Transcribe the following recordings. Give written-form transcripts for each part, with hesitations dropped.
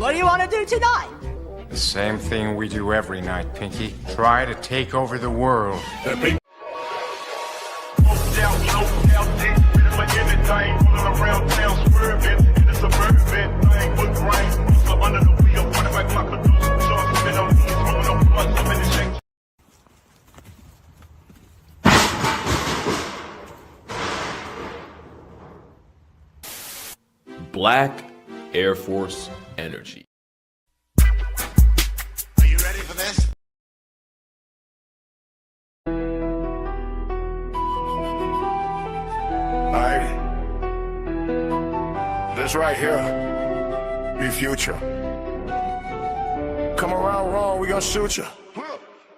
What do you want to do tonight? The same thing we do every night, Pinky. Try to take over the world. Black Air Force energy. Are you ready for this? Alright. This right here be future. Come around wrong, we gon' shoot you.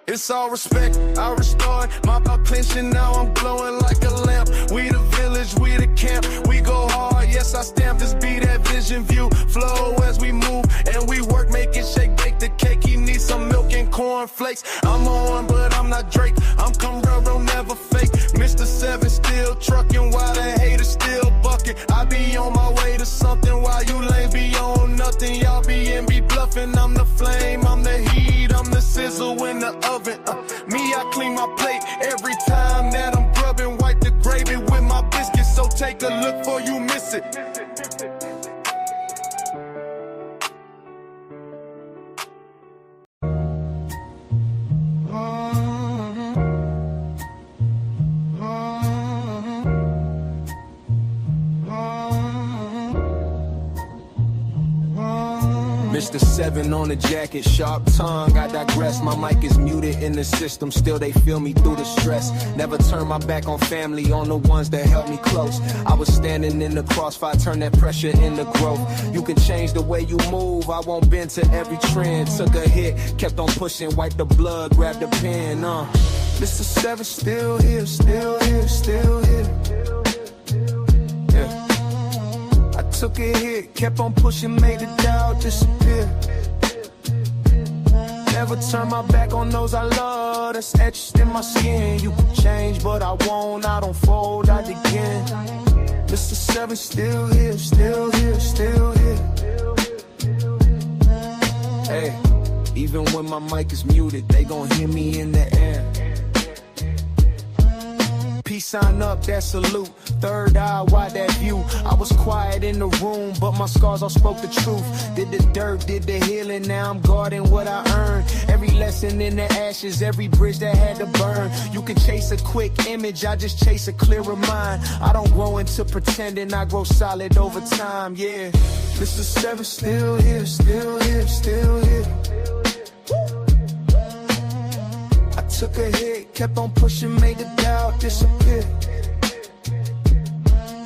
It's all respect, I restored my clenching, now I'm glowing like a lamp. We the village, we the camp, we go hard, yes I stamp this beat, that vision view, flow as we move, and we work, make it shake, bake the cake, he needs some milk and corn flakes. I'm on, but I'm not Drake, I'm Camaro, never fake, Mr. 7 still trucking, while the haters still bucking. I be on my way to something, while you lanes be on nothing, y'all be in, be bluffing. I'm the flame, I'm the heat, I'm the sizzle in the oven. Me, I clean my plate every time that I'm grubbing, wipe the gravy with my biscuits, so take a look before you miss it. Mr. 7 on the jacket, sharp tongue, I digress. My mic is muted in the system, still they feel me through the stress. Never turn my back on family, on the ones that held me close. I was standing in the crossfire, turn that pressure into growth. You can change the way you move, I won't bend to every trend. Took a hit, kept on pushing, wiped the blood, grabbed the pen. Mr. 7 still here, still here, still here. Yeah. I took a hit, kept on pushing, made the doubt disappear. Never turn my back on those I love, that's etched in my skin. You can change, but I won't, I don't fold, I begin. Mr. 7 still here, still here, still here. Hey, even when my mic is muted, they gon' hear me in the air. Peace sign up, that salute. Third eye, why that view? I was quiet in the room, but my scars all spoke the truth. Did the dirt, did the healing, now I'm guarding what I earned. Every lesson in the ashes, every bridge that had to burn. You can chase a quick image, I just chase a clearer mind. I don't grow into pretending, I grow solid over time, yeah. Mr. 7 still here, still here, still here. I took a hit, kept on pushing, made the doubt disappear.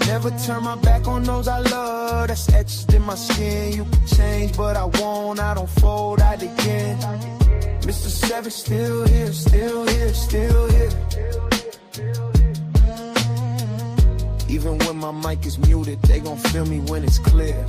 Never turn my back on those I love, that's etched in my skin. You can change, but I won't, I don't fold, I begin. Mr. 7 still here, still here, still here. Even when my mic is muted, they gon' feel me when it's clear.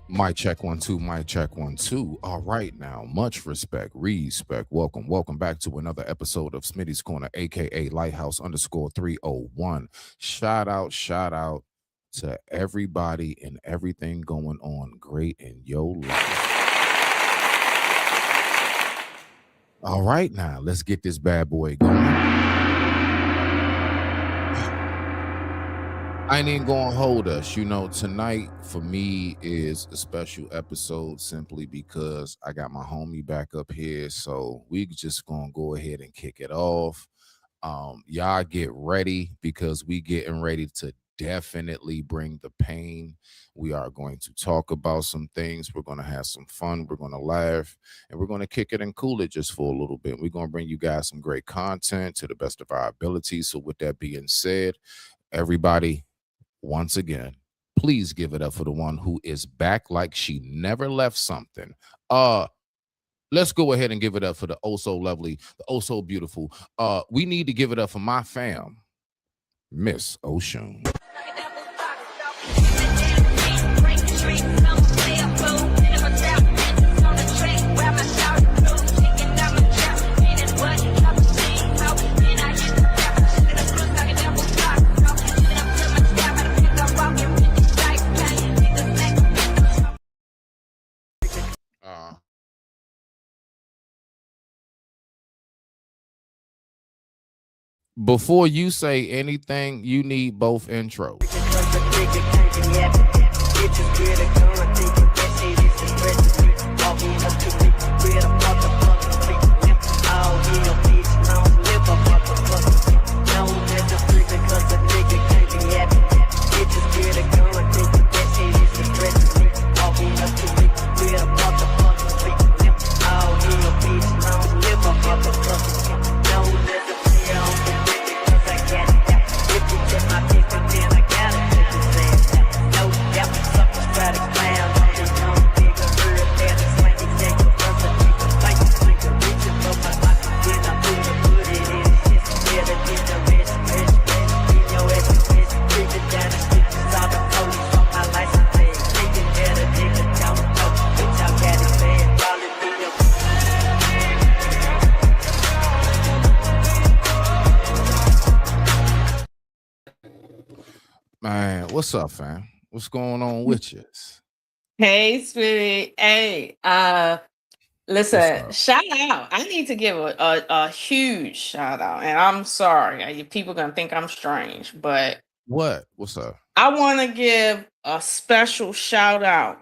Mic check 1 2, mic check 1 2. All right, now, much respect, respect. Welcome back to another episode of Smittys Corner, aka Lighthouse _301. Shout out to everybody and everything going on great in your life. All right, now let's get this bad boy going. I ain't even gonna hold us. Tonight for me is a special episode simply because I got my homie back up here. So we just gonna go ahead and kick it off. Y'all get ready because we getting ready to definitely bring the pain. We are going to talk about some things. We're going to have some fun. We're going to laugh and we're going to kick it and cool it just for a little bit. We're going to bring you guys some great content to the best of our ability. So with that being said, everybody, once again, please give it up for the one who is back like she never left something. Let's go ahead and give it up for the oh so lovely, the oh so beautiful. We need to give it up for my fam. Miss Ocean. Before you say anything, you need both intros. Man, what's up, fam? What's going on with you? Hey, sweetie. Hey, listen, shout out. I need to give a huge shout out. And I'm sorry. People gonna think I'm strange, but What? What's up? I want to give a special shout out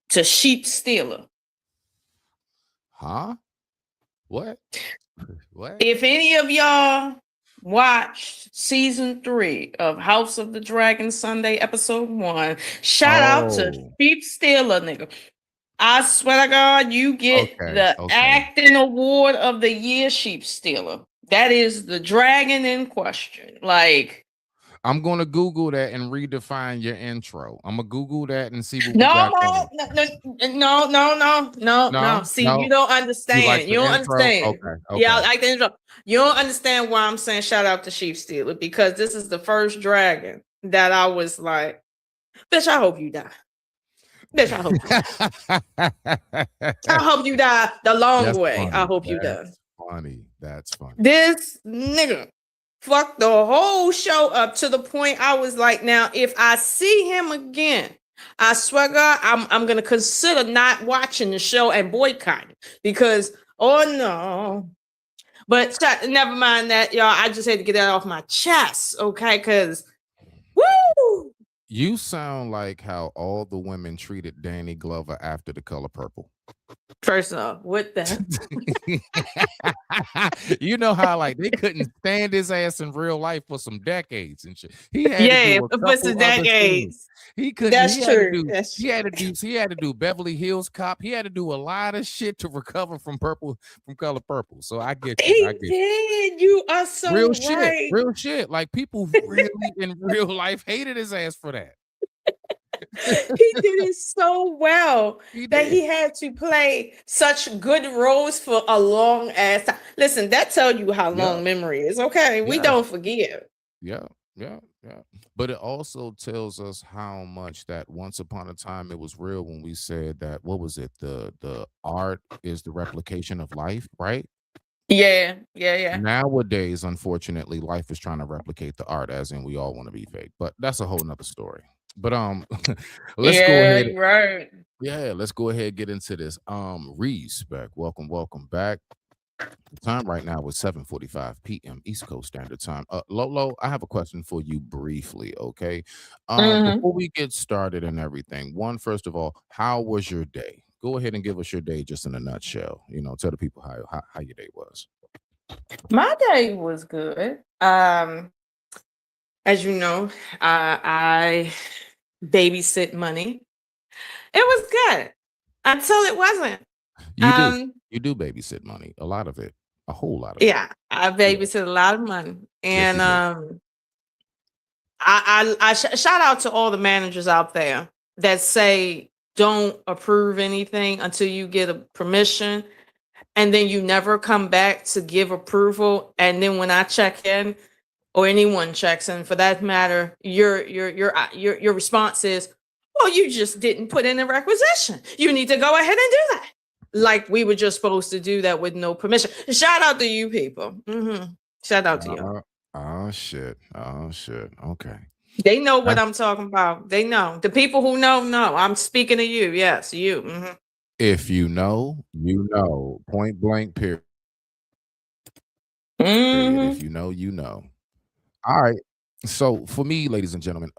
to Sheep Stealer. Huh? What? What? If any of y'all watched season 3 of House of the Dragon Sunday episode 1, shout out to Sheep Stealer, nigga. I swear to God, you get the acting award of the year, Sheep Stealer. That is the dragon in question. Like, I'm gonna Google that and redefine your intro. I'm gonna Google that and see what we got. No. See, you don't understand. You don't understand. Okay. Yeah, I like the intro. You don't understand why I'm saying shout out to Sheep Stealer, because this is the first dragon that I was like, bitch, I hope you die. Bitch, I hope you die. I hope you die the long way. Funny. I hope you die. That's funny. This nigga fucked the whole show up to the point I was like, now, if I see him again, I swear God, I'm gonna consider not watching the show and boycotting, because oh no. But never mind that, y'all. I just had to get that off my chest, okay? Because woo! You sound like how all the women treated Danny Glover after The Color Purple. First off, what the you know how like they couldn't stand his ass in real life for some decades and shit. He had to do for some decades. He couldn't. That's true. He had to do Beverly Hills Cop. He had to do a lot of shit to recover from Color Purple. So I get you. He did. You are so real right. Real shit. Like people really in real life hated his ass for that. He did it so well that he had to play such good roles for a long ass time. Listen, that tells you how long memory is. Okay, we don't forget. Yeah. But it also tells us how much that once upon a time it was real when we said that, what was it? The art is the replication of life, right? Yeah. Nowadays, unfortunately, life is trying to replicate the art, as in we all want to be fake. But that's a whole nother story. But let's go ahead. Right. Yeah, let's go ahead and get into this. Reese back. Welcome back. The time right now is 7:45 p.m. East Coast Standard Time. Lolo, I have a question for you briefly, okay? Before we get started and everything, first of all, how was your day? Go ahead and give us your day just in a nutshell. You know, tell the people how your day was. My day was good. As you know, I babysit money. It was good until it wasn't. You do babysit money, a lot of it, a whole lot of it. Yeah, I babysit a lot of money, and I shout out to all the managers out there that say don't approve anything until you get a permission, and then you never come back to give approval, and then when I check in, or anyone checks, and for that matter, your response is, well, you just didn't put in a requisition. You need to go ahead and do that. Like we were just supposed to do that with no permission. Shout out to you people. Shout out to you. Oh shit. Oh shit. Okay. They know what That's- I'm talking about. They know. The people who know. I'm speaking to you. Yes, you. If you know, you know. Point blank. Period. Mm-hmm. If you know, you know. All right. So for me, ladies and gentlemen,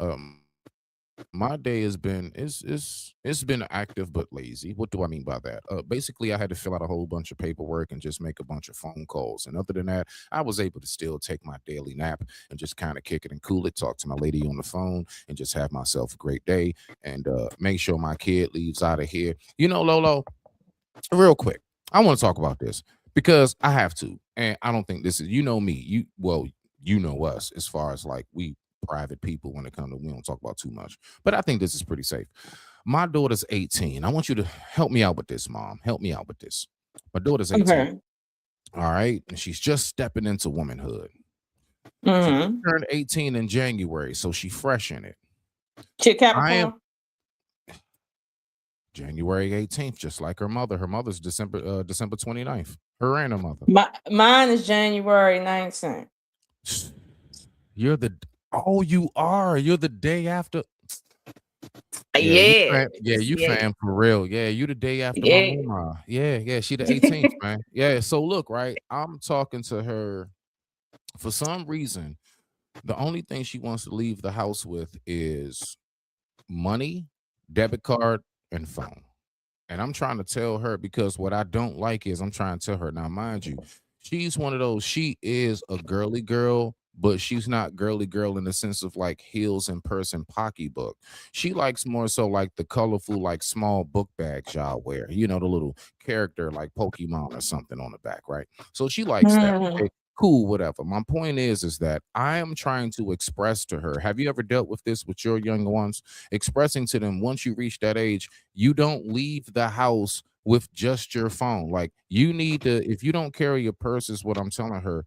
my day has been it's been active but lazy. What do I mean by that? Basically, I had to fill out a whole bunch of paperwork and just make a bunch of phone calls. And other than that, I was able to still take my daily nap and just kind of kick it and cool it, talk to my lady on the phone, and just have myself a great day and make sure my kid leaves out of here. You know, Lolo, real quick, I want to talk about this because I have to, and I don't think this is, you know me, you know us as far as like we private people when it comes to, we don't talk about too much, but I think this is pretty safe. My daughter's 18. I want you to help me out with this, Mom. Help me out with this. My daughter's 18. Okay. All right, and she's just stepping into womanhood. She Mm-hmm. turned 18 in January, so she fresh in it. She a I am Capricorn? January 18th, just like her mother. Her mother's December 29th. Her and her mother. Mine is January 19th. You're the you are. You're the day after. Yeah. You fam for real. Yeah, you the day after my Yeah. mama. Yeah, she the 18th, man. Yeah, so look, right? I'm talking to her for some reason. The only thing she wants to leave the house with is money, debit card, and phone. And I'm trying to tell her, because what I don't like is I'm trying to tell her, now mind you, she's one of those, she is a girly girl, but she's not girly girl in the sense of like heels and purse and pocketbook. She likes more so like the colorful, like small book bags y'all wear, you know, the little character like Pokemon or something on the back, right? So she likes that. Mhm. Okay, cool, whatever. My point is that I am trying to express to her, have you ever dealt with this with your younger ones? Expressing to them, once you reach that age, you don't leave the house with just your phone. Like you need to, if you don't carry your purse, is what I'm telling her,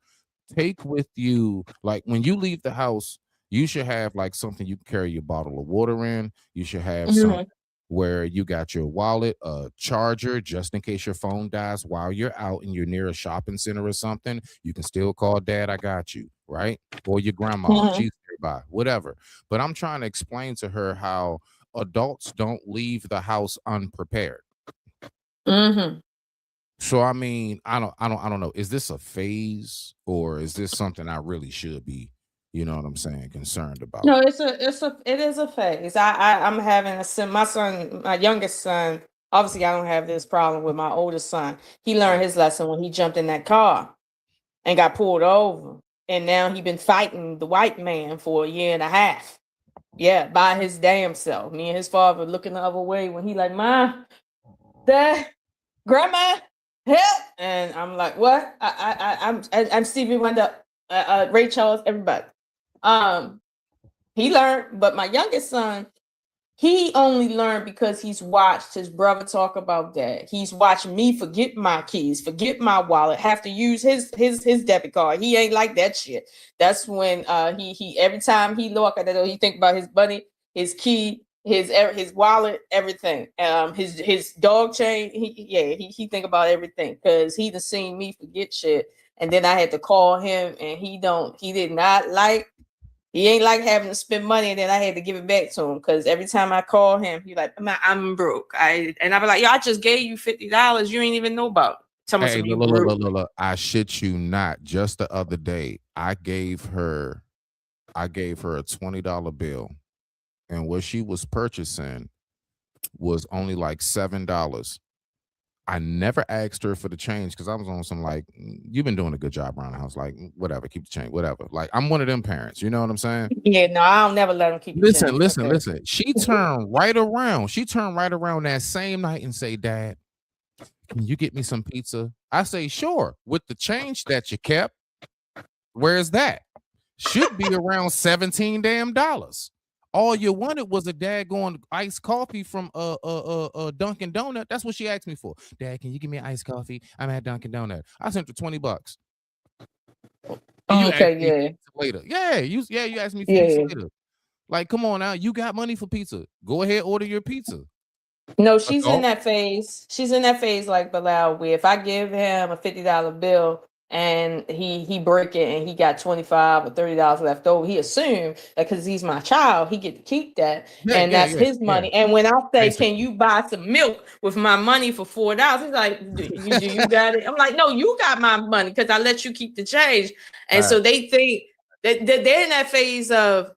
take with you, like when you leave the house, you should have like something you can carry your bottle of water in. You should have some Mhm. where you got your wallet, a charger, just in case your phone dies while you're out and you're near a shopping center or something. You can still call dad, I got you, right? Or your grandma, Mhm. she's nearby, whatever. But I'm trying to explain to her how adults don't leave the house unprepared. Mhm. So I mean, I don't know. Is this a phase or is this something I really should be, you know what I'm saying, concerned about? No, it is a phase. I'm having my son, my youngest son. Obviously, I don't have this problem with my oldest son. He learned his lesson when he jumped in that car and got pulled over, and now he been fighting the white man for a year and a half. Yeah, by his damn self. Me and his father looking the other way when he like, "Mom, Dad, Grandma, help!" And I'm like, "What?" I'm Stevie Wonder, Ray Charles, everybody. Um, he learned, but my youngest son, he only learned because he's watched his brother talk about that. He's watched me forget my keys, forget my wallet, have to use his debit card. He ain't like that shit. That's when he every time he look at that, he think about his money, his key, his wallet, everything. His dog chain. He think about everything because he done seen me forget shit, and then I had to call him, and he did not like. He ain't like having to spend money, and then I had to give it back to him because every time I call him, he like, I'm broke. And I be like, yo, I just gave you $50. You ain't even know about. Tell me Hey, some you look, look, broke. look, look, look. I shit you not. Just the other day, I gave her a $20 bill, and what she was purchasing was only like $7. I never asked her for the change because I was on some like, you've been doing a good job around the house. Like, whatever, keep the change, whatever. Like, I'm one of them parents, you know what I'm saying? Yeah, no, I'll never let him keep the Listen, change. listen, Okay. listen. She turned right around. She turned right around that same night and say, Dad, can you get me some pizza? I say, sure. With the change that you kept, where's that? Should be around 17 damn dollars. All you wanted was a daggone iced coffee from Dunkin' Donut. That's what she asked me for. Dad, can you give me an iced coffee? I'm at Dunkin' Donut. I sent her $20. And you asked Okay, me yeah. later. Yeah, you asked me Yeah, feet yeah. later. Like, come on now, you got money for pizza. Go ahead, order your pizza. No, she's in Adult. that phase. She's in that phase like Bilal, where if I give him a $50 bill and he break it and he got 25 or $30 left over, he assumed that because he's my child, he get to keep that, Yeah, and yeah, that's yeah, his yeah. money. And when I say, "Can Basically. you buy some milk with my money for $4?" He's like, "Do you got it?" I'm like, "No, you got my money because I let you keep the change." And so they think that they're in that phase of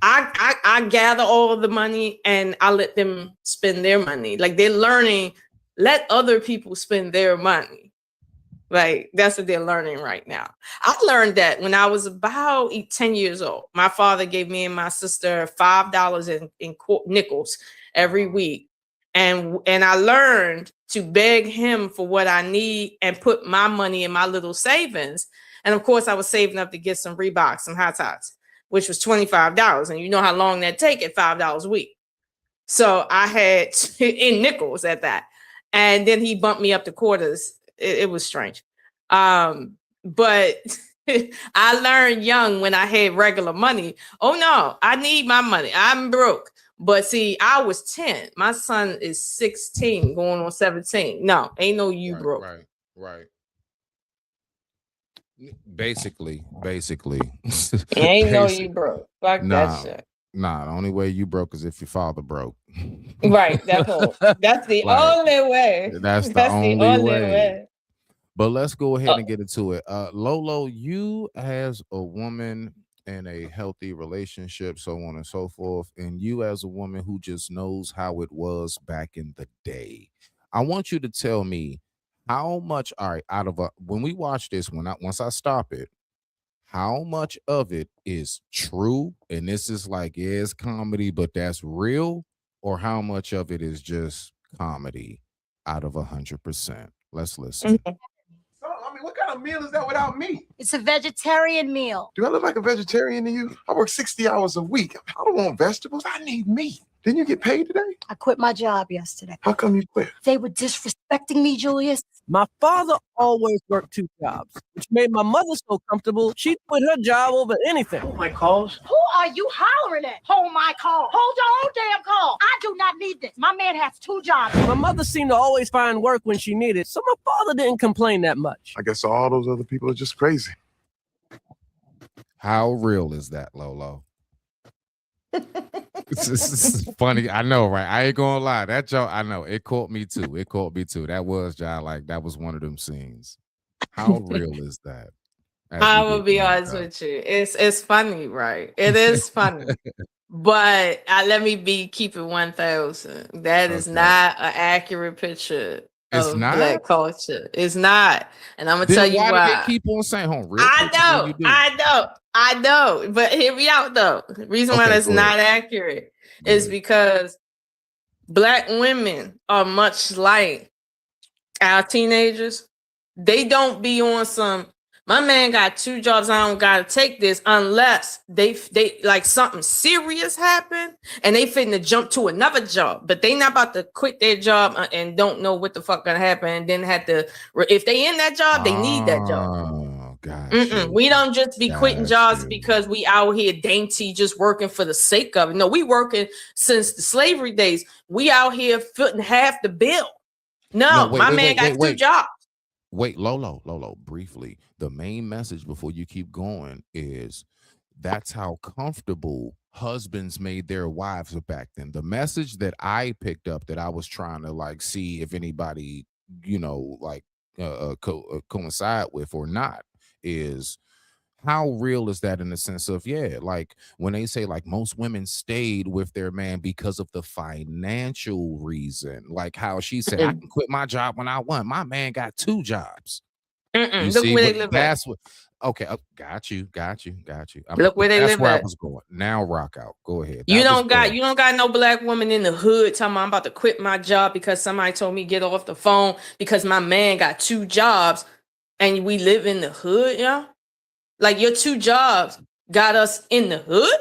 I gather all of the money and I let them spend their money. Like they're learning, let other people spend their money. Like that's what they're learning right now. I learned that when I was about 10 years old. My father gave me and my sister $5 in nickels every week. And I learned to beg him for what I need and put my money in my little savings. And of course, I was saving up to get some Reeboks, some hot tots, which was $25. And you know how long that take at $5 a week. So I had in nickels at that. And then he bumped me up to quarters. It was strange. But I learned young when I had regular money. Oh no, I need my money. I'm broke. But see, I was 10. My son is 16, going on 17. No, ain't no you broke. Right. Basically. Ain't no you broke. Fuck that shit. Nah, the only way you broke is if your father broke. Right. That's all. That's the only way. That's the only way. way. But let's go ahead and get into it. Lolo, you as a woman in a healthy relationship, so on and so forth, and you as a woman who just knows how it was back in the day. I want you to tell me how much, all right, out of when we watch this, once I stop it, how much of it is true? And this is like, yeah, it's comedy, but that's real, or how much of it is just comedy out of 100%? Let's listen. So, I mean, what kind of meal is that without meat? It's a vegetarian meal. Do I look like a vegetarian to you? I work 60 hours a week. I don't want vegetables. I need meat. Didn't you get paid today? I quit my job yesterday. How come you quit? They were disrespecting me, Julius. My father always worked 2 jobs, which made my mother so comfortable, she'd quit her job over anything. Oh, my calls? Who are you hollering at? Hold my call. Hold your own damn call. I do not need this. My man has 2 jobs. My mother seemed to always find work when she needed, so my father didn't complain that much. I guess all those other people are just crazy. How real is that, Lolo? It's funny. I know, right? I ain't gonna lie. That joke, I know. It caught me too. That was, John, like, that was one of them scenes. How real is that? I will be honest with you. It's funny, right? It is funny. But let me keep it 1,000. That is not an accurate picture of Black culture. It's not. And I'm gonna tell you why. Did they keep on saying, real I know. But hear me out though. The reason why that's not accurate is because Black women are much like our teenagers. They don't be on some, my man got 2 jobs, I don't gotta take this, unless they like something serious happen and they finna jump to another job, but they not about to quit their job and don't know what the fuck gonna happen and then have to, if they in that job, they need that job. We don't just be quitting jobs because we out here dainty just working for the sake of it. No, we working since the slavery days. We out here footing half the bill. No, my man got 2 jobs. Wait, Lolo, briefly. The main message before you keep going is that's how comfortable husbands made their wives back then. The message that I picked up that I was trying to like see if anybody, like coincide with or not is how real is that in the sense of, like when they say like most women stayed with their man because of the financial reason, like how she said, I can quit my job when I want. My man got 2 jobs. You Look see, where they live that's at. what. Okay, got you. Look where they live That's where at. I was going. Now rock out. Go ahead. You don't got no Black woman in the hood telling me I'm about to quit my job because somebody told me get off the phone because my man got 2 jobs and we live in the hood, y'all. Like your 2 jobs got us in the hood.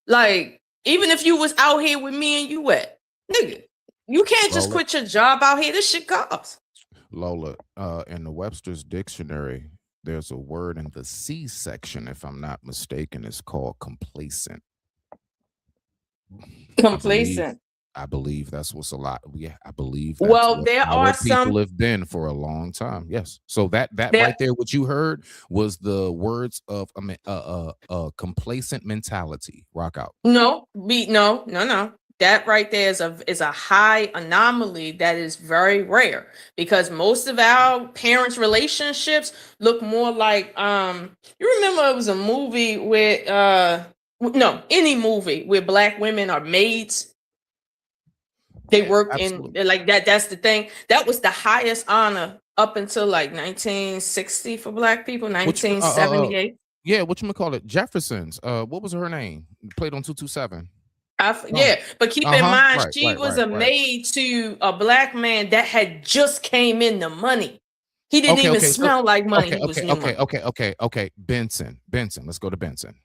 Like even if you was out here with me and you at, nigga, you can't just quit your job out here. This shit costs. Lola, in the Webster's dictionary, There's a word in the C section, if I'm not mistaken, it's called complacent. Complacent. I believe that's what's a lot. Yeah, I believe that's Well, what there our are people some. have been for a long time. Yes. So that There, right there, what you heard was the words of complacent mentality. Rock out. no, no. That right there is a high anomaly that is very rare because most of our parents' relationships look more like you remember it was a movie with no, any movie where black women are maids. They Yeah, work in absolutely. like that. That's the thing. That was the highest honor up until like 1960 for black people, Which 1978. yeah, what you call it? Jefferson's. What was her name? Played on 227. Yeah, but keep in Uh-huh. mind, Right, she right, was right, a right. maid to a black man that had just came in the money. He didn't even Okay. So smell like money. okay, He was new money. okay. Benson. Let's go to Benson.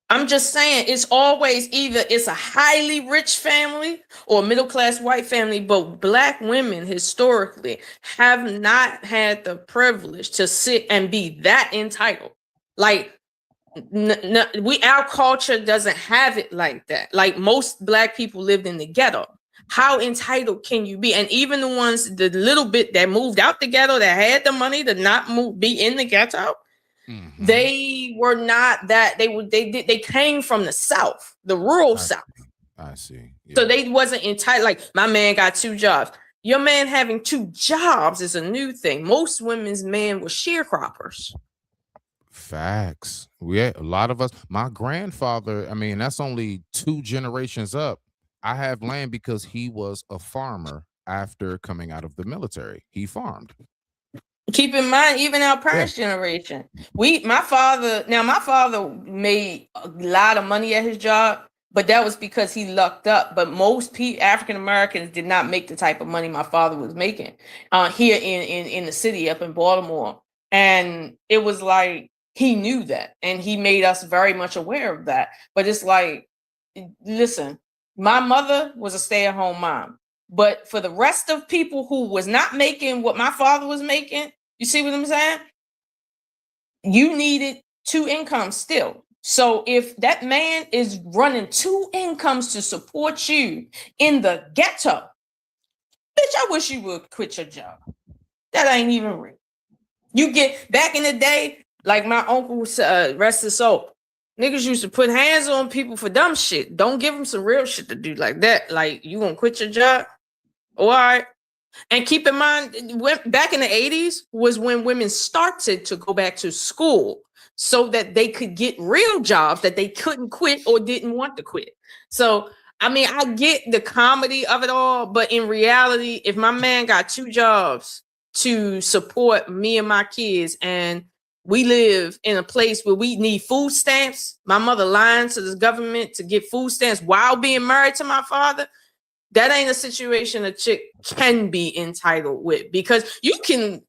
I'm just saying, it's always either it's a highly rich family or middle class white family, but black women historically have not had the privilege to sit and be that entitled. Like, our culture doesn't have it like that. Like most black people lived in the ghetto. How entitled can you be? And even the little bit that moved out the ghetto, that had the money to not be in the ghetto, Mhm. they were not that. They came from the South, the rural South. I see. Yeah. So they wasn't entitled. Like my man got 2 jobs. Your man having 2 jobs is a new thing. Most women's men were sharecroppers. Facts. Yeah, a lot of us. My grandfather, I mean, that's only 2 generations up. I have land because he was a farmer after coming out of the military. He farmed. Keep in mind, even our parents' generation, my father made a lot of money at his job, but that was because he lucked up. But most African Americans did not make the type of money my father was making here in the city up in Baltimore. And it was like he knew that, and he made us very much aware of that. But it's like, listen, my mother was a stay-at-home mom. But for the rest of people who was not making what my father was making, you see what I'm saying? You needed 2 incomes still. So if that man is running 2 incomes to support you in the ghetto, bitch, I wish you would quit your job. That ain't even real. You get back in the day, like my uncle, rest his soul. Niggas used to put hands on people for dumb shit. Don't give them some real shit to do like that. Like, you gonna quit your job? All right. And keep in mind, back in the 80s was when women started to go back to school so that they could get real jobs that they couldn't quit or didn't want to quit. So, I mean, I get the comedy of it all, but in reality, if my man got 2 jobs to support me and my kids, and we live in a place where we need food stamps, my mother lying to the government to get food stamps while being married to my father, that ain't a situation a chick can be entitled with, because you can,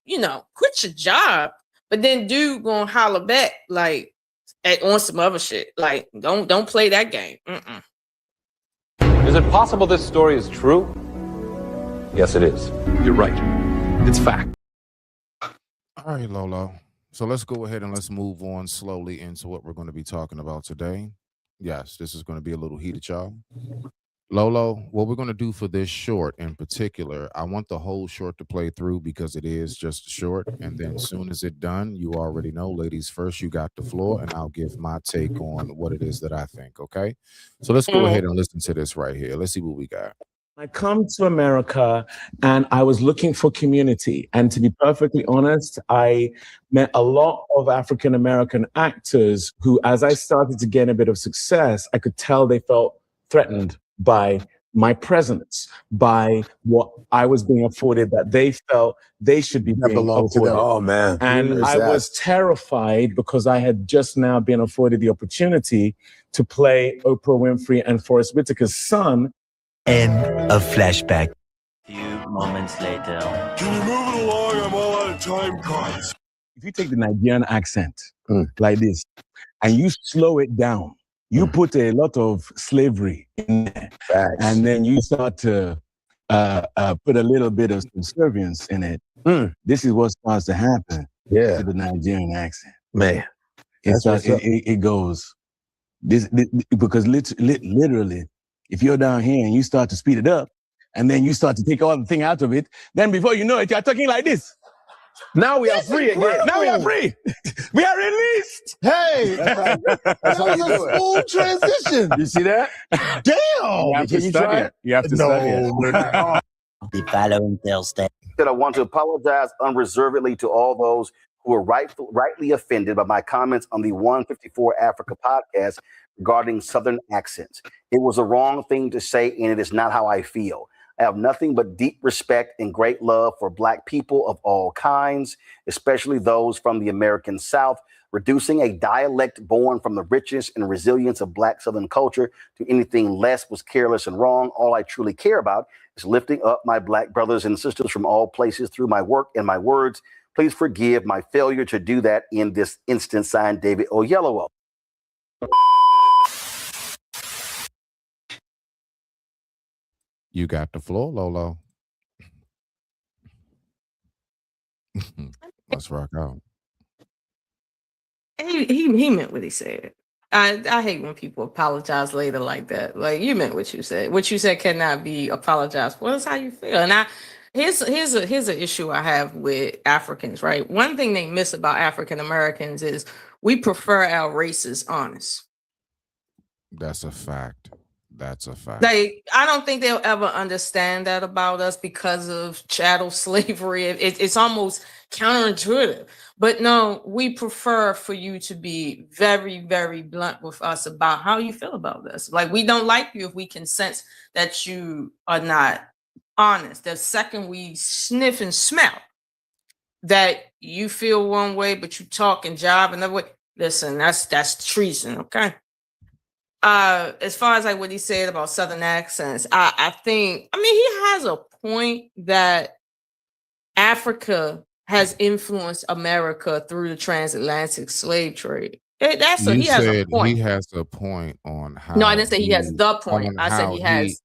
quit your job, but then dude gonna holler back like on some other shit. Like, don't play that game. Is it possible this story is true? Yes, it is. You're right. It's fact. All right, Lolo. So let's go ahead and let's move on slowly into what we're going to be talking about today. Yes, this is going to be a little heated, y'all. Lolo, what we're going to do for this short in particular, I want the whole short to play through because it is just short. And then as soon as it's done, you already know, ladies first, you got the floor, and I'll give my take on what it is that I think. Okay. So let's go ahead and listen to this right here. Let's see what we got. I come to America and I was looking for community. And to be perfectly honest, I met a lot of African American actors who, as I started to gain a bit of success, I could tell they felt threatened by my presence, by what I was being afforded, that they felt they should be being afforded. Oh, man. And I was terrified because I had just now been afforded the opportunity to play Oprah Winfrey and Forrest Whitaker's son. End of flashback. Few moments later. Can you move it along? I'm all out of time cards. If you take the Nigerian accent like this and you slow it down, you put a lot of slavery in there. Facts. And then you start to put a little bit of subservience in it. This is what starts to happen. Yeah. to the Nigerian accent. Man, It goes this because literally, if you're down here and you start to speed it up, and then you start to take all the thing out of it, then before you know it, you're talking like this. now we are free again. Now we are free. We are released. Hey, That's how you do it. smooth transition. You see that? Damn. Can you try it? You have to study it. The following Thursday. That I want to apologize unreservedly to all those who were rightly offended by my comments on the 154 Africa podcast regarding Southern accents. It was a wrong thing to say, and it is not how I feel. I have nothing but deep respect and great love for Black people of all kinds, especially those from the American South. Reducing a dialect born from the richness and resilience of Black Southern culture to anything less was careless and wrong. All I truly care about is lifting up my Black brothers and sisters from all places through my work and my words. Please forgive my failure to do that in this instance. Signed, David Oyelowo. You got the floor, Lolo. Let's rock out. He meant what he said. I hate when people apologize later like that. Like, you meant what you said. What you said cannot be apologized for. That's how you feel. And here's an issue I have with Africans, right? One thing they miss about African Americans is we prefer our races honest. That's a fact. That's a fact. Like, I don't think they'll ever understand that about us because of chattel slavery. It's almost counterintuitive. But no, we prefer for you to be very, very blunt with us about how you feel about this. Like, we don't like you if we can sense that you are not honest. The second we sniff and smell that you feel one way, but you talk and jive another way, listen, that's treason, okay? As far as like what he said about Southern accents, I mean, he has a point that Africa has influenced America through the transatlantic slave trade. He has a point. He has a point on how. No, I didn't say he has the point. I said he has.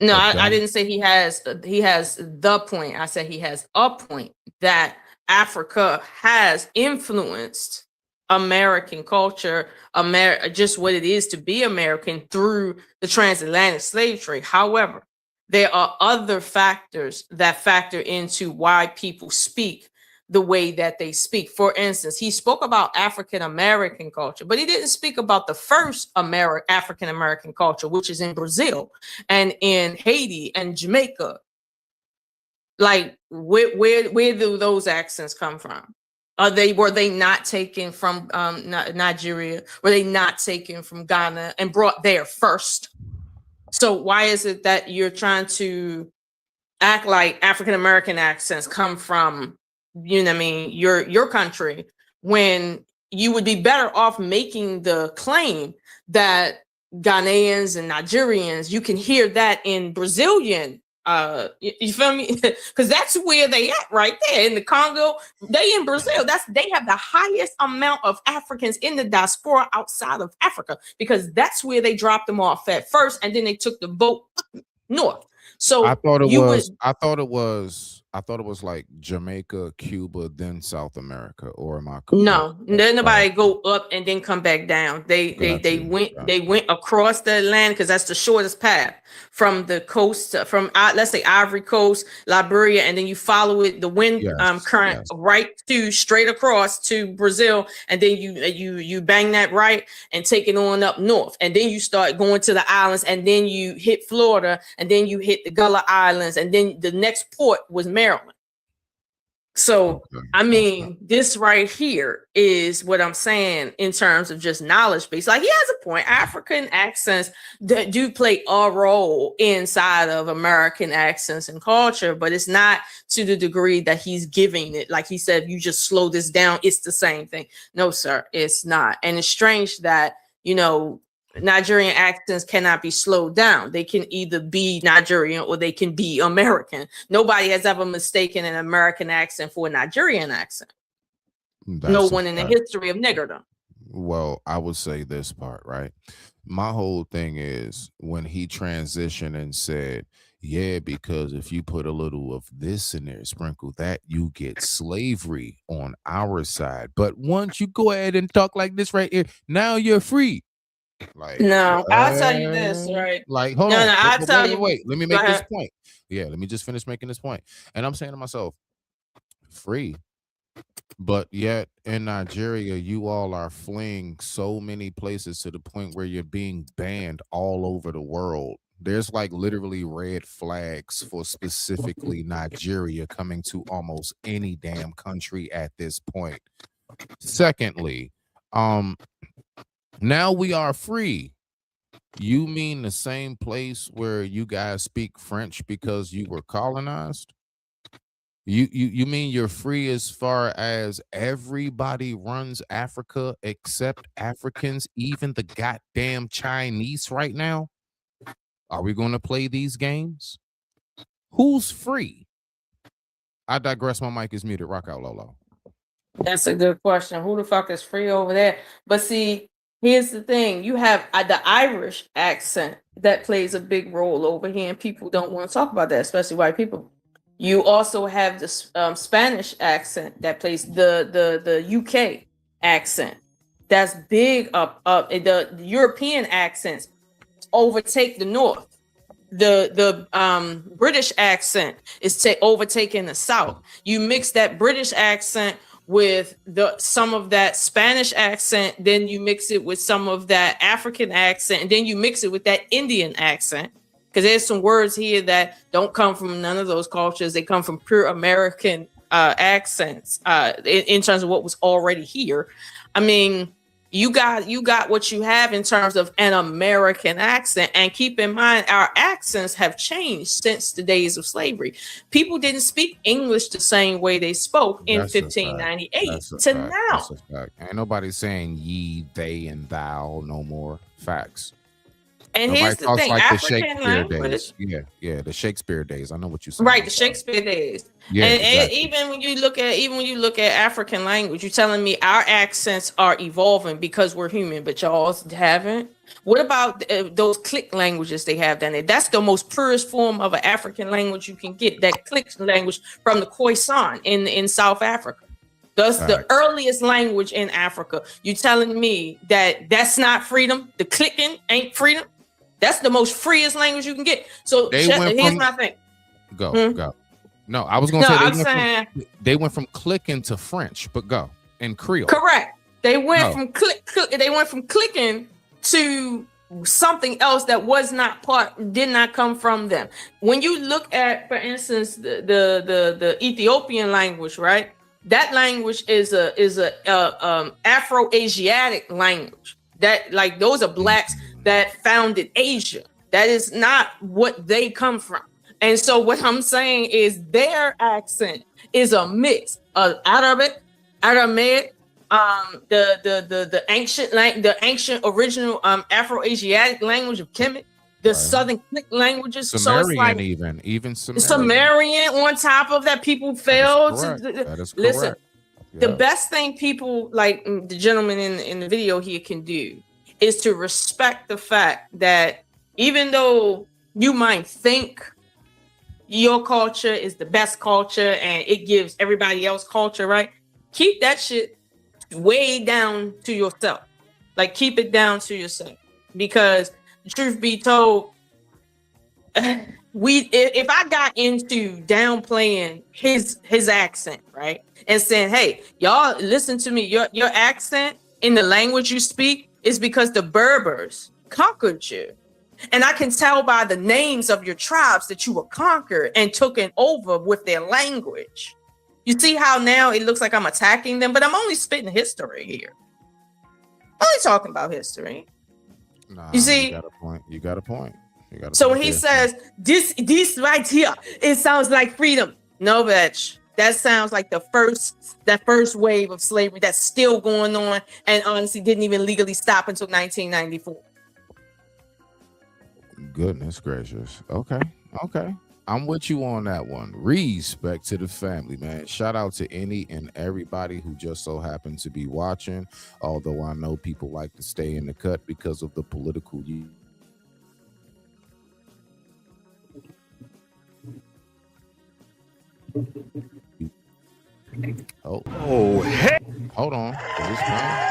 No, I didn't say he has the point. I said he has a point that Africa has influenced American culture, just what it is to be American through the transatlantic slave trade. However, there are other factors that factor into why people speak the way that they speak. For instance, he spoke about African American culture, but he didn't speak about the first African American culture, which is in Brazil and in Haiti and Jamaica. Like, where do those accents come from? Were they not taken from Nigeria? Were they not taken from Ghana and brought there first? So why is it that you're trying to act like African American accents come from, you know what I mean, your country, when you would be better off making the claim that Ghanaians and Nigerians, you can hear that in Brazilian. You feel me? Because that's where they at right there in the Congo. They in Brazil. They have the highest amount of Africans in the diaspora outside of Africa, because that's where they dropped them off at first, and then they took the boat north. So I thought it was like Jamaica, Cuba, then South America, or am I correct? No, nobody go up and then come back down. They went across the Atlantic, because that's the shortest path from the coast, from let's say Ivory Coast, Liberia, and then you follow it, the wind current right to straight across to Brazil, and then you bang that right and take it on up north, and then you start going to the islands, and then you hit Florida, and then you hit the Gullah Islands, and then the next port was Maryland. So, I mean, this right here is what I'm saying in terms of just knowledge base. Like, he has a point. African accents that do play a role inside of American accents and culture, but it's not to the degree that he's giving it. Like he said, you just slow this down, it's the same thing. No, sir, it's not. And it's strange that, you know, Nigerian accents cannot be slowed down. They can either be Nigerian or they can be American. Nobody has ever mistaken an American accent for a Nigerian accent. No one in the history of niggerdom. Well, I would say this part, right? My whole thing is when he transitioned and said, Yeah, because if you put a little of this in there, sprinkle that, you get slavery on our side. But once you go ahead and talk like this right here, now you're free. Like, No, I'll tell you this, what? right? Like, hold No, on. no, I'll tell you. Wait. Let me Go make this ahead. point. Yeah, let me just finish making this point. And I'm saying to myself, free. But yet in Nigeria, you all are fleeing so many places to the point where you're being banned all over the world. There's like literally red flags for specifically Nigeria coming to almost any damn country at this point. Secondly, now we are free. You mean the same place where you guys speak French because you were colonized? You mean you're free as far as everybody runs Africa except Africans, even the goddamn Chinese right now? Are we going to play these games? Who's free? I digress. My mic is muted. Rock out, Lolo. That's a good question. Who the fuck is free over there? But see, here's the thing: you have the Irish accent that plays a big role over here, and people don't want to talk about that, especially white people. You also have the Spanish accent that plays the UK accent. That's big up. The European accents overtake the North. The British accent is overtaking the South. You mix that British accent with some of that Spanish accent, then you mix it with some of that African accent, and then you mix it with that Indian accent. Because there's some words here that don't come from none of those cultures. They come from pure American accents in terms of what was already here. I mean, you got what you have in terms of an American accent. And keep in mind, our accents have changed since the days of slavery. People didn't speak English the same way they spoke in 1598 to now. That's a fact. Ain't nobody saying ye, they, and thou no more. Facts. And nobody here's the talks thing: like the African Shakespeare language. days. Yeah, the Shakespeare days. I know what you're saying. Right, the Shakespeare days. Yeah, and exactly. even when you look at African language, you're telling me our accents are evolving because we're human, but y'all haven't. What about those click languages they have down there? That's the most purest form of an African language you can get. That click language from the Khoisan in South Africa. That's the earliest language in Africa. You telling me that that's not freedom? The clicking ain't freedom? That's the most freest language you can get. So here's my thing. Go. No, I was going to say they went from clicking to French, but go in Creole. Correct. They went from clicking to something else that did not come from them. When you look at, for instance, the Ethiopian language, right? That language is a Afro-Asiatic language. That like those are blacks that founded Asia. That is not what they come from. And so what I'm saying is their accent is a mix of Aramaic, the ancient original Afro-Asiatic language of Kemet, the Southern Click languages. Sumerian, so it's like even Sumerian on top of that. People failed to that is listen. correct. The best thing people like the gentleman in the video here can do is to respect the fact that even though you might think your culture is the best culture and it gives everybody else culture, right? Keep that shit way down to yourself. Like keep it down to yourself. Because truth be told, if I got into downplaying his accent, right? And saying, hey, y'all listen to me, your accent in the language you speak is because the Berbers conquered you. And I can tell by the names of your tribes that you were conquered and taken over with their language. You see how now it looks like I'm attacking them, but I'm only spitting history here. I'm only talking about history. Nah, you see, you got a point. So when he says this right here, it sounds like freedom. No, bitch. That sounds like that first wave of slavery that's still going on and honestly didn't even legally stop until 1994. Goodness gracious. Okay. I'm with you on that one. Respect to the family, man. Shout out to any and everybody who just so happened to be watching. Although I know people like to stay in the cut because of the political. Oh, heck. Hold on. Is this playing?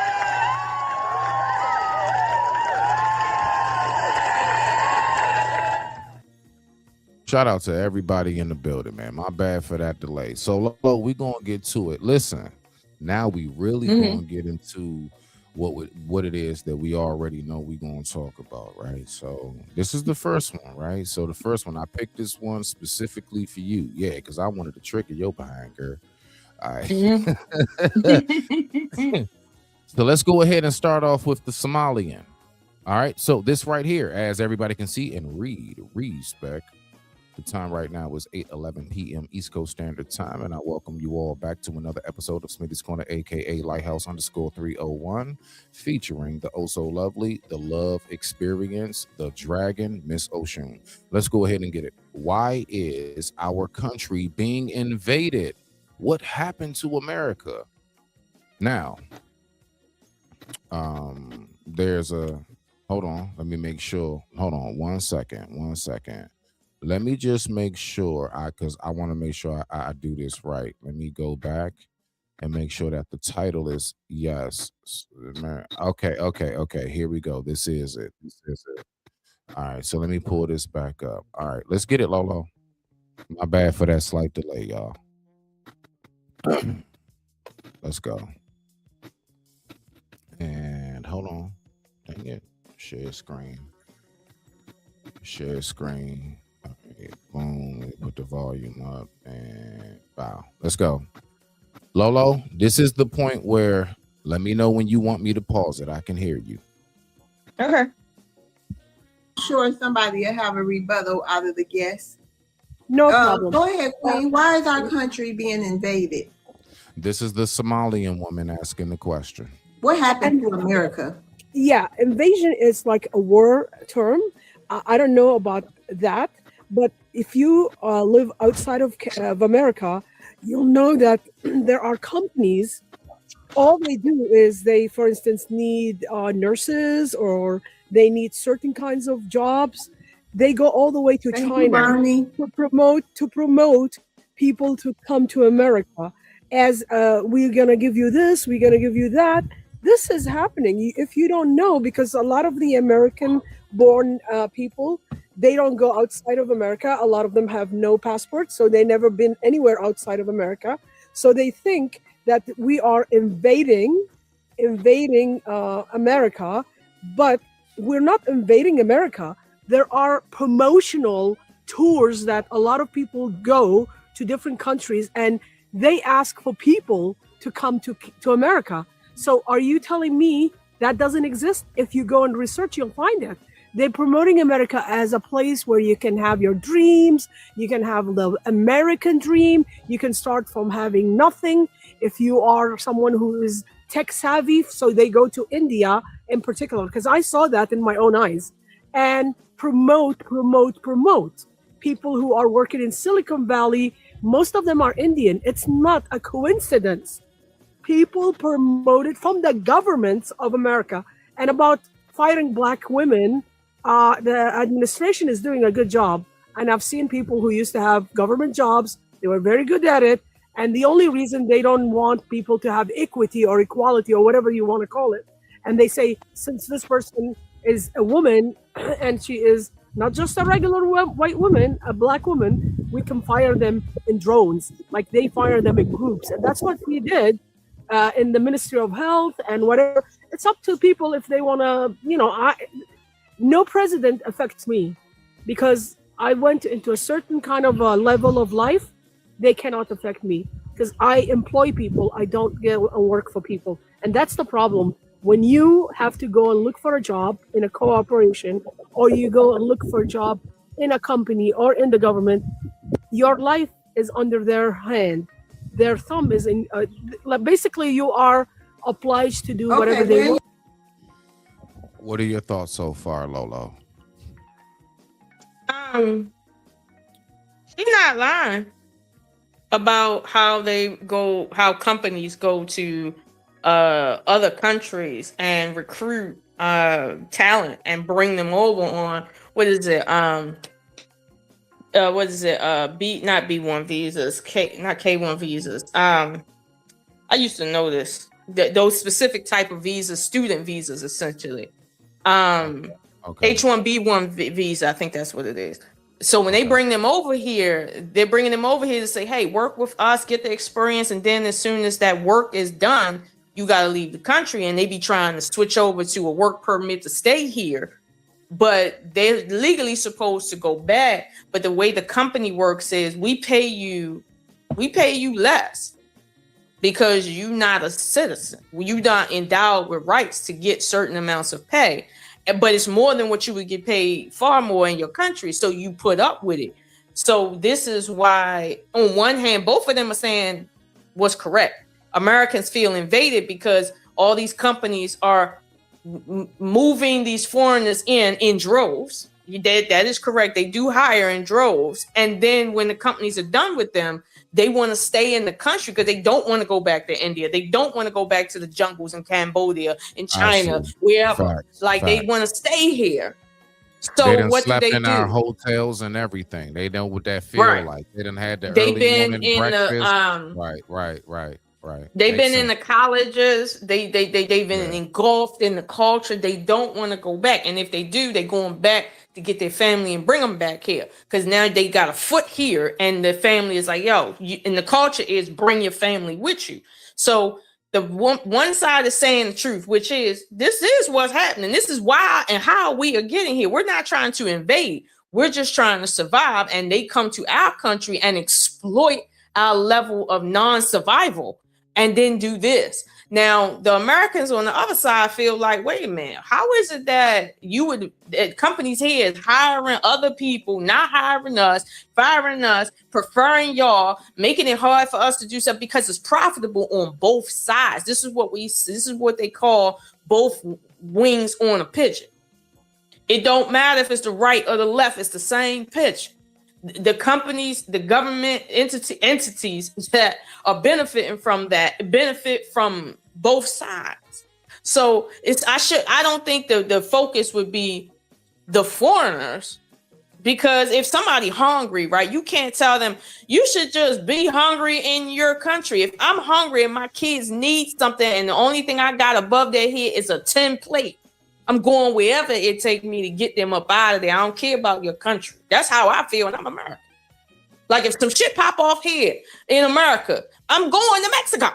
Shout out to everybody in the building, man. My bad for that delay. So, we're going to get to it. Listen, now we really going to get into what it is that we already know we're going to talk about, right? So, this is the first one, right? So, the first one, I picked this one specifically for you. Yeah, because I wanted to trigger your behind, girl. All right. So, let's go ahead and start off with the Somalian. All right. So, this right here, as everybody can see and respect. The time right now is 8:11 p.m. East Coast Standard Time, and I welcome you all back to another episode of Smitty's Corner, aka Lighthouse_301, featuring the oh so lovely, the love experience, the dragon, Miss Ocean. Let's go ahead and get it. Why is our country being invaded? What happened to America? Now, there's a hold on. Let me make sure. Hold on, 1 second. Let me just make sure because I want to make sure I do this right. Let me go back and make sure that the title is yes. Okay. Here we go. This is it. All right. So let me pull this back up. All right. Let's get it, Lolo. My bad for that slight delay, y'all. Let's go. And hold on. Dang it. Share screen. All right, boom, let me put the volume up and wow. Let's go. Lolo, this is the point where let me know when you want me to pause it. I can hear you. Okay. Sure, somebody will have a rebuttal out of the guests. No problem. Go ahead, Queen. Why is our country being invaded? This is the Somalian woman asking the question. What happened to America? Yeah, invasion is like a war term. I don't know about that. But if you live outside of America, you'll know that there are companies. All they do is they, for instance, need nurses or they need certain kinds of jobs. They go all the way to China to promote people to come to America. As we're gonna give you this, we're gonna give you that. This is happening. If you don't know, because a lot of the American-born people. They don't go outside of America. A lot of them have no passport, so they've never been anywhere outside of America. So they think that we are invading America, but we're not invading America. There are promotional tours that a lot of people go to different countries, and they ask for people to come to America. So are you telling me that doesn't exist? If you go and research, you'll find it. They're promoting America as a place where you can have your dreams. You can have the American dream. You can start from having nothing. If you are someone who is tech savvy, so they go to India in particular, because I saw that in my own eyes, and promote. People who are working in Silicon Valley, most of them are Indian. It's not a coincidence. People promoted from the governments of America. And about firing Black women, the administration is doing a good job. And I've seen people who used to have government jobs. They were very good at it. And the only reason they don't want people to have equity or equality or whatever you want to call it. And they say, since this person is a woman and she is not just a regular white woman, a Black woman, we can fire them in drones. Like they fire them in groups. And that's what we did in the Ministry of Health and whatever. It's up to people if they want to, no president affects me because I went into a certain kind of a level of life. They cannot affect me because I employ people. I don't go and work for people. And that's the problem. When you have to go and look for a job in a corporation, or you go and look for a job in a company or in the government, your life is under their hand. Their thumb is in, basically you are obliged to do whatever they want. What are your thoughts so far, Lolo? She's not lying about how companies go to other countries and recruit talent and bring them over on what is it? what is it? Not B1 visas, not K1 visas. I used to know this. Those specific type of visas, student visas, essentially. H1B1 visa, I think that's what it is. So when they bring them over here, they're bringing them over here to say, hey, work with us, get the experience, and then as soon as that work is done, you got to leave the country. And they be trying to switch over to a work permit to stay here, but they're legally supposed to go back. But the way the company works is we pay you less because you're not a citizen. You're not endowed with rights to get certain amounts of pay. But it's more than what you would get paid, far more in your country. So you put up with it. So this is why, on one hand, both of them are saying what's correct. Americans feel invaded because all these companies are moving these foreigners in droves. That is correct. They do hire in droves. And then when the companies are done with them, they want to stay in the country because they don't want to go back to India. They don't want to go back to the jungles in Cambodia, in China, wherever. They want to stay here. So what do they do? Our hotels and everything. They know what that feel like. They done had the early morning breakfast. Right. They've been in the colleges. They've been engulfed in the culture. They don't want to go back. And if they do, they're going back to get their family and bring them back here. Because now they got a foot here and the family is like, yo, and the culture is bring your family with you. So the one side is saying the truth, which is this is what's happening. This is why and how we are getting here. We're not trying to invade. We're just trying to survive. And they come to our country and exploit our level of non-survival and then do this. Now, the Americans on the other side feel like, wait a minute, how is it that companies here is hiring other people, not hiring us, firing us, preferring y'all, making it hard for us to do something because it's profitable on both sides. This is what they call both wings on a pigeon. It don't matter if it's the right or the left, it's the same pitch. The companies, the government entities that are benefiting from that benefit from both sides. So I don't think the focus would be the foreigners, because if somebody hungry, right, you can't tell them you should just be hungry in your country. If I'm hungry and my kids need something and the only thing I got above their head is a 10 plate, I'm going wherever it takes me to get them up out of there. I don't care about your country. That's how I feel when I'm American. Like if some shit pop off here in America, I'm going to Mexico.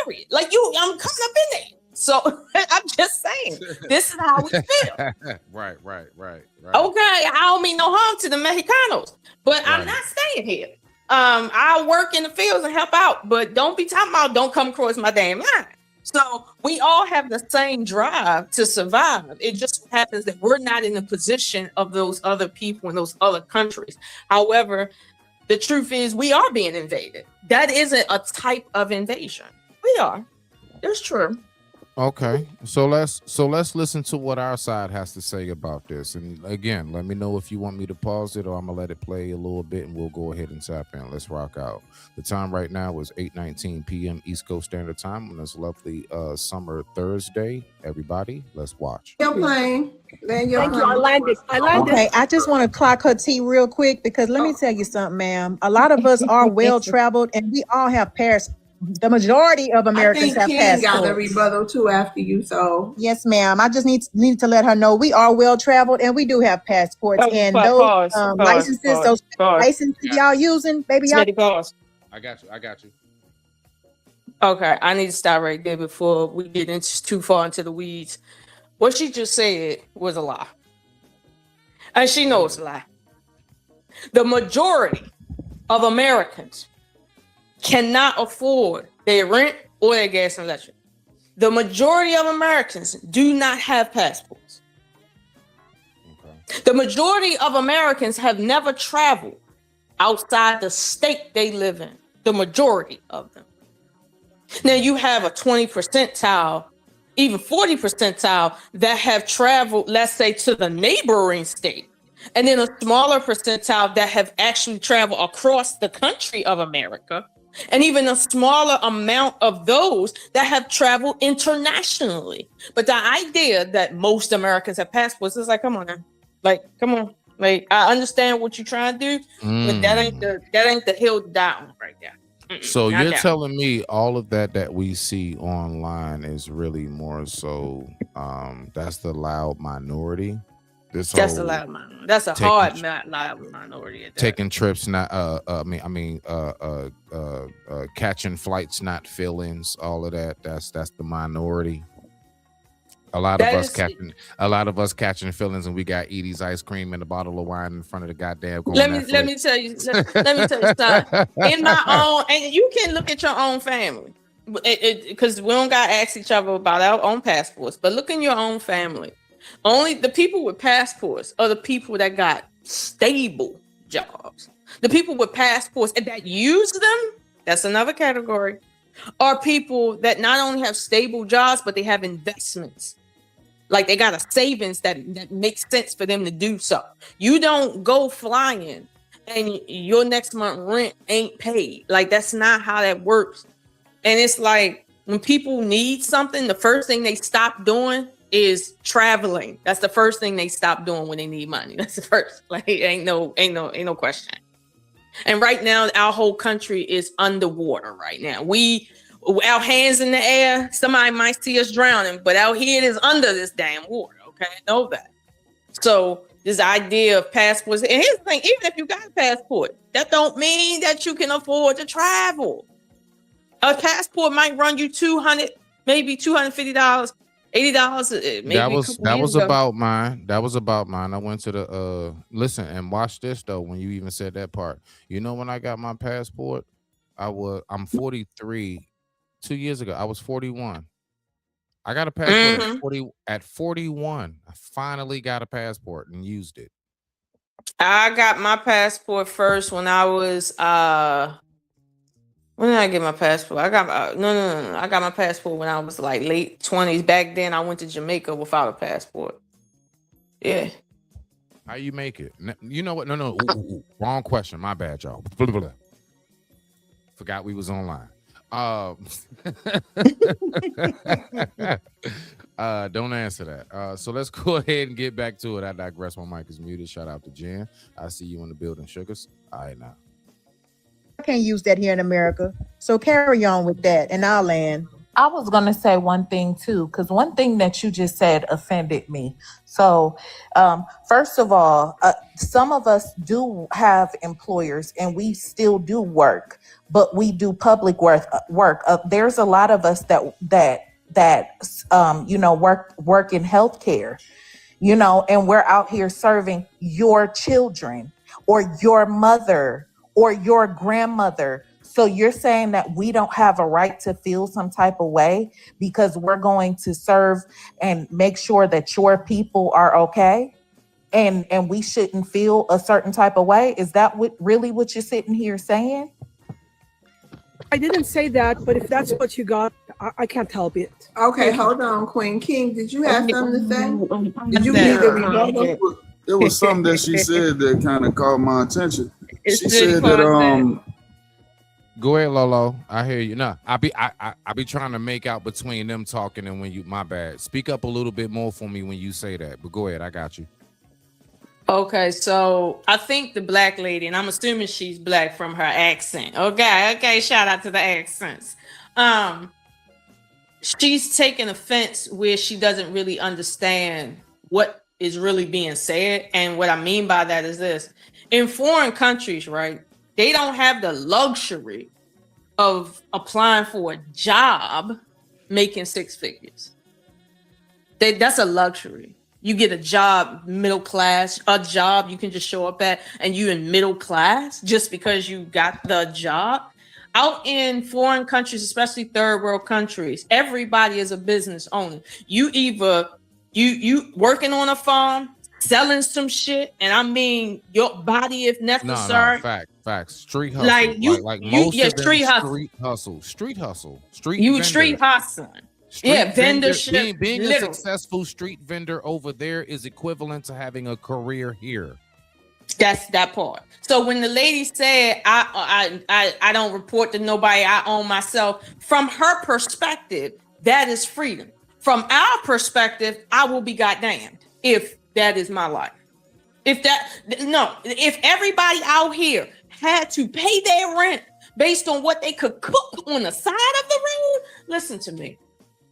Period. Like I'm coming up in there. So I'm just saying, this is how we feel. Right. Okay, I don't mean no harm to the Mexicanos, but I'm not staying here. I'll work in the fields and help out, but don't be talking about don't come across my damn line. So we all have the same drive to survive. It just happens that we're not in the position of those other people in those other countries. However, the truth is we are being invaded. That isn't a type of invasion. We are. That's true. Okay, so let's listen to what our side has to say about this. And again, let me know if you want me to pause it or I'm gonna let it play a little bit and we'll go ahead and tap in. Let's rock out. The time right now is 8:19 p.m. East Coast Standard Time on this lovely summer Thursday. Everybody, let's watch. Your plane. Thank you. I landed. Okay, I just want to clock her tea real quick because let me tell you something, ma'am. A lot of us are well traveled and we all have passports. The majority of Americans have passports. Got a rebuttal too after you, so yes, ma'am. I just need to let her know we are well traveled and we do have passports. And those licenses, licenses y'all using, baby, y'all. I got you. Okay, I need to stop right there before we get into too far into the weeds. What she just said was a lie, and she knows a lie. The majority of Americans cannot afford their rent or their gas and electric. The majority of Americans do not have passports. Okay. The majority of Americans have never traveled outside the state they live in. The majority of them. Now you have a 20 percentile, even 40 percentile that have traveled, let's say, to the neighboring state. And then a smaller percentile that have actually traveled across the country of America. And even a smaller amount of those that have traveled internationally. But the idea that most Americans have passports is like, come on now. Like, come on. Like I understand what you're trying to do, but that ain't the hill to die on right there. So not you're that telling me all of that we see online is really more so that's the loud minority. That's a loud minority. That's a hard loud minority. At that. Taking trips, not catching flights, not fill-ins, all of that. That's the minority. A lot of us catching feelings, and we got Edie's ice cream and a bottle of wine in front of the goddamn. Let me tell you something. In my own, and you can look at your own family, because we don't got to ask each other about our own passports. But look in your own family. Only the people with passports are the people that got stable jobs. The people with passports and that use them, that's another category, are people that not only have stable jobs, but they have investments. Like they got a savings that makes sense for them to do so. You don't go flying and your next month rent ain't paid. Like that's not how that works. And it's like when people need something, the first thing they stop doing is traveling. That's the first thing they stop doing when they need money. That's the first. Like ain't no question. And right now, our whole country is underwater right now. Our hands in the air, somebody might see us drowning, but our head is under this damn water. Okay, know that. So this idea of passports, and here's the thing: even if you got a passport, that don't mean that you can afford to travel. A passport might run you $200, maybe $250, $80. That was about mine. That was about mine. I went to the listen and watch this though. When you even said that part, you know, when I got my passport, I'm 43. 2 years ago, I was 41. I got a passport at 41. I finally got a passport and used it. I got my passport first when I was when did I get my passport? I got no. I got my passport when I was like late 20s. Back then, I went to Jamaica without a passport. Yeah. How you make it? You know what? No. Ooh, wrong question. My bad, y'all. Forgot we was online. Don't answer that. So let's go ahead and get back to it. I digress. My mic is muted. Shout out to Jen. I see you in the building, Sugars. All right, now. I can't use that here in America. So carry on with that, and I'll land. I was going to say one thing too, because one thing that you just said offended me. So, first of all, some of us do have employers and we still do work, but we do public work. There's a lot of us that work in healthcare, and we're out here serving your children or your mother or your grandmother. So you're saying that we don't have a right to feel some type of way because we're going to serve and make sure that your people are okay, and we shouldn't feel a certain type of way? Is that really what you're sitting here saying? I didn't say that, but if that's what you got, I can't help it. Okay, hold on, Queen King. Did you have something to say? Did you need a rebuttal? There was something that she said that kind of caught my attention. She said that Go ahead, Lolo. I hear you. No, I be trying to make out between them talking and when you. My bad. Speak up a little bit more for me when you say that. But go ahead. I got you. Okay, so I think the black lady, and I'm assuming she's black from her accent. Okay. Shout out to the accents. She's taking offense where she doesn't really understand what is really being said. And what I mean by that is this: in foreign countries, right? They don't have the luxury of applying for a job making six figures. That's a luxury. You get a job, middle class, a job you can just show up at, and you in middle class just because you got the job. Out in foreign countries, especially third world countries, everybody is a business owner. You either you working on a farm, selling some shit, and I mean your body if necessary. No, facts. Street hustle. Street hustle. Street hustling. Vendorship. Being a successful street vendor over there is equivalent to having a career here. That's that part. So when the lady said, I don't report to nobody, I own myself, from her perspective, that is freedom. From our perspective, I will be goddamned if that is my life. If everybody out here had to pay their rent based on what they could cook on the side of the road, listen to me.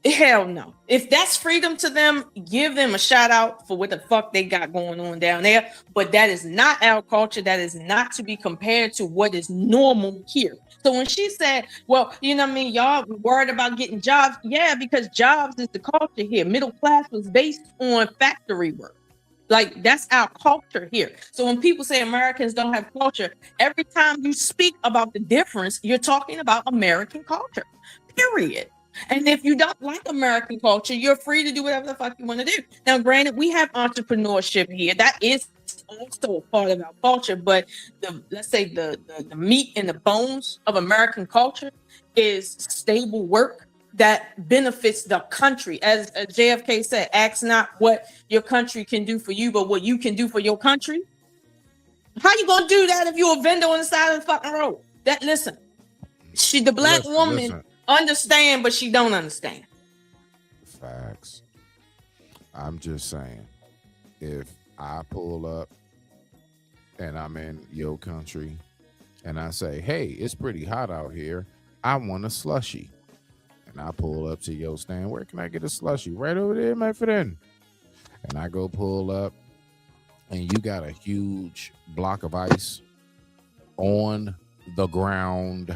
Hell no. If that's freedom to them, give them a shout out for what the fuck they got going on down there. But that is not our culture. That is not to be compared to what is normal here. So when she said, well, you know what I mean, y'all worried about getting jobs. Yeah, because jobs is the culture here. Middle class was based on factory work. Like, that's our culture here. So when people say Americans don't have culture, every time you speak about the difference, you're talking about American culture, period. And if you don't like American culture, you're free to do whatever the fuck you want to do. Now, granted, we have entrepreneurship here. That is also a part of our culture. But let's say the meat and the bones of American culture is stable work that benefits the country. As JFK said, ask not what your country can do for you, but what you can do for your country. How you gonna do that if you're a vendor on the side of the fucking road? The black woman understand, but she don't understand. Facts. I'm just saying, if I pull up and I'm in your country and I say, hey, it's pretty hot out here, I want a slushie. And I pull up to your stand, where can I get a slushie? Right over there, my friend. And I go pull up and you got a huge block of ice on the ground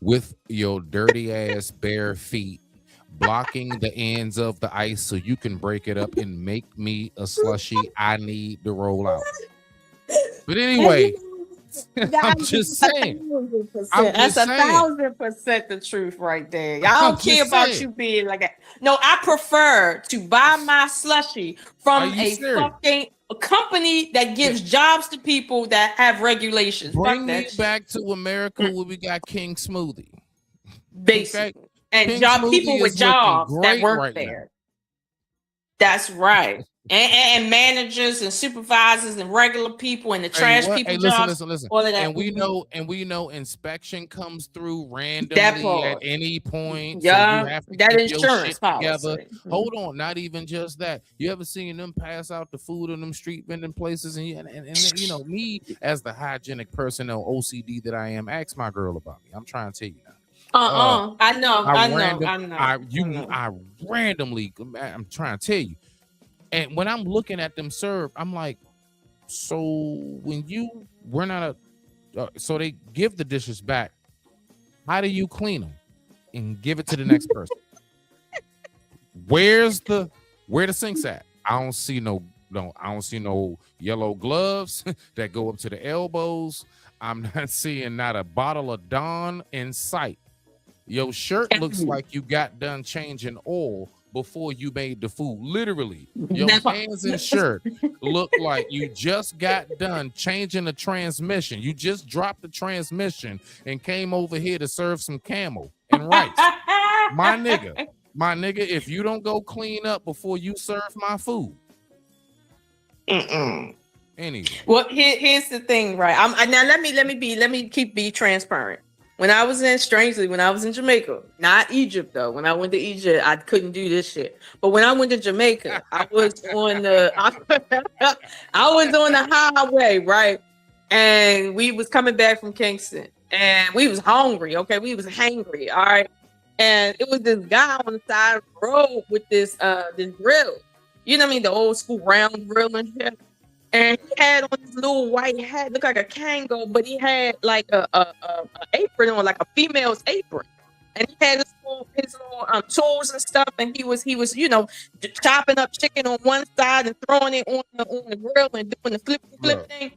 with your dirty ass bare feet blocking the ends of the ice so you can break it up and make me a slushie. I need to roll out. But anyway, I'm just saying. That's 1,000% the truth right there. I don't care about you being like that. No, I prefer to buy my slushie from a fucking company that gives jobs to people that have regulations. Bring me back to America where we got King Smoothie. Basically. Okay? And people with jobs that work there. Now. That's right. And managers and supervisors and regular people and the trash people jobs. Listen. All of that. And we know inspection comes through randomly at any point. Yeah, so you have to that keep insurance your shit together. Hold on, not even just that. You ever seen them pass out the food in them street vending places? And you know, me as the hygienic person or OCD that I am, ask my girl about me. I'm trying to tell you now. I know. I randomly, I'm trying to tell you. And when I'm looking at them serve, I'm like, so when so they give the dishes back, how do you clean them and give it to the next person? Where the sink's at? I don't see no yellow gloves that go up to the elbows. I'm not seeing not a bottle of Dawn in sight. Your shirt looks like you got done changing oil before you made the food. Literally, your hands and shirt look like you just got done changing the transmission. You just dropped the transmission and came over here to serve some camel and rice. My nigga, if you don't go clean up before you serve my food. Anyway. Well, here's the thing, right? Now let me be transparent. When I was in Jamaica, not Egypt though. When I went to Egypt, I couldn't do this shit. But when I went to Jamaica, I was on the highway, right? And we was coming back from Kingston, and we was hungry. Okay, we was hangry. All right, and it was this guy on the side of the road with this grill. You know what I mean? The old school round grill and shit. And he had on this little white hat, looked like a Kango, but he had like a apron on, like a female's apron. And he had his little tools and stuff, and he was chopping up chicken on one side and throwing it on the grill and doing the flip thing.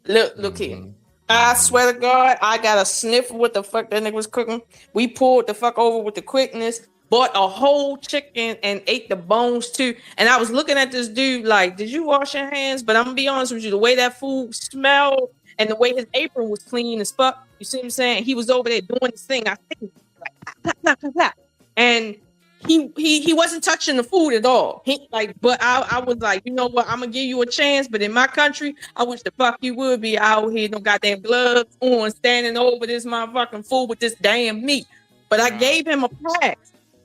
Look here. I swear to God, I got a sniff of what the fuck that nigga was cooking. We pulled the fuck over with the quickness. Bought a whole chicken and ate the bones too. And I was looking at this dude like, did you wash your hands? But I'm gonna be honest with you, the way that food smelled and the way his apron was clean as fuck, you see what I'm saying? He was over there doing this thing. I think like, and he wasn't touching the food at all. But I was like, you know what? I'm gonna give you a chance. But in my country, I wish the fuck you would be out here, no goddamn gloves on, standing over this motherfucking food with this damn meat. But I gave him a pass.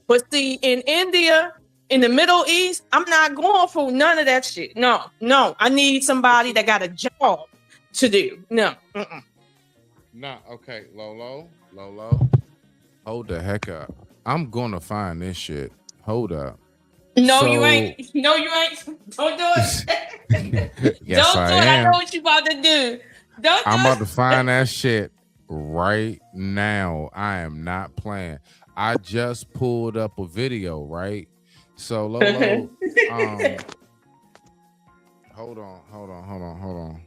But see, in India, in the Middle East, I'm not going for none of that shit. No. I need somebody that got a job to do. No. Nah, okay, Lolo, hold the heck up. I'm gonna find this shit. Hold up. No, you ain't. No, you ain't. Don't do it. Yes, Don't do I it. am. I know what you about to do. Don't do I'm about it. to find that shit right now. I am not playing. I just pulled up a video, right? So Lolo, hold on.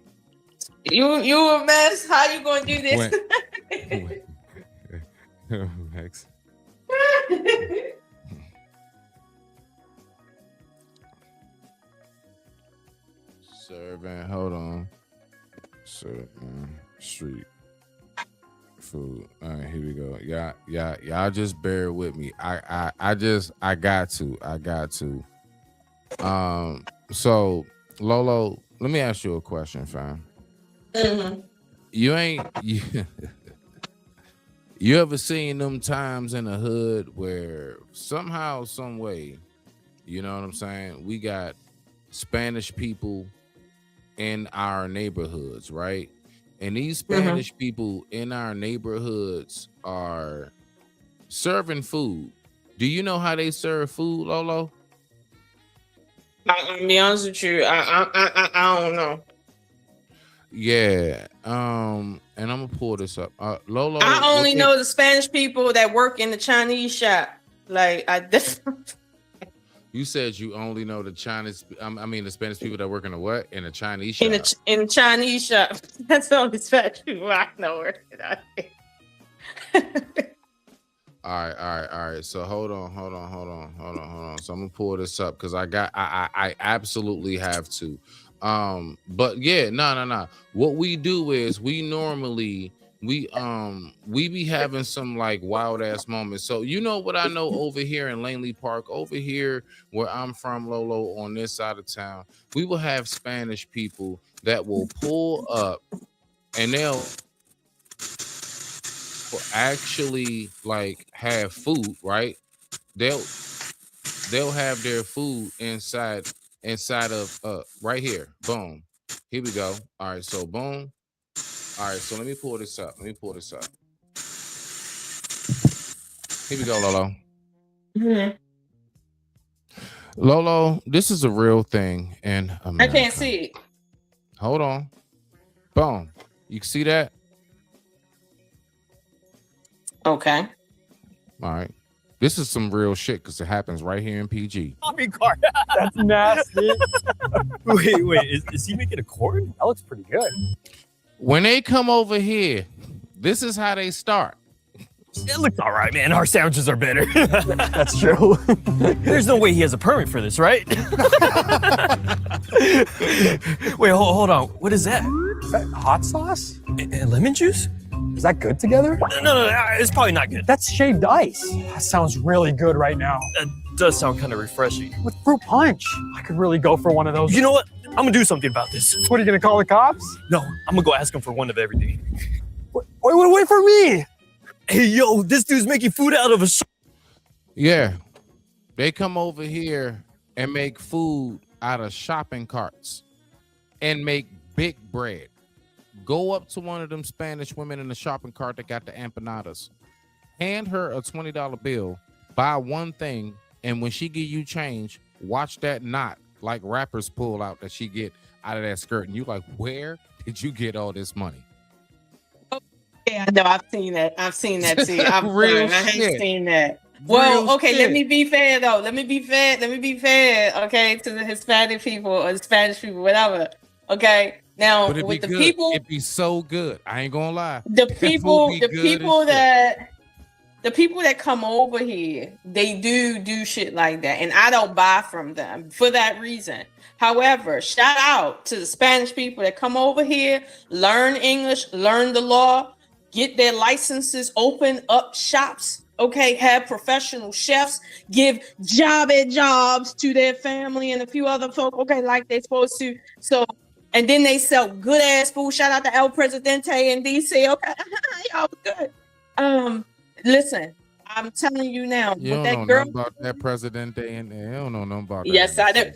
You a mess. How you gonna do this? Max. Serving, hold on. Serving street food. All right, here we go. Y'all just bear with me. I got to. So Lolo, let me ask you a question, fam. Mm-hmm. You ever seen them times in the hood where somehow, some way, you know what I'm saying? We got Spanish people in our neighborhoods, right? And these Spanish people in our neighborhoods are serving food. Do you know how they serve food, Lolo? I'll be honest with you. I don't know. Yeah. And I'm gonna pull this up. Lolo. I only know the Spanish people that work in the Chinese shop. Like You said you only know the Chinese. The Spanish people that work in the what? In the Chinese shop. in the Chinese shop. That's the only Spanish people I know. All right. So hold on. So I'm gonna pull this up because I absolutely have to. But yeah, no. What we do is we normally we be having some like wild ass moments. So you know what I know over here in Langley Park, over here where I'm from, Lolo, on this side of town, we will have Spanish people that will pull up and they'll actually like have food, right? They'll have their food inside of right here. Boom. Here we go. All right, so boom. All right, so let me pull this up. Here we go, Lolo. Mm-hmm. Lolo, this is a real thing in America. I can't see it. Hold on. Boom. You can see that? Okay. All right. This is some real shit because it happens right here in PG. Coffee cart. That's nasty. wait. Is he making a corn? That looks pretty good. When they come over here, this is how they start. It looks all right, man. Our sandwiches are better. That's true. There's no way he has a permit for this, right? Wait, hold on. What is that? Is that hot sauce? And lemon juice? Is that good together? No, it's probably not good. That's shaved ice. That sounds really good right now. That does sound kind of refreshing. With fruit punch. I could really go for one of those. You know what? I'm gonna do something about this. What, are you gonna call the cops? No, I'm gonna go ask him for one of everything. Wait for me. Hey, yo, this dude's making food out of a... Yeah. They come over here and make food out of shopping carts and make big bread. Go up to one of them Spanish women in the shopping cart that got the empanadas. Hand her a $20 bill, buy one thing, and when she give you change, watch that knot like rappers pull out that she get out of that skirt. And you like, where did you get all this money? Yeah, no, I've seen that too. Real I hate shit. seeing that. Well, Real okay, shit. let me be fair though. Let me be fair, okay, to the Hispanic people or the Spanish people, whatever. Okay. Now But it'd with be the good. people, It'd be so good. I ain't gonna lie. the That people food be good as that come over here, they do shit like that, and I don't buy from them for that reason. However, shout out to the Spanish people that come over here, learn English, learn the law, get their licenses, open up shops, okay, have professional chefs, give jobs to their family and a few other folk, okay, like they're supposed to. So, and then they sell good ass food. Shout out to El Presidente in DC, okay, y'all was good. Listen, I'm telling you now, You with don't that know girl. nothing about that Presidente and you don't know nothing about that. Yes, I do.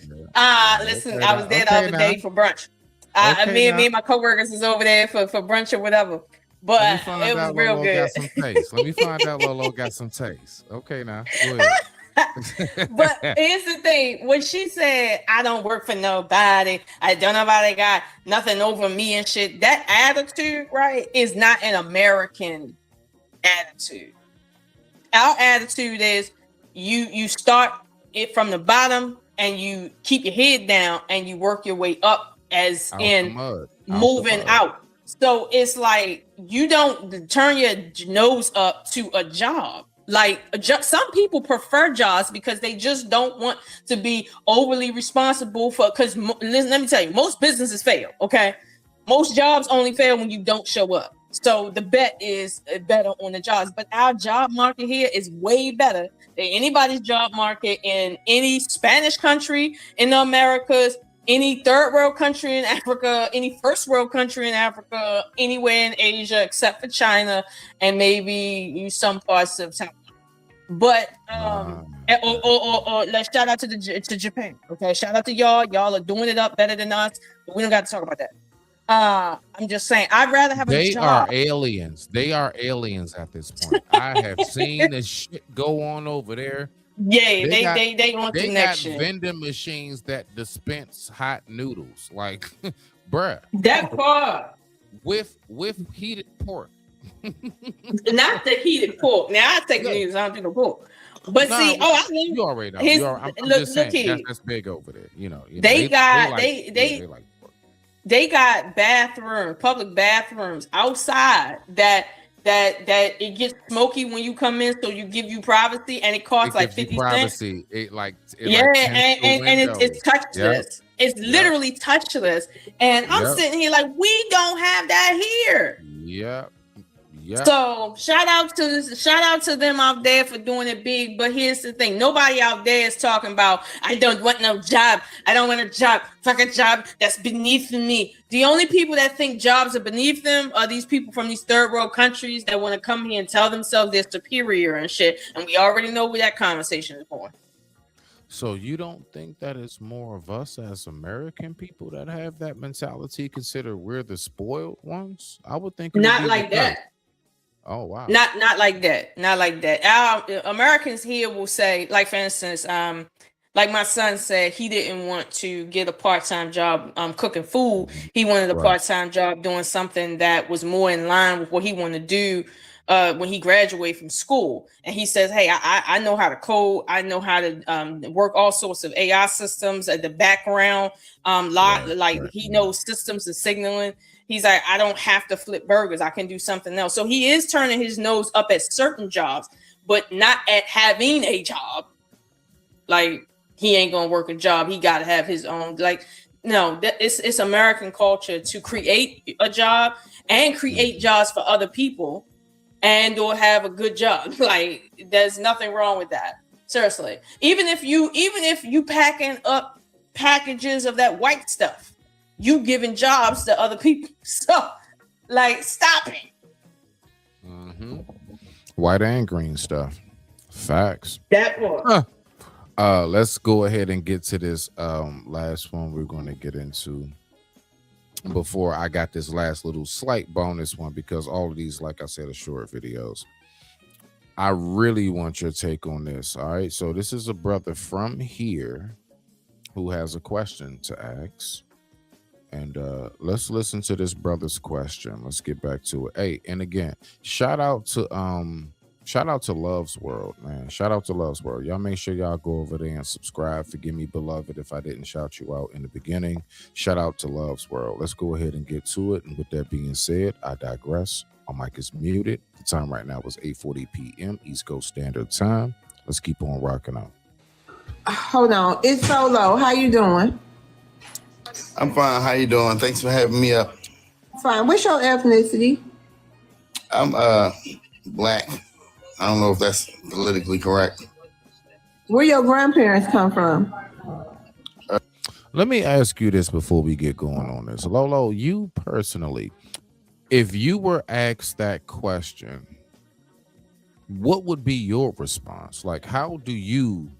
Listen, I was there the other day for brunch. Me and my coworkers was over there for brunch or whatever. But Let me find it was out real Lolo good. got some taste. Let me find out Lolo got some taste. Okay, now go ahead. But here's the thing: when she said, "I don't work for nobody, I don't nobody got nothing over me and shit," that attitude, right, is not an American attitude. Our attitude is you start it from the bottom and you keep your head down and you work your way up, as Out in the mud. moving out. So it's like you don't turn your nose up to a job. Like some people prefer jobs because they just don't want to be overly responsible for. Because let me tell you, most businesses fail. Okay, most jobs only fail when you don't show up. So the bet is better on the jobs. But our job market here is way better than anybody's job market in any Spanish country in the Americas, any third world country in Africa, any first world country in Africa, anywhere in Asia except for China and maybe some parts of Taiwan. But or let's shout out to Japan. Okay, shout out to y'all. Y'all are doing it up better than us. But we don't got to talk about that. I'm just saying, I'd rather have a job. They are aliens. They are aliens at this point. I have seen this shit go on over there. Yeah, they want they connection. got vending machines that dispense hot noodles, like, bruh. That part with heated pork. Not the heated pork. Now I take noodles. I don't do no pork. But see, I mean, you already know. I'm just saying that's big over there. You know, they got public bathrooms outside that it gets smoky when you come in, so you give you privacy, and it costs like 50 cents. It's touchless. Yep. It's literally touchless, and I'm sitting here like, we don't have that here. Yep. So shout out to them out there for doing it big. But here's the thing: nobody out there is talking about, I don't want no job. I don't want a job. Fuck a job that's beneath me. The only people that think jobs are beneath them are these people from these third world countries that want to come here and tell themselves they're superior and shit. And we already know where that conversation is going. So you don't think that it's more of us as American people that have that mentality? Consider we're the spoiled ones. I would think not like that. Oh wow. Not like that. Not like that. Our Americans here will say, like for instance, like my son said, he didn't want to get a part-time job cooking food. He wanted a part-time job doing something that was more in line with what he wanted to do when he graduated from school. And he says, hey, I know how to code. I know how to work all sorts of AI systems at the background. He knows systems and signaling. He's like, I don't have to flip burgers. I can do something else. So he is turning his nose up at certain jobs, but not at having a job. Like, he ain't gonna work a job. He got to have his own. Like, no, it's American culture to create a job and create jobs for other people, and or have a good job. Like, there's nothing wrong with that. Seriously, even if you packing up packages of that white stuff, you giving jobs to other people. So, like, stop it. Mm-hmm. White and green stuff. Facts. That one. Let's go ahead and get to this last one we're going to get into before I got this last little slight bonus one, because all of these, like I said, are short videos. I really want your take on this. All right. So this is a brother from here who has a question to ask. And let's listen to this brother's question. Let's get back to it. Hey, and again, shout out to Love's World, man. Shout out to Love's World. Y'all make sure y'all go over there and subscribe. Forgive me, beloved, if I didn't shout you out in the beginning. Shout out to Love's World. Let's go ahead and get to it. And with that being said, I digress. My mic is muted. The time right now is 8:40 p.m. East Coast Standard Time. Let's keep on rocking out. Hold on. It's Solo. How you doing? I'm fine. How you doing? Thanks for having me up. Fine. What's your ethnicity? I'm black. I don't know if that's politically correct. Where your grandparents come from? Let me ask you this before we get going on this. Lolo, you personally, if you were asked that question, what would be your response? Like, how do you?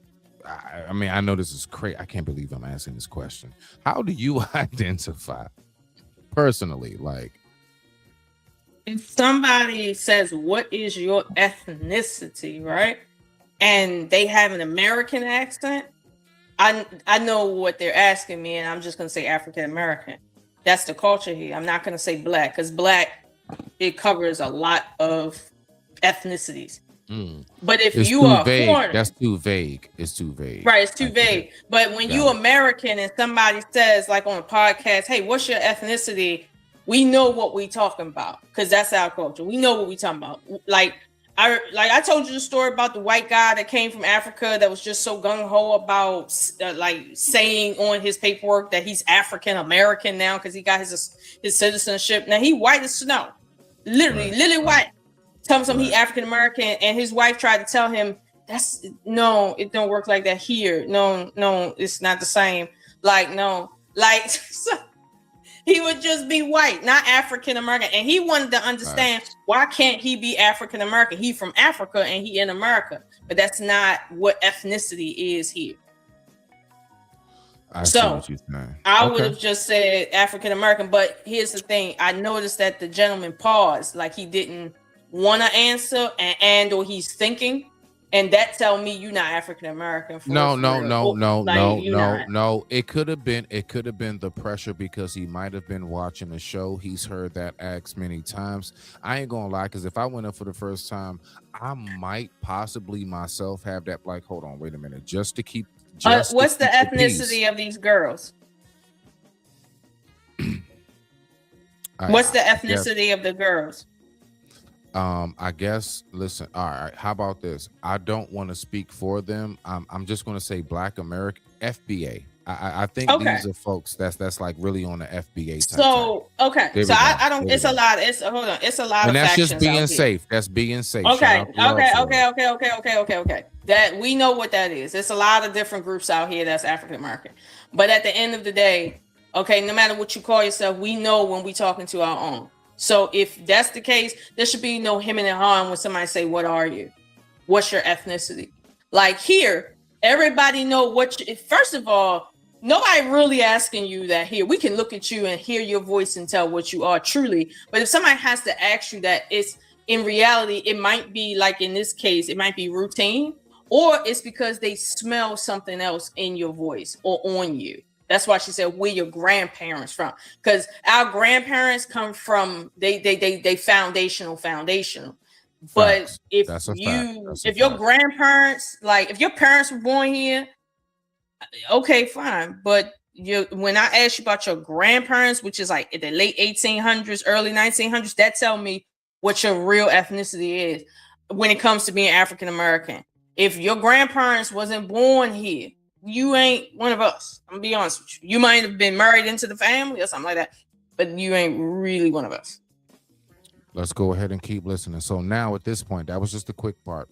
I mean, I know this is crazy. I can't believe I'm asking this question. How do you identify personally? Like, if somebody says, "What is your ethnicity?" right, and they have an American accent, I know what they're asking me, and I'm just gonna say African American. That's the culture here. I'm not gonna say black, because black, it covers a lot of ethnicities. But if it's you too are vague. foreign, That's too vague. It's too vague. right, it's too vague. But when you Got American and somebody says, like on a podcast, "Hey, what's your ethnicity?" We know what we talking about, because that's our culture. We know what we talking about. Like I told you the story about the white guy that came from Africa that was just so gung-ho about like saying on his paperwork that he's African American now because he got his citizenship. Now he white as snow, literally white. Tell him he African American, and his wife tried to tell him no, it don't work like that here. No, it's not the same. Like no, like he would just be white, not African American, and he wanted to understand why can't he be African American? He from Africa and he in America, but that's not what ethnicity is here. I see what you're saying. I would have just said African American, but here's the thing: I noticed that the gentleman paused, like he didn't want to answer, and or he's thinking, and that tell me you're not African American. No. It could have been the pressure because he might have been watching the show. He's heard that asked many times. I ain't gonna lie, because if I went up for the first time, I might possibly myself have that. Like, hold on, wait a minute, just to keep. What's the ethnicity of these girls? What's the ethnicity of the girls? I guess, listen, all right, how about this? I don't want to speak for them. I'm just going to say Black American FBA. I think these are folks that's like really on the FBA type. So, okay. So I don't, it's a lot. It's a lot and of that's factions just being out here. safe. That's being safe. Okay. That we know what that is. It's a lot of different groups out here that's African American. But at the end of the day, okay, no matter what you call yourself, we know when we talking to our own. So if that's the case, there should be no hemming and hawing when somebody say, "What are you? What's your ethnicity?" Like here, everybody know first of all, nobody really asking you that here. We can look at you and hear your voice and tell what you are truly. But if somebody has to ask you that, it's in reality, it might be like in this case, it might be routine, or it's because they smell something else in your voice or on you. That's why she said, "Where your grandparents from?" Because our grandparents come from they foundational. But if your grandparents, like if your parents were born here, okay, fine. But when I ask you about your grandparents, which is like in the late 1800s, early 1900s, that tell me what your real ethnicity is when it comes to being African American. If your grandparents wasn't born here, you ain't one of us. I'm gonna be honest with you. You might have been married into the family or something like that, but you ain't really one of us. Let's go ahead and keep listening. So now at this point, that was just a quick part.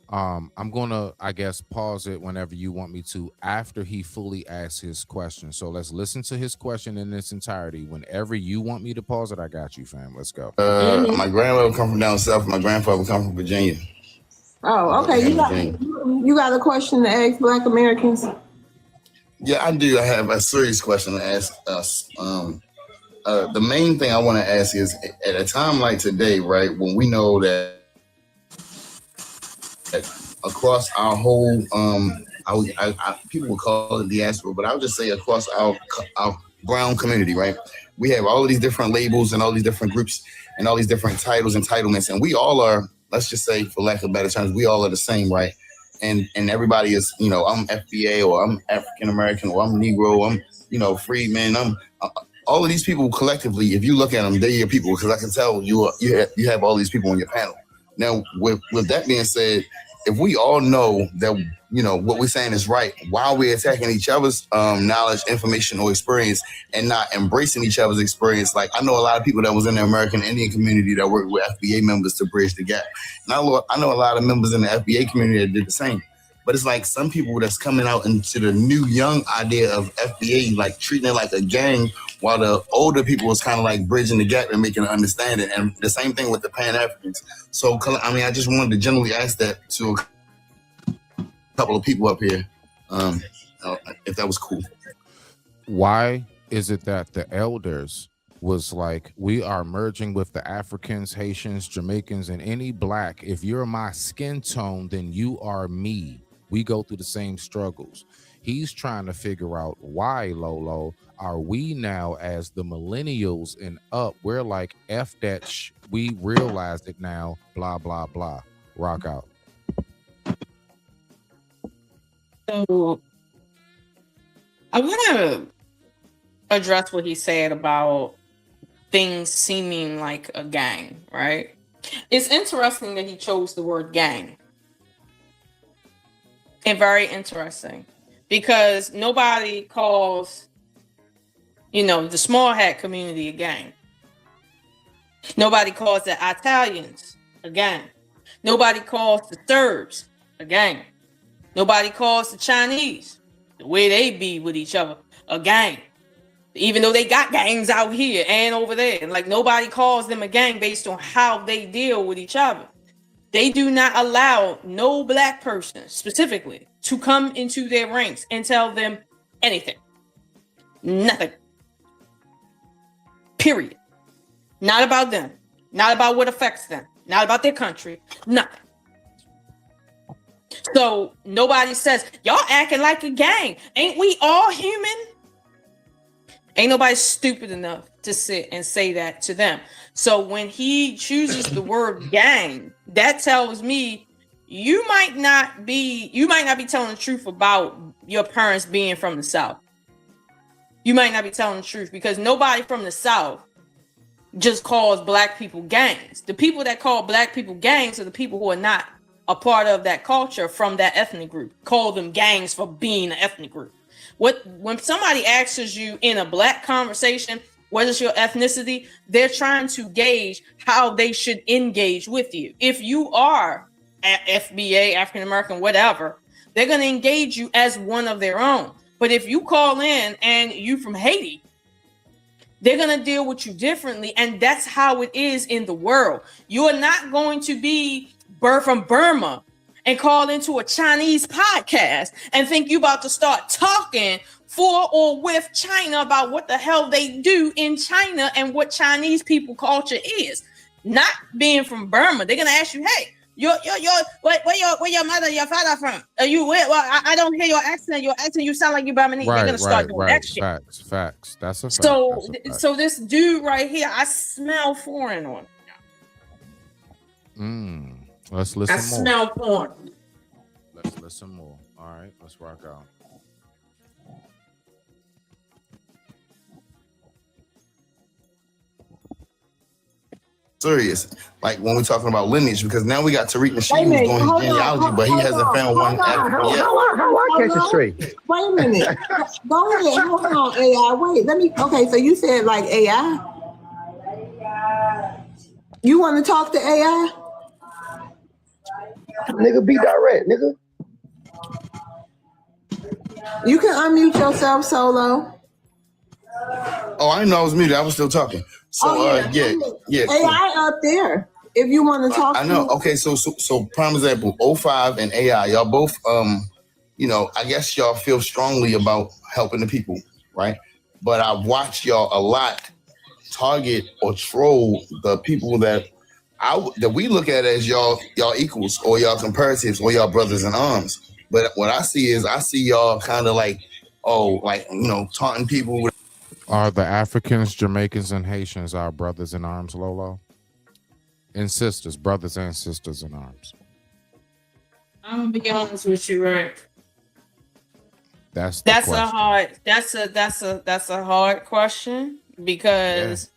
I'm gonna, I guess, pause it whenever you want me to after he fully asks his question. So let's listen to his question in its entirety. Whenever you want me to pause it, I got you, fam. Let's go. My grandmother come from down south. My grandfather come from Virginia. Oh, okay. You got a question to ask Black Americans? Yeah, I do. I have a serious question to ask us. The main thing I want to ask is, at a time like today, right, when we know that across our whole, people would call it diaspora, but I would just say across our brown community, right, we have all of these different labels and all these different groups and all these different titles, entitlements, and we all are, let's just say, for lack of better terms, we all are the same, right? And everybody is, I'm FBA, or I'm African American, or I'm Negro, I'm, freedman, I'm all of these people collectively. If you look at them, they're your people, because I can tell you have all these people on your panel. Now, with that being said, if we all know that what we're saying is right, why we're attacking each other's knowledge, information, or experience, and not embracing each other's experience. Like, I know a lot of people that was in the American Indian community that worked with FBA members to bridge the gap, and I know a lot of members in the FBA community that did the same. But it's like some people that's coming out into the new young idea of FBA, like treating it like a gang, while the older people was kind of like bridging the gap and making it understand it. And the same thing with the Pan-Africans. So, I mean, I just wanted to generally ask that to a couple of people up here, if that was cool. Why is it that the elders was like, we are merging with the Africans, Haitians, Jamaicans, and any black? If you're my skin tone, then you are me. We go through the same struggles. He's trying to figure out why, Lolo, are we now as the millennials and up, we're like, F that, we realize it now, blah, blah, blah. Rock out. So I want to address what he said about things seeming like a gang, right? It's interesting that he chose the word gang. And very interesting, because nobody calls, the small hat community a gang. Nobody calls the Italians a gang. Nobody calls the Serbs a gang. Nobody calls the Chinese, the way they be with each other, a gang. Even though they got gangs out here and over there. And like, nobody calls them a gang based on how they deal with each other. They do not allow no black person specifically to come into their ranks and tell them anything. Nothing. Period. Not about them. Not about what affects them. Not about their country. Nothing. So nobody says, y'all acting like a gang. Ain't we all human? Ain't nobody stupid enough to sit and say that to them. So when he chooses the word gang, that tells me you might not be telling the truth about your parents being from the South. You might not be telling the truth, because nobody from the South just calls black people gangs. The people that call black people gangs are the people who are not a part of that culture from that ethnic group. Call them gangs for being an ethnic group. When somebody asks you in a black conversation, what is your ethnicity? They're trying to gauge how they should engage with you. If you are FBA, African American, whatever, they're going to engage you as one of their own. But if you call in and you from Haiti, they're going to deal with you differently. And that's how it is in the world. You are not going to be from Burma and call into a Chinese podcast and think you about to start talking for or with China about what the hell they do in China and what Chinese people culture is. Not being from Burma, they're gonna ask you, "Hey, where your mother, your father from? Are you where? Well, I don't hear your accent. Your accent, you sound like you're Burmese." They're gonna start doing that shit. Facts. That's a fact. So this dude right here, I smell foreign on him. Let's listen more. I smell porn. Let's listen more. All right, let's rock out. Serious, like when we're talking about lineage, because now we got Tariq Nasheed who's doing his genealogy, but he hasn't found one African yet. Catch it straight. Wait a minute. Go ahead. Hold on, AI. Wait, okay, so you said like AI? You want to talk to AI? Nigga, be direct, nigga. You can unmute yourself, Solo. Oh, I didn't know I was muted. I was still talking. So, yeah. AI up there. If you want to talk, I know. Okay, so prime example, 05 and AI, y'all both, I guess y'all feel strongly about helping the people, right? But I've watched y'all a lot target or troll the people that we look at as y'all equals or y'all comparatives or y'all brothers in arms. But what I see y'all kind of like, taunting people with. Are the Africans, Jamaicans, and Haitians our brothers in arms, Lolo? And sisters, brothers and sisters in arms. I'm gonna be honest with you, right? That's a hard question, because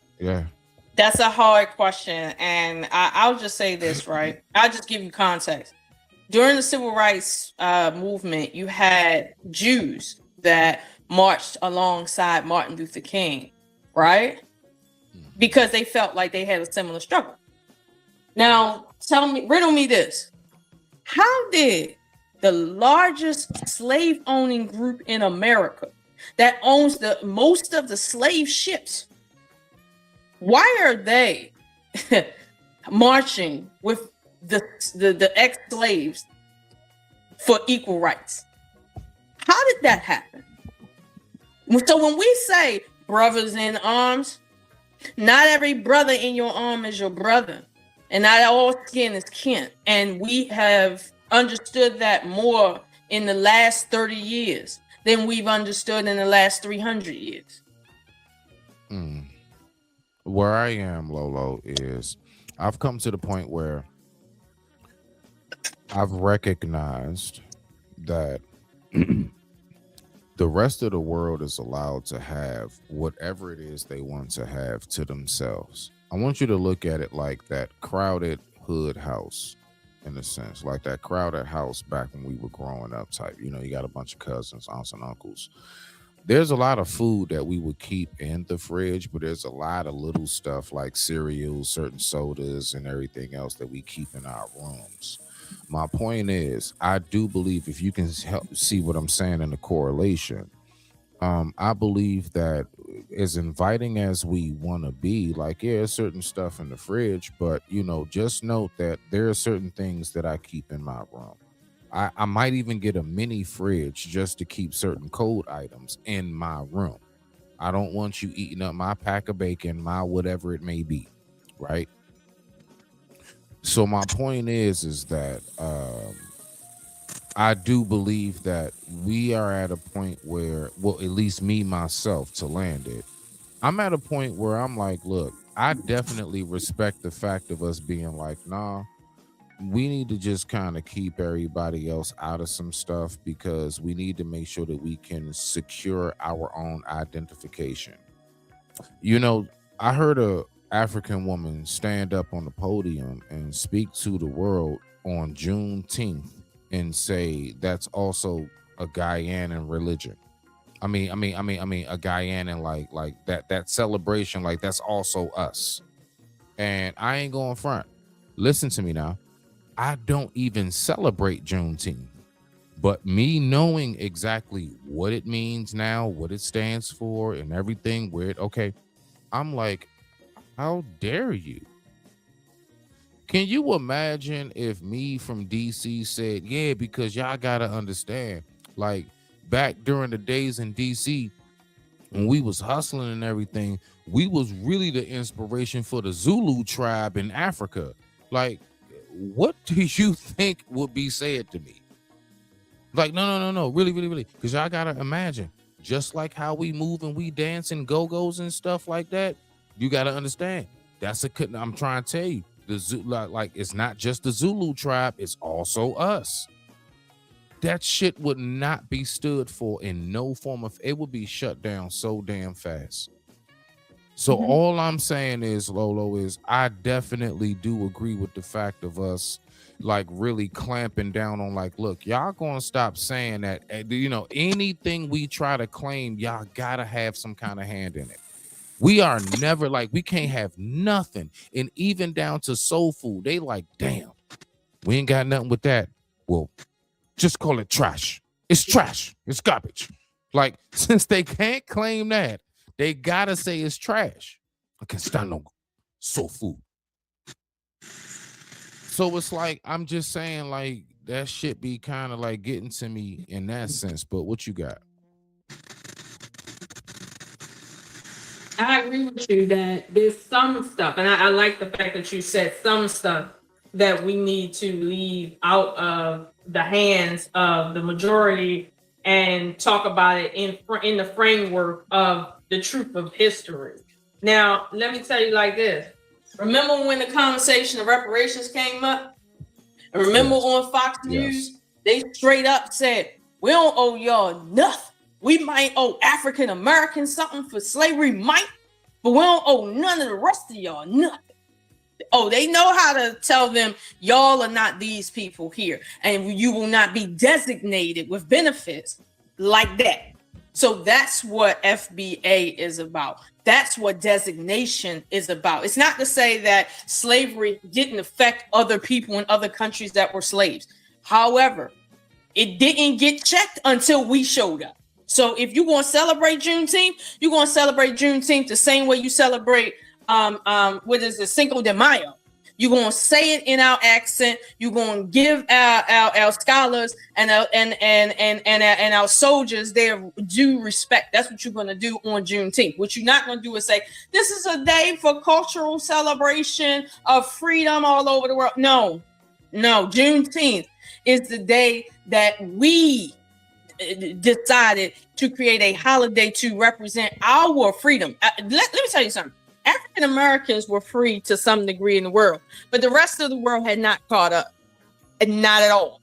that's a hard question, and I'll just say this, right? I'll just give you context. During the civil rights movement, you had Jews that marched alongside Martin Luther King, right? Because they felt like they had a similar struggle. Now, riddle me this. How did the largest slave owning group in America that owns the most of the slave ships. Why are they marching with the ex-slaves for equal rights? How did that happen? So when we say brothers in arms, not every brother in your arm is your brother, and not all skin is kin. And we have understood that more in the last 30 years than we've understood in the last 300 years. Where I am, Lolo, is I've come to the point where I've recognized that the rest of the world is allowed to have whatever it is they want to have to themselves. I want you to look at it like that crowded hood house, in a sense, like that crowded house back when we were growing up type. You know, you got a bunch of cousins, aunts and uncles. There's a lot of food that we would keep in the fridge, but there's a lot of little stuff like cereals, certain sodas, and everything else that we keep in our rooms. My point is, I do believe, if you can help see what I'm saying in the correlation, I believe that as inviting as we want to be, like, yeah, there's certain stuff in the fridge, but, you know, just note that there are certain things that I keep in my room. I might even get a mini fridge just to keep certain cold items in my room. I don't want you eating up my pack of bacon, my whatever it may be, right? So my point is that I do believe that we are at a point where, well, at least me, myself, to land it, I'm at a point where I'm like, look, I definitely respect the fact of us being like, nah, we need to just kind of keep everybody else out of some stuff, because we need to make sure that we can secure our own identification. You know, I heard a African woman stand up on the podium and speak to the world on Juneteenth and say that's also a Guyanan religion. I mean, a Guyanan like that celebration, like that's also us. And I ain't going front. Listen to me now. I don't even celebrate Juneteenth, but me knowing exactly what it means now, what it stands for, and everything, I'm like, how dare you? Can you imagine if me from DC said, yeah, because y'all gotta understand, like back during the days in DC when we was hustling and everything, we was really the inspiration for the Zulu tribe in Africa. Like, what do you think would be said to me? Like, no, really, because y'all gotta imagine, just like how we move and we dance and go-go's and stuff like that, you gotta understand, I'm trying to tell you, like it's not just the Zulu tribe, it's also us. That shit would not be stood for in no form of, it would be shut down so damn fast. So all I'm saying is, Lolo, is I definitely do agree with the fact of us like really clamping down on, like, look, y'all gonna stop saying that, you know, anything we try to claim, y'all gotta have some kind of hand in it. We are never like, we can't have nothing. And even down to soul food, they like, damn, we ain't got nothing with that. Well, just call it trash. It's trash. It's garbage. Like, since they can't claim that, they gotta say it's trash. I can't stand no soul food. So it's like, I'm just saying, like, that shit be kind of like getting to me in that sense. But what you got? I agree with you that there's some stuff, and I like the fact that you said some stuff that we need to leave out of the hands of the majority and talk about it in the framework of the truth of history. Now, let me tell you like this. Remember when the conversation of reparations came up? And remember on Fox News, they straight up said, we don't owe y'all nothing. We might owe African Americans something for slavery, but we don't owe none of the rest of y'all nothing. Oh, they know how to tell them, y'all are not these people here, and you will not be designated with benefits like that. So that's what FBA is about. That's what designation is about. It's not to say that slavery didn't affect other people in other countries that were slaves. However, It didn't get checked until we showed up. So if you're gonna celebrate Juneteenth, you're gonna celebrate Juneteenth the same way you celebrate what is the Cinco de Mayo. You're gonna say it in our accent. You're gonna give our scholars and our soldiers their due respect. That's what you're gonna do on Juneteenth. What you're not gonna do is say this is a day for cultural celebration of freedom all over the world. No, Juneteenth is the day that we decided to create a holiday to represent our freedom. Let me tell you something. African Americans were free to some degree in the world, but the rest of the world had not caught up, and not at all.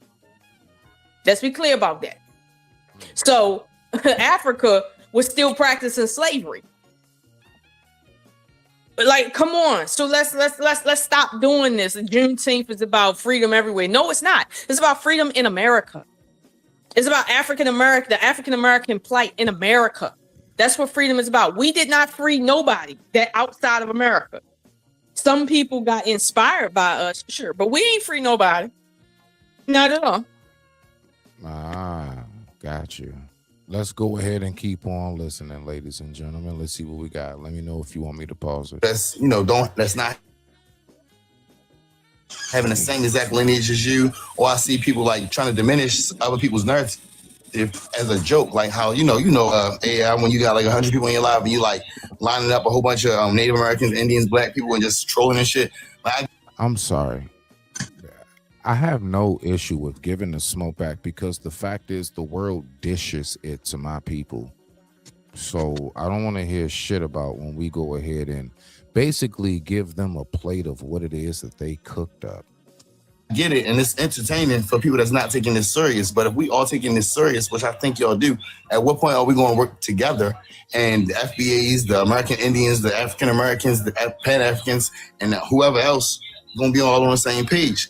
Let's be clear about that. So Africa was still practicing slavery. Like, come on. So let's stop doing this. Juneteenth is about freedom everywhere. No, it's not. It's about freedom in America. It's about the African American plight in America. That's what freedom is about. We did not free nobody that outside of America. Some people got inspired by us, sure, but we ain't free nobody. Not at all. Got you. Let's go ahead and keep on listening, ladies and gentlemen. Let's see what we got. Let me know if you want me to pause it. That's not having the same exact lineage as you, or I see people like trying to diminish other people's narrative as a joke, like how AI, when you got like 100 people in your life and you like lining up a whole bunch of Native Americans, Indians, black people, and just trolling and shit. I'm sorry. I have no issue with giving the smoke back because the fact is the world dishes it to my people. So I don't want to hear shit about when we go ahead and basically give them a plate of what it is that they cooked up. Get it, and it's entertaining for people that's not taking this serious. But if we all taking this serious, which I think y'all do, at what point are we going to work together? And the FBAs, the American Indians, the African Americans, the Pan Africans, and whoever else going to be all on the same page?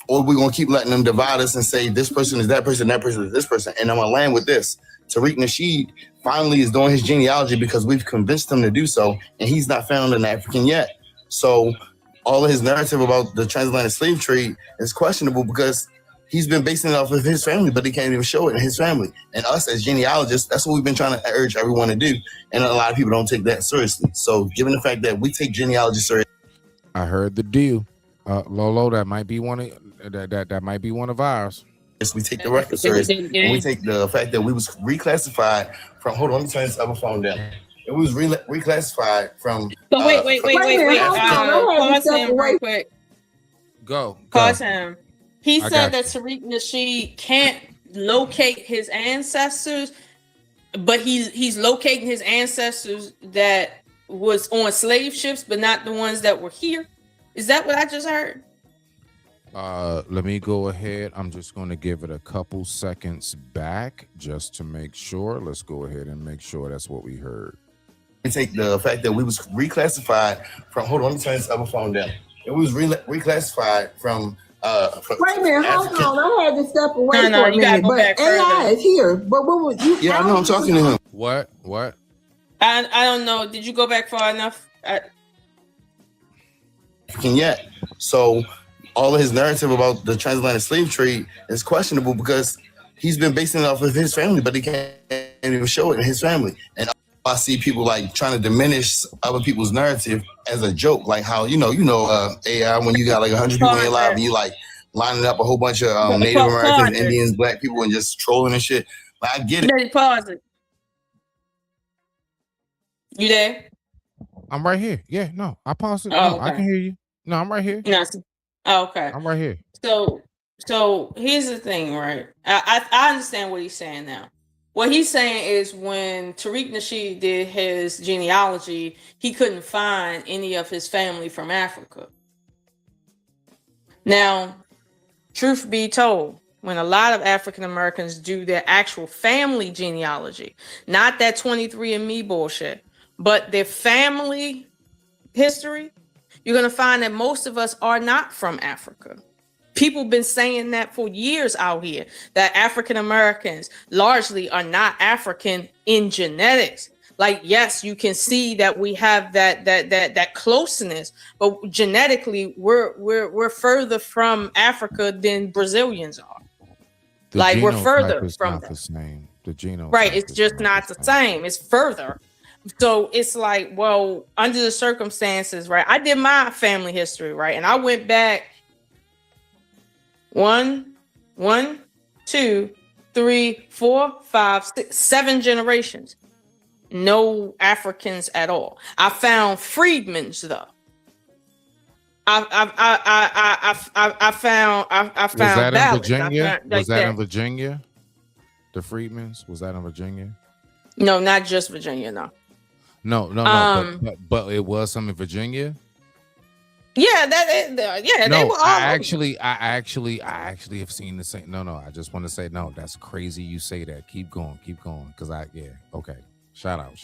Or we're going to keep letting them divide us and say this person is that person is this person. And I'm going to land with this. Tariq Nasheed finally is doing his genealogy because we've convinced him to do so, and he's not found an African yet. So all of his narrative about the transatlantic slave trade is questionable because he's been basing it off of his family, but he can't even show it in his family. And us as genealogists, that's what we've been trying to urge everyone to do. And a lot of people don't take that seriously. So given the fact that we take genealogy seriously. I heard the deal. Lolo, that might be one of ours. Yes, we take the record seriously. And we take the fact that we was reclassified from, hold on, let me turn this other phone down. It was reclassified from. So wait. Pause him real quick. Go. Pause him. He said that Tariq Nasheed can't locate his ancestors, but he's locating his ancestors that was on slave ships, but not the ones that were here. Is that what I just heard? Let me go ahead. I'm just going to give it a couple seconds back just to make sure. Let's go ahead and make sure that's what we heard. We take the fact that we was reclassified from, hold on, let me turn this other phone down. It was reclassified from wait a minute, hold on. I had to step away for a you gotta minute, go but back AI further. is here. But what was you? Yeah, I know I'm talking to him. What? I don't know. Did you go back far enough? Yet. So all of his narrative about the transatlantic slave trade is questionable because he's been basing it off of his family, but he can't even show it in his family. And I see people like trying to diminish other people's narrative as a joke, like how AI, when you got like 100 people in your life and you like lining up a whole bunch of Native Americans, Indians, black people, and just trolling and shit. Like, I get it. Pause it. You there? I'm right here. Yeah, no, I paused it. Oh, no, okay. I can hear you. No, I'm right here. No, okay. I'm right here. So here's the thing, right? I understand what he's saying now. What he's saying is when Tariq Nasheed did his genealogy, he couldn't find any of his family from Africa. Now, truth be told, when a lot of African Americans do their actual family genealogy, not that 23andMe bullshit, but their family history, you're going to find that most of us are not from Africa. People been saying that for years out here, that African Americans largely are not African in genetics. Like, yes, you can see that we have that closeness, but genetically we're further from Africa than Brazilians are. The Like we're genotype further is from not that. the same. The genotype Right. It's is just not not the the same. same. It's further. So it's like, well, under the circumstances, right? I did my family history, right? And I went back 1, 2, 3, 4, 5, 6, 7 generations. No Africans at all. I found freedmen's though. I Was found that in ballads. I Virginia? found Was like that in that. Virginia? The Freedmen's? Was that in Virginia? No, not just Virginia. No. No. But it was some in Virginia. Yeah, yeah, they No, were all I over. actually have seen the same. No, I just want to say no. That's crazy. You say that. Keep going. Cause okay. Shout out.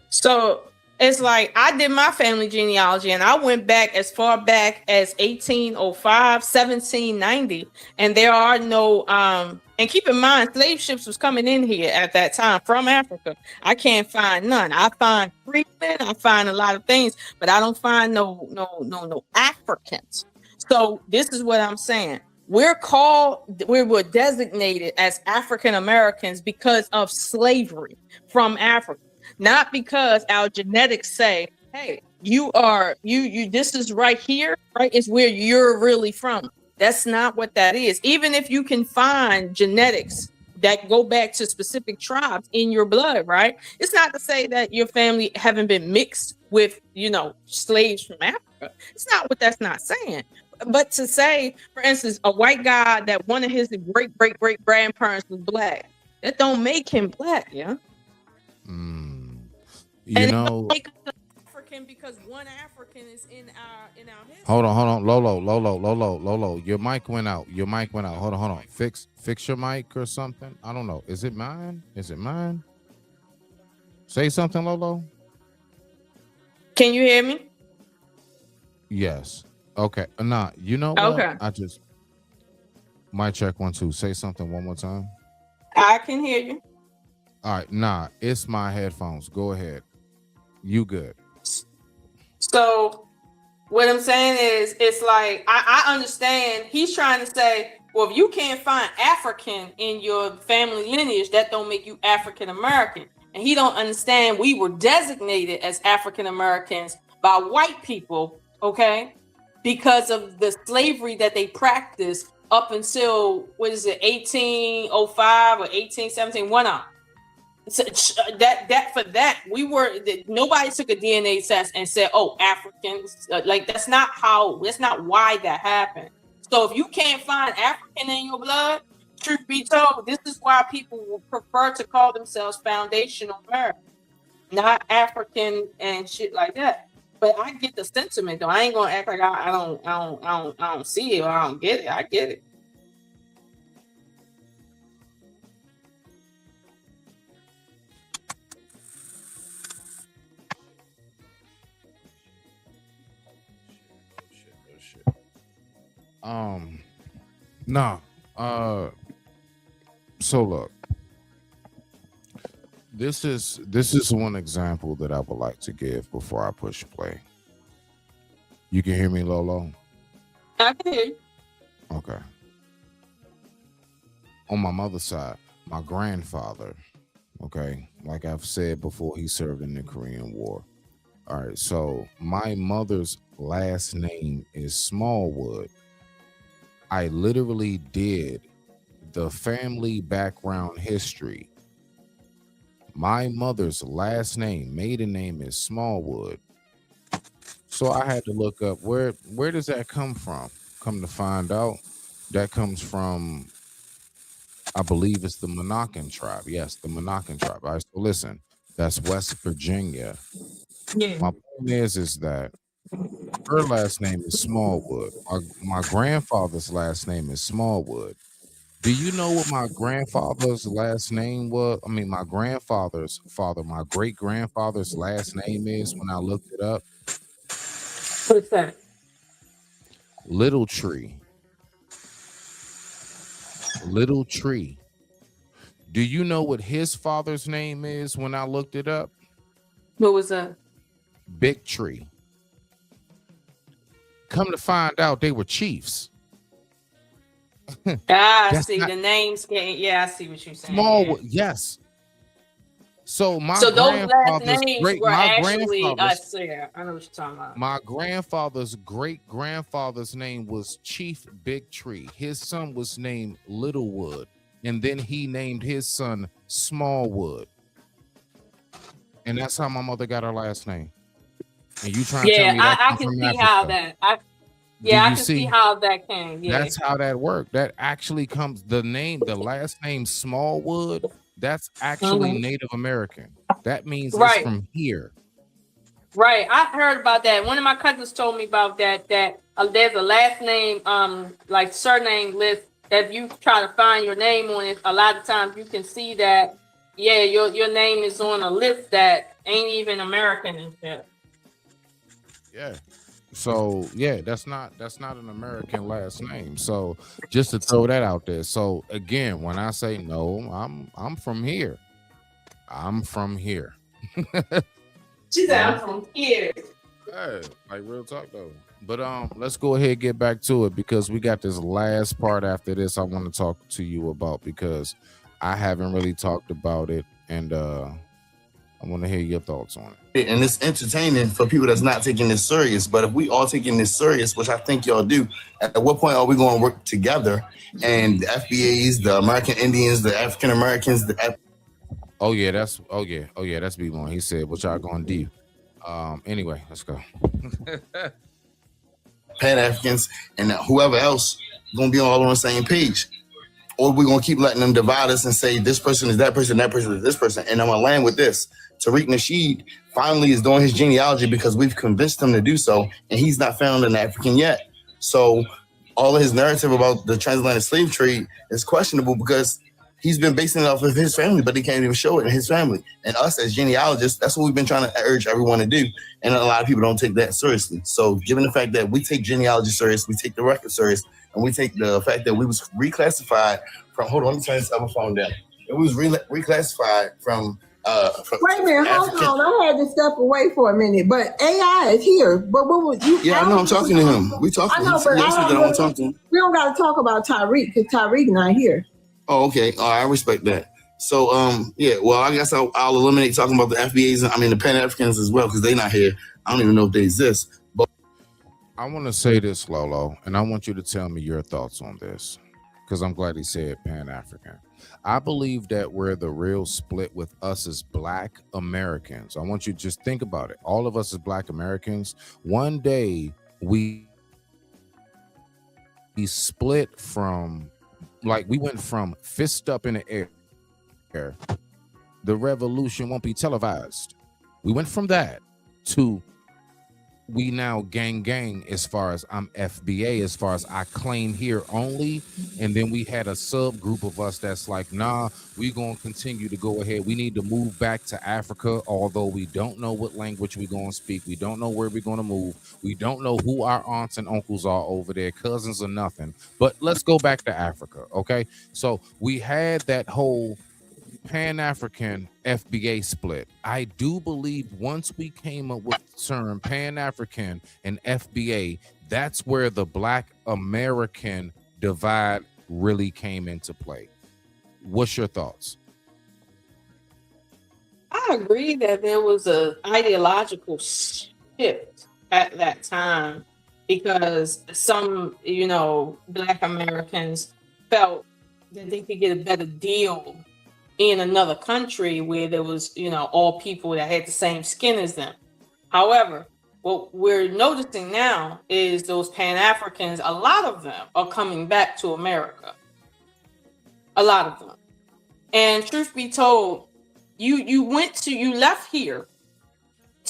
So it's like I did my family genealogy and I went back as far back as 1805, 1790, and there are no and keep in mind slave ships was coming in here at that time from Africa. I can't find none. I find freedmen, I find a lot of things, but I don't find no Africans. So this is what I'm saying. We were designated as African Americans because of slavery from Africa. Not because our genetics say, hey, you this is right here, right? Is where you're really from. That's not what that is. Even if you can find genetics that go back to specific tribes in your blood, right? It's not to say that your family haven't been mixed with, slaves from Africa. It's not what that's not saying. But to say, for instance, a white guy that one of his great grandparents was black, that don't make him black, yeah. You know. African because one African is in our history. Hold on, Lolo. Your mic went out. Hold on. Fix your mic or something. I don't know. Is it mine? Say something, Lolo. Can you hear me? Yes. Okay. Nah. You know what? Okay. I just mic check 1 2. Say something one more time. I can hear you. All right. Nah. It's my headphones. Go ahead. You good. So what I'm saying is it's like I understand he's trying to say, well, if you can't find African in your family lineage, that don't make you African American. And he don't understand we were designated as African Americans by white people, okay, because of the slavery that they practiced up until 1805 or 1817, one of them. So nobody took a DNA test and said, oh, Africans, that's not why that happened. So if you can't find African in your blood, truth be told, this is why people will prefer to call themselves foundational American, not African and shit like that. But I get the sentiment though. I ain't gonna act like I don't see it or I don't get it. I get it. So look, this is one example that I would like to give before I push play. You can hear me, Lolo? I can hear you. Okay. On my mother's side, my grandfather, okay, like I've said before, he served in the Korean War. All right, so my mother's last name is Smallwood. I literally did the family background history. My mother's last name, maiden name is Smallwood. So I had to look up where does that come from? Come to find out, that comes from, I believe it's the Monacan tribe. Yes, the Monacan tribe. All right, so listen, that's West Virginia. Yeah. My point is that her last name is Smallwood. My grandfather's last name is Smallwood. Do you know what my grandfather's last name was? I mean, my grandfather's father, my great grandfather's last name is when I looked it up? What's that? Little Tree. Little Tree. Do you know what his father's name is when I looked it up? What was that? Big Tree. Come to find out, they were chiefs. That's See not the names. Yeah, I see what you're saying. Smallwood. Yes. So So those last names were actually us. Yeah, I know what you're talking about. My grandfather's great grandfather's name was Chief Big Tree. His son was named Littlewood, and then he named his son Smallwood. And that's how my mother got her last name. And you trying to tell me that I can see how that. I can see how that came. Yeah, that's how that worked. That actually comes the last name Smallwood. That's actually Native American. That means it's from here. Right. I heard about that. One of my cousins told me about that. There's a last name, like surname list that if you try to find your name on it, a lot of times you can see that. Yeah, your name is on a list that ain't even American and shit. Yeah. So yeah, that's not an American last name. So just to throw that out there. So again, when I say no, I'm from here. I'm from here. She said I'm from here. Hey, like real talk though. But let's go ahead and get back to it because we got this last part after this I want to talk to you about because I haven't really talked about it and I want to hear your thoughts on it. And it's entertaining for people that's not taking this serious. But if we all taking this serious, which I think y'all do, at what point are we going to work together? And the FBAs, the American Indians, the African Americans, that's B-Long. He said, what y'all going to do? Anyway, let's go. Pan-Africans and whoever else going to be all on the same page. Or we're going to keep letting them divide us and say this person is that person is this person. And I'm going to land with this. Tariq Nasheed finally is doing his genealogy because we've convinced him to do so, and he's not found an African yet. So all of his narrative about the transatlantic slave trade is questionable because he's been basing it off of his family, but he can't even show it in his family. And us as genealogists, that's what we've been trying to urge everyone to do. And a lot of people don't take that seriously. So given the fact that we take genealogy serious, we take the record serious, and we take the fact that we was reclassified from, hold on, let me turn this other phone down. It was reclassified from wait a minute, hold on. I had to step away for a minute, but AI is here. But what would you? Yeah, I know. I'm talking to him. We talking. I know, but I don't talk to him. We don't got to talk about Tyreek because Tyreek not here. Oh, okay. I respect that. So, yeah. Well, I guess I'll eliminate talking about the FBAs. The Pan Africans as well because they're not here. I don't even know if they exist. But I want to say this, Lolo, and I want you to tell me your thoughts on this because I'm glad he said Pan African. I believe that we're the real split with us as Black Americans. I want you to just think about it. All of us as Black Americans, one day we split from, like, we went from fist up in the air. The revolution won't be televised. We went from that to we now gang as far as I'm FBA, as far as I claim here only. And then we had a subgroup of us that's like, nah, we gonna continue to go ahead. We need to move back to Africa, although we don't know what language we're gonna speak. We don't know where we're gonna move. We don't know who our aunts and uncles are over there, cousins or nothing. But let's go back to Africa, okay? So we had that whole Pan-African FBA split. I do believe once we came up with the term Pan-African and FBA, that's where the Black American divide really came into play. What's your thoughts? I agree that there was an ideological shift at that time because some, Black Americans felt that they could get a better deal in another country where there was, all people that had the same skin as them. However, what we're noticing now is those Pan-Africans, a lot of them are coming back to America. A lot of them. And truth be told, you left here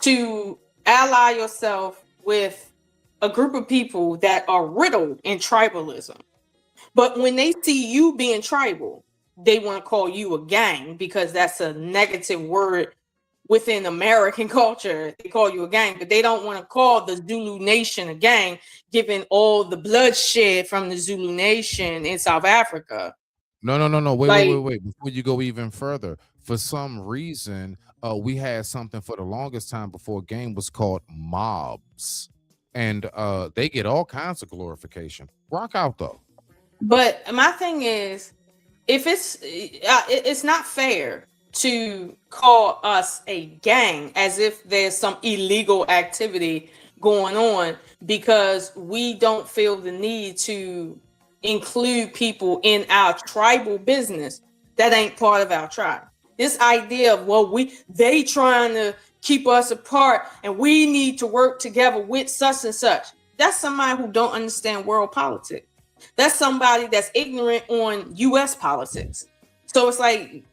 to ally yourself with a group of people that are riddled in tribalism. But when they see you being tribal, they want to call you a gang because that's a negative word within American culture. They call you a gang, but they don't want to call the Zulu Nation a gang, given all the bloodshed from the Zulu Nation in South Africa. No. Wait. Before you go even further, for some reason, we had something for the longest time before a game was called mobs. And they get all kinds of glorification. Rock out, though. But my thing is, if it's not fair to call us a gang as if there's some illegal activity going on because we don't feel the need to include people in our tribal business that ain't part of our tribe. This idea of, well, they trying to keep us apart and we need to work together with such and such. That's somebody who don't understand world politics. That's somebody that's ignorant on U.S. politics. So it's like,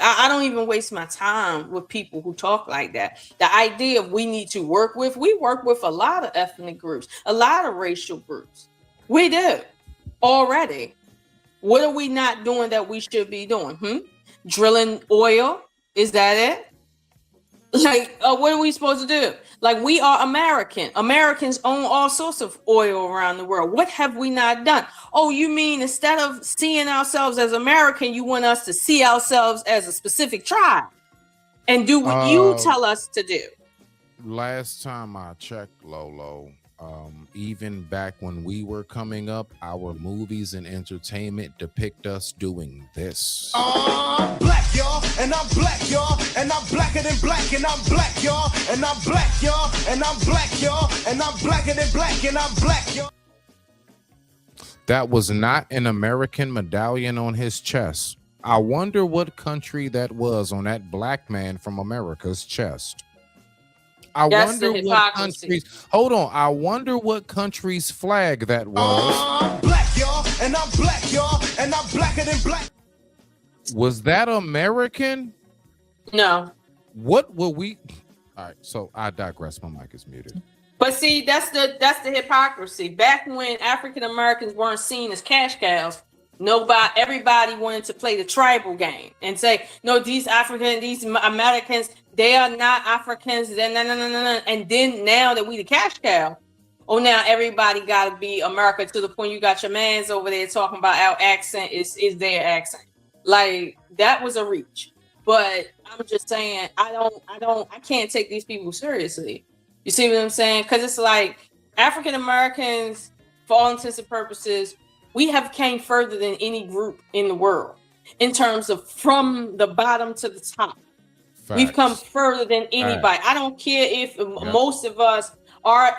I don't even waste my time with people who talk like that. The idea of we need to work with a lot of ethnic groups, a lot of racial groups. We do already. What are we not doing that we should be doing? Drilling oil? Is that it? Like, what are we supposed to do? Like, we are American. Americans own all sorts of oil around the world. What have we not done? Oh, you mean instead of seeing ourselves as American, you want us to see ourselves as a specific tribe and do what you tell us to do? Last time I checked, Lolo, even back when we were coming up, our movies and entertainment depict us doing this. I'm black, y'all, and I'm black, y'all, and I'm blacker than black, and I'm black, y'all, and I'm black, y'all, and I'm black, y'all, and I'm blacker than black, and I'm black, y'all. That was not an American medallion on his chest. I wonder what country that was on that black man from America's chest. I wonder what countries. Hold on. I wonder what country's flag that was. I'm black, y'all, and I'm black, y'all, and I'm blacker than black. Was that American? No. What were we? All right. So I digress. My mic is muted. But see, that's the hypocrisy. Back when African Americans weren't seen as cash cows, everybody wanted to play the tribal game and say, no, these Americans, they are not Africans. No. And then now that we the cash cow, now everybody got to be America, to the point you got your mans over there talking about our accent is their accent. Like, that was a reach. But I'm just saying, I can't take these people seriously. You see what I'm saying? Because it's like African Americans, for all intents and purposes, we have came further than any group in the world in terms of from the bottom to the top. Facts. We've come further than anybody. I don't care if most of us are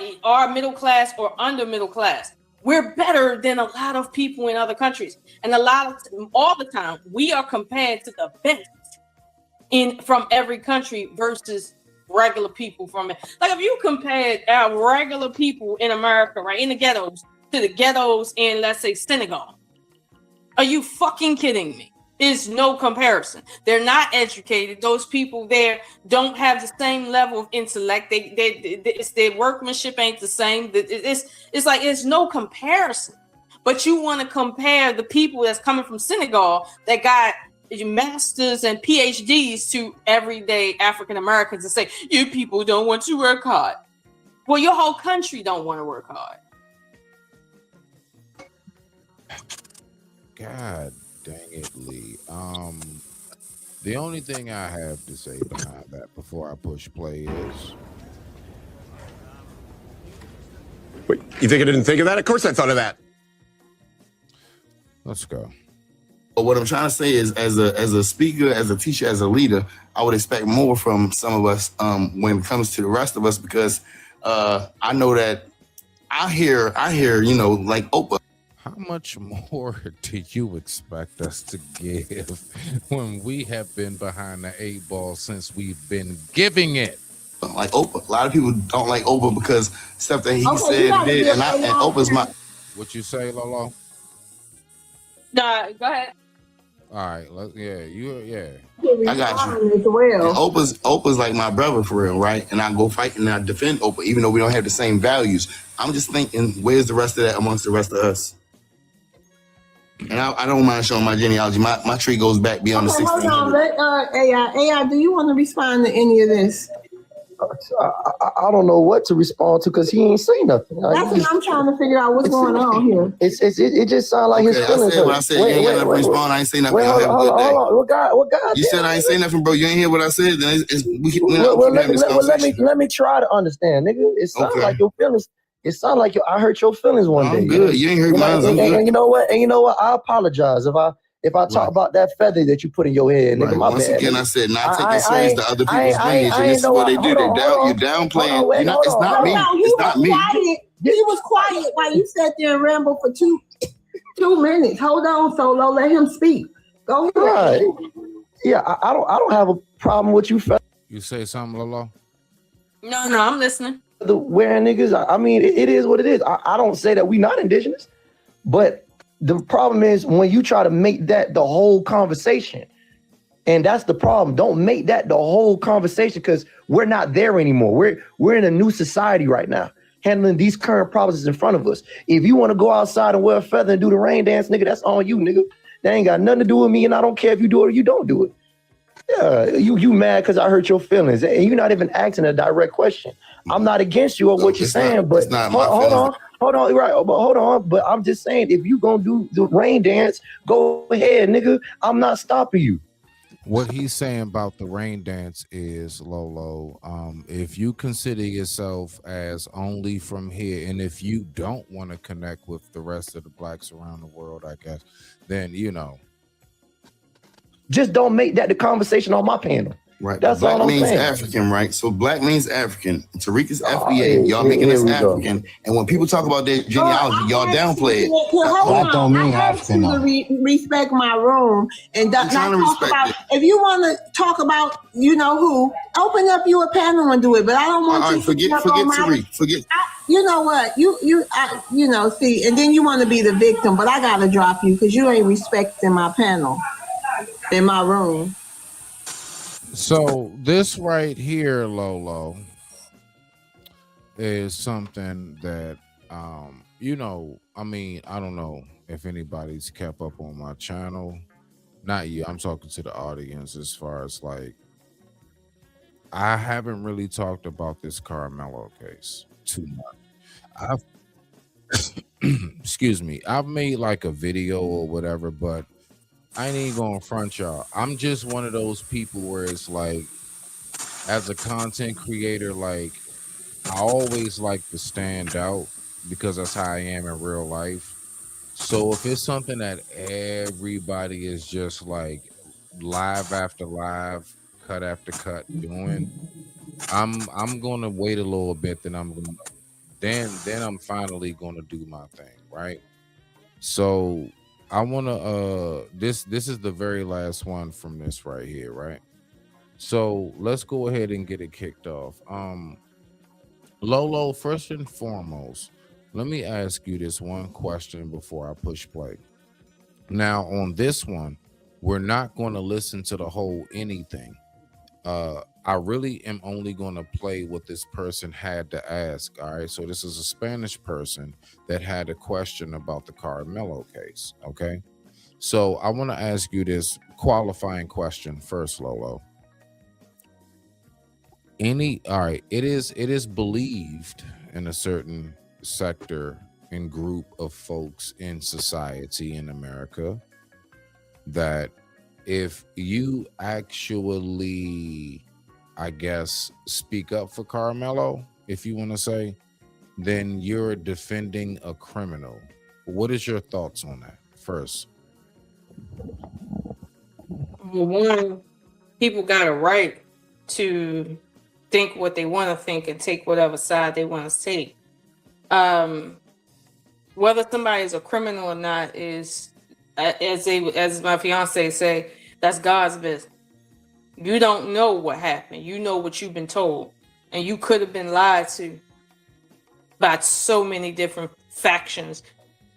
middle class or under middle class. We're better than a lot of people in other countries. And all the time, we are compared to the best from every country versus regular people from it. Like, if you compared our regular people in America, right, in the ghettos, to the ghettos in, let's say, Senegal, are you fucking kidding me? There's no comparison. They're not educated. Those people there don't have the same level of intellect. Their workmanship ain't the same. It's like there's no comparison. But you want to compare the people that's coming from Senegal that got masters and PhDs to everyday African Americans and say, you people don't want to work hard. Well, your whole country don't want to work hard. God dang it, Lee. The only thing I have to say behind that before I push play is, wait, you think I didn't think of that? Of course I thought of that. Let's go. But what I'm trying to say is, as a speaker, as a teacher, as a leader, I would expect more from some of us when it comes to the rest of us, because I know that I hear, like Oprah. How much more do you expect us to give when we have been behind the 8 ball since we've been giving it? Like Oprah. A lot of people don't like Oprah because stuff that he said and did, and Oprah's my. What you say, Lolo? No, go ahead. All right, I got you. And Oprah's like my brother for real, right? And I go fight and I defend Oprah, even though we don't have the same values. I'm just thinking, where's the rest of that amongst the rest of us? And I don't mind showing my genealogy. My tree goes back beyond the 1600s. Hold on, AI, do you want to respond to any of this? I don't know what to respond to because he ain't say nothing. That's what I'm trying to figure out what's going on here. It just sounds like his feelings. I said what I said. You ain't got nothing to respond. I ain't say nothing. Hold on. What God? You said I ain't say nothing, bro. You ain't hear what I said. Then let me try to understand, nigga. It sounds like your feelings It sounded like I hurt your feelings one day. I'm good. You ain't hurt mine. I'm good. And you know what? And you know what? I apologize if I talk about that feather that you put in your head, nigga. Right. My Once bad. again, nigga. I said not taking serious to other people's lineage, and I this is what they do. You're downplaying. Wait, It's not me. It's not me. He was quiet while you sat there and rambled for 2 minutes. Hold on, Solo. Let him speak. Go ahead. Right. Yeah, I don't have a problem with you. You say something, Lolo? No, I'm listening. The wearing niggas. I mean, it is what it is. I don't say that we not indigenous, but the problem is when you try to make that the whole conversation, and that's the problem. Don't make that the whole conversation because we're not there anymore. We're in a new society right now, handling these current problems that's in front of us. If you want to go outside and wear a feather and do the rain dance, nigga, that's on you, nigga. That ain't got nothing to do with me, and I don't care if you do it or you don't do it. Yeah, you mad because I hurt your feelings, and you're not even asking a direct question. I'm not against you or what you're saying, but hold on, right? But hold on, but I'm just saying if you gonna do the rain dance, go ahead, nigga. I'm not stopping you. What he's saying about the rain dance is, Lolo, if you consider yourself as only from here, and if you don't want to connect with the rest of the blacks around the world, I guess, then just don't make that the conversation on my panel. Right. That's black all I'm means saying. African, right? So black means African. Tariq is FBA. Y'all making us African. And when people talk about their genealogy, y'all downplay it. Black don't mean African. Respect my room and not talk about it. If you want to talk about you know who, open up you a panel and do it. But I don't want you to forget Tariq. You know what? You see, and then you want to be the victim, but I gotta drop you because you ain't respecting my panel in my room. So this right here, Lolo, is something that I mean, I don't know if anybody's kept up on my channel. Not you, I'm talking to the audience as far as like I haven't really talked about this Carmelo case too much. Excuse me, I've made like a video or whatever, but I ain't even gonna front y'all. I'm just one of those people where it's like, as a content creator, like I always like to stand out because that's how I am in real life. So if it's something that everybody is just like live after live, cut after cut doing, I'm gonna wait a little bit. Then I'm finally gonna do my thing, right? So I want to this is the very last one from this right here, right? So let's go ahead and get it kicked off. Lolo, first and foremost, let me ask you this one question before I push play. Now on this one, we're not going to listen to the whole anything. I really am only going to play what this person had to ask. All right, so this is a Spanish person that had a question about the Carmelo case. Okay, so I want to ask you this qualifying question first, Lolo. It is believed in a certain sector and group of folks in society in America that if you actually, I guess, speak up for Carmelo, if you want to say, then you're defending a criminal. What is your thoughts on that first? Well, one, people got a right to think what they want to think and take whatever side they want to take. Whether somebody is a criminal or not is, as my fiance say, that's God's business. You don't know what happened. You know what you've been told, and you could have been lied to by so many different factions.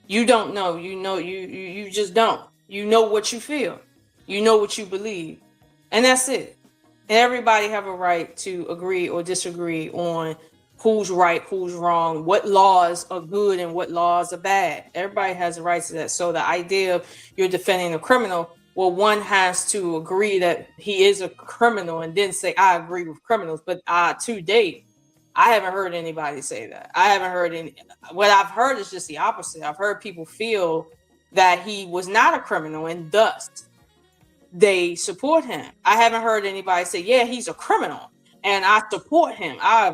You don't know. You just don't. You know what you feel. You know what you believe, and that's it. Everybody have a right to agree or disagree on who's right, who's wrong, what laws are good and what laws are bad. Everybody has a right to that. So the idea of you're defending a criminal, well, one has to agree that he is a criminal and then say, I agree with criminals. But to date, I haven't heard anybody say that. I haven't heard any. What I've heard is just the opposite. I've heard people feel that he was not a criminal and thus they support him. I haven't heard anybody say, yeah, he's a criminal, and I support him. I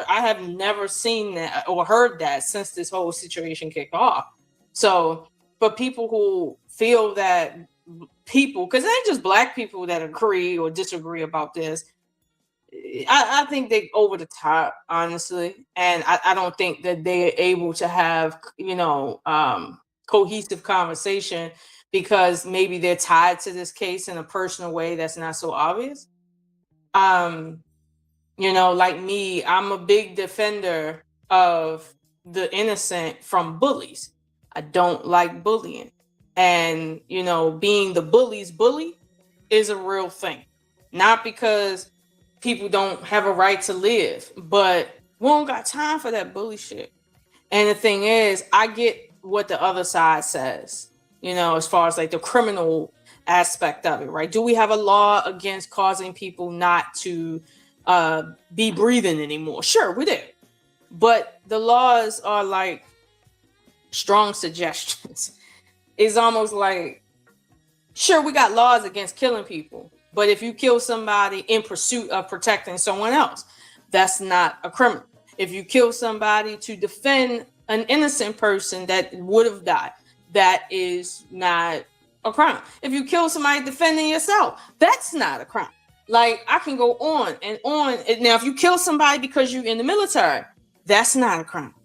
have never seen that or heard that since this whole situation kicked off. So for people who feel that people, because it ain't just black people that agree or disagree about this, I think they over the top, honestly, and I don't think that they're able to have cohesive conversation because maybe they're tied to this case in a personal way that's not so obvious. Like me, I'm a big defender of the innocent from bullies. I don't like bullying. And, being the bully's bully is a real thing. Not because people don't have a right to live, but we don't got time for that bully shit. And the thing is, I get what the other side says, as far as like the criminal aspect of it, right? Do we have a law against causing people not to be breathing anymore? Sure, we do. But the laws are like strong suggestions. It's almost like, sure, we got laws against killing people, but if you kill somebody in pursuit of protecting someone else, that's not a criminal. If you kill somebody to defend an innocent person that would have died, that is not a crime. If you kill somebody defending yourself, that's not a crime. Like, I can go on and on. Now, if you kill somebody because you're in the military, that's not a crime.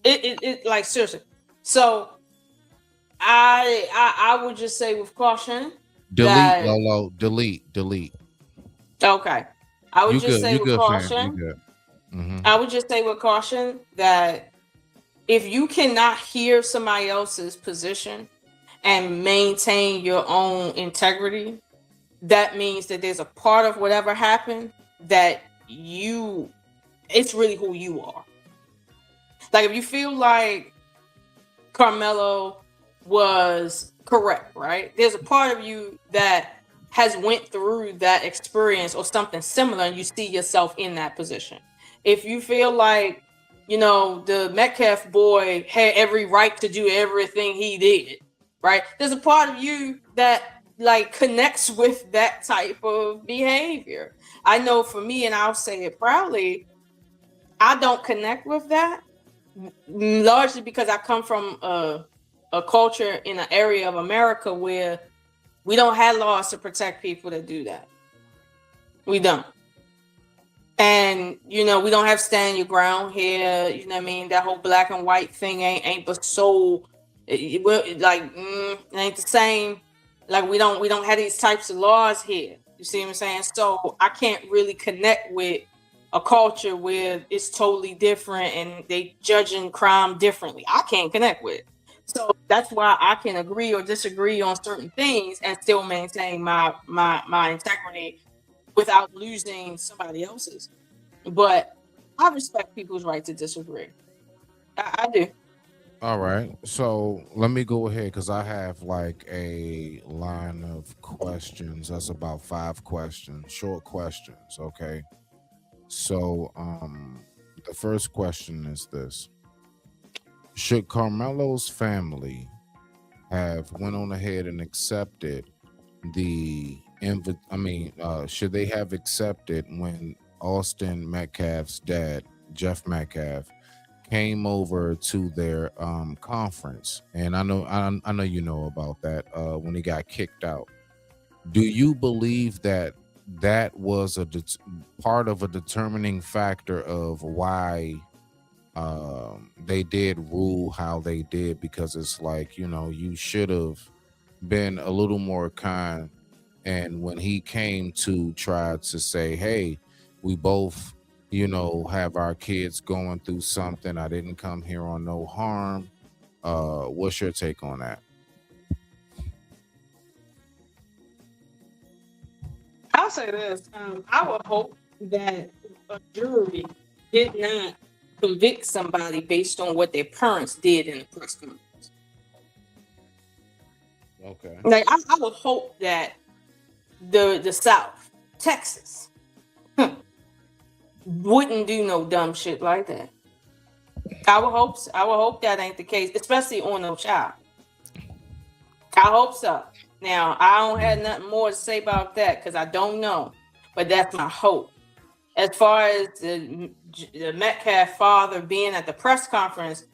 It like, seriously. So I would just say with caution. Delete, Lolo. Delete. Okay. I would just say with caution. Mm-hmm. I would just say with caution that if you cannot hear somebody else's position and maintain your own integrity, that means that there's a part of whatever happened that it's really who you are. Like, if you feel like Carmelo was correct, right? There's a part of you that has went through that experience or something similar, and you see yourself in that position. If you feel like, the Metcalf boy had every right to do everything he did, right? There's a part of you that like connects with that type of behavior. I know for me, and I'll say it proudly, I don't connect with that, largely because I come from a culture in an area of America where we don't have laws to protect people that do that. We don't. And, we don't have stand your ground here. You know what I mean? That whole black and white thing ain't but so, it ain't the same. Like, we don't have these types of laws here. You see what I'm saying? So I can't really connect with a culture where it's totally different and they judging crime differently. I can't connect with it. So that's why I can agree or disagree on certain things and still maintain my integrity without losing somebody else's. But I respect people's right to disagree. I do. All right. So let me go ahead because I have like a line of questions. That's about 5 questions, short questions. Okay. So the first question is this: should Carmelo's family have went on ahead and accepted the should they have accepted when Austin Metcalf's dad, Jeff Metcalf, came over to their conference? And I know you know about that when he got kicked out. Do you believe that was a part of a determining factor of why they did rule how they did? Because it's like, you should have been a little more kind. And when he came to try to say, hey, we both, have our kids going through something, I didn't come here on no harm. What's your take on that? I'll say this. I would hope that a jury did not convict somebody based on what their parents did in the press conference. Okay. Like, I would hope that the South, Texas, wouldn't do no dumb shit like that. I would hope so. I would hope that ain't the case, especially on no child. I hope so. Now, I don't have nothing more to say about that because I don't know, but that's my hope. as far as the Metcalf father being at the press conference,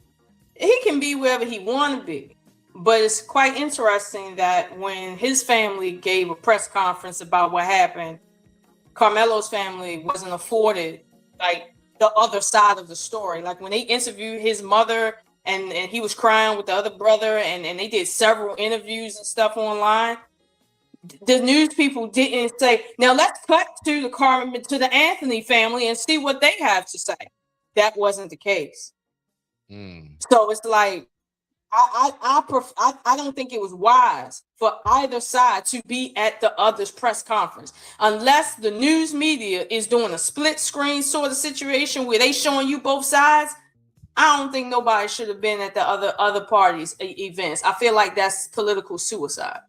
he can be wherever he want to be. But it's quite interesting that when his family gave a press conference about what happened, Carmelo's family wasn't afforded like the other side of the story. Like when they interviewed his mother and he was crying with the other brother and they did several interviews and stuff online, the news people didn't say, now let's cut to the Anthony family and see what they have to say. That wasn't the case. So it's like I don't think it was wise for either side to be at the other's press conference unless the news media is doing a split screen sort of situation where they showing you both sides. I don't think nobody should have been at the other parties' events. I feel like that's political suicide.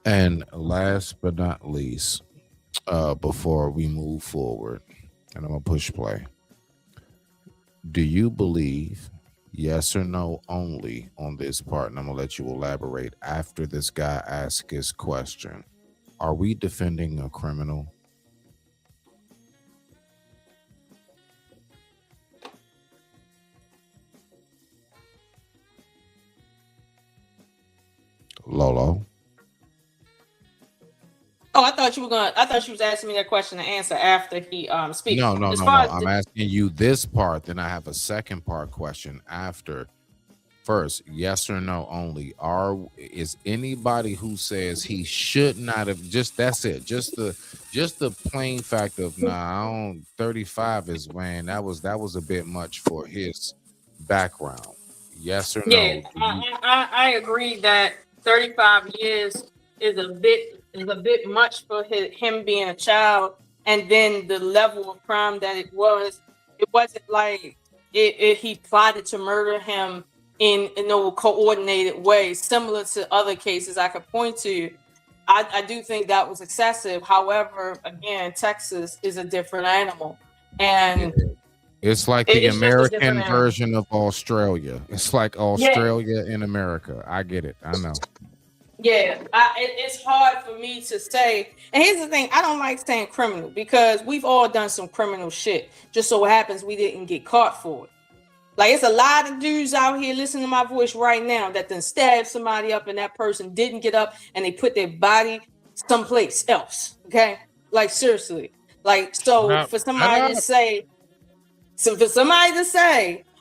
And last but not least, before we move forward, and I'm gonna push play. Do you believe, yes or no only on this part, and I'm gonna let you elaborate after this guy asks his question, are we defending a criminal? Lolo? Oh, I thought you was asking me that question to answer after he speaks. No. I'm asking you this part, then I have a second part question after. First, yes or no only. Is anybody who says he should not have, that's it. Just the plain fact of 35 is, man, that was a bit much for his background. Yes or no? Yeah, I agree that 35 years is a bit much for him being a child, and then the level of crime that it wasn't like he plotted to murder him in no coordinated way, similar to other cases I could point to. I do think that was excessive. However, again, Texas is a different animal, and it's like the American version of Australia. It's like Australia in America. I get it. I know. Yeah, it's hard for me to say. And here's the thing, I don't like saying criminal because we've all done some criminal shit. Just so happens we didn't get caught for it. Like, it's a lot of dudes out here listening to my voice right now that then stabbed somebody up and that person didn't get up and they put their body someplace else. Okay? Like, seriously. Like, so for somebody to say,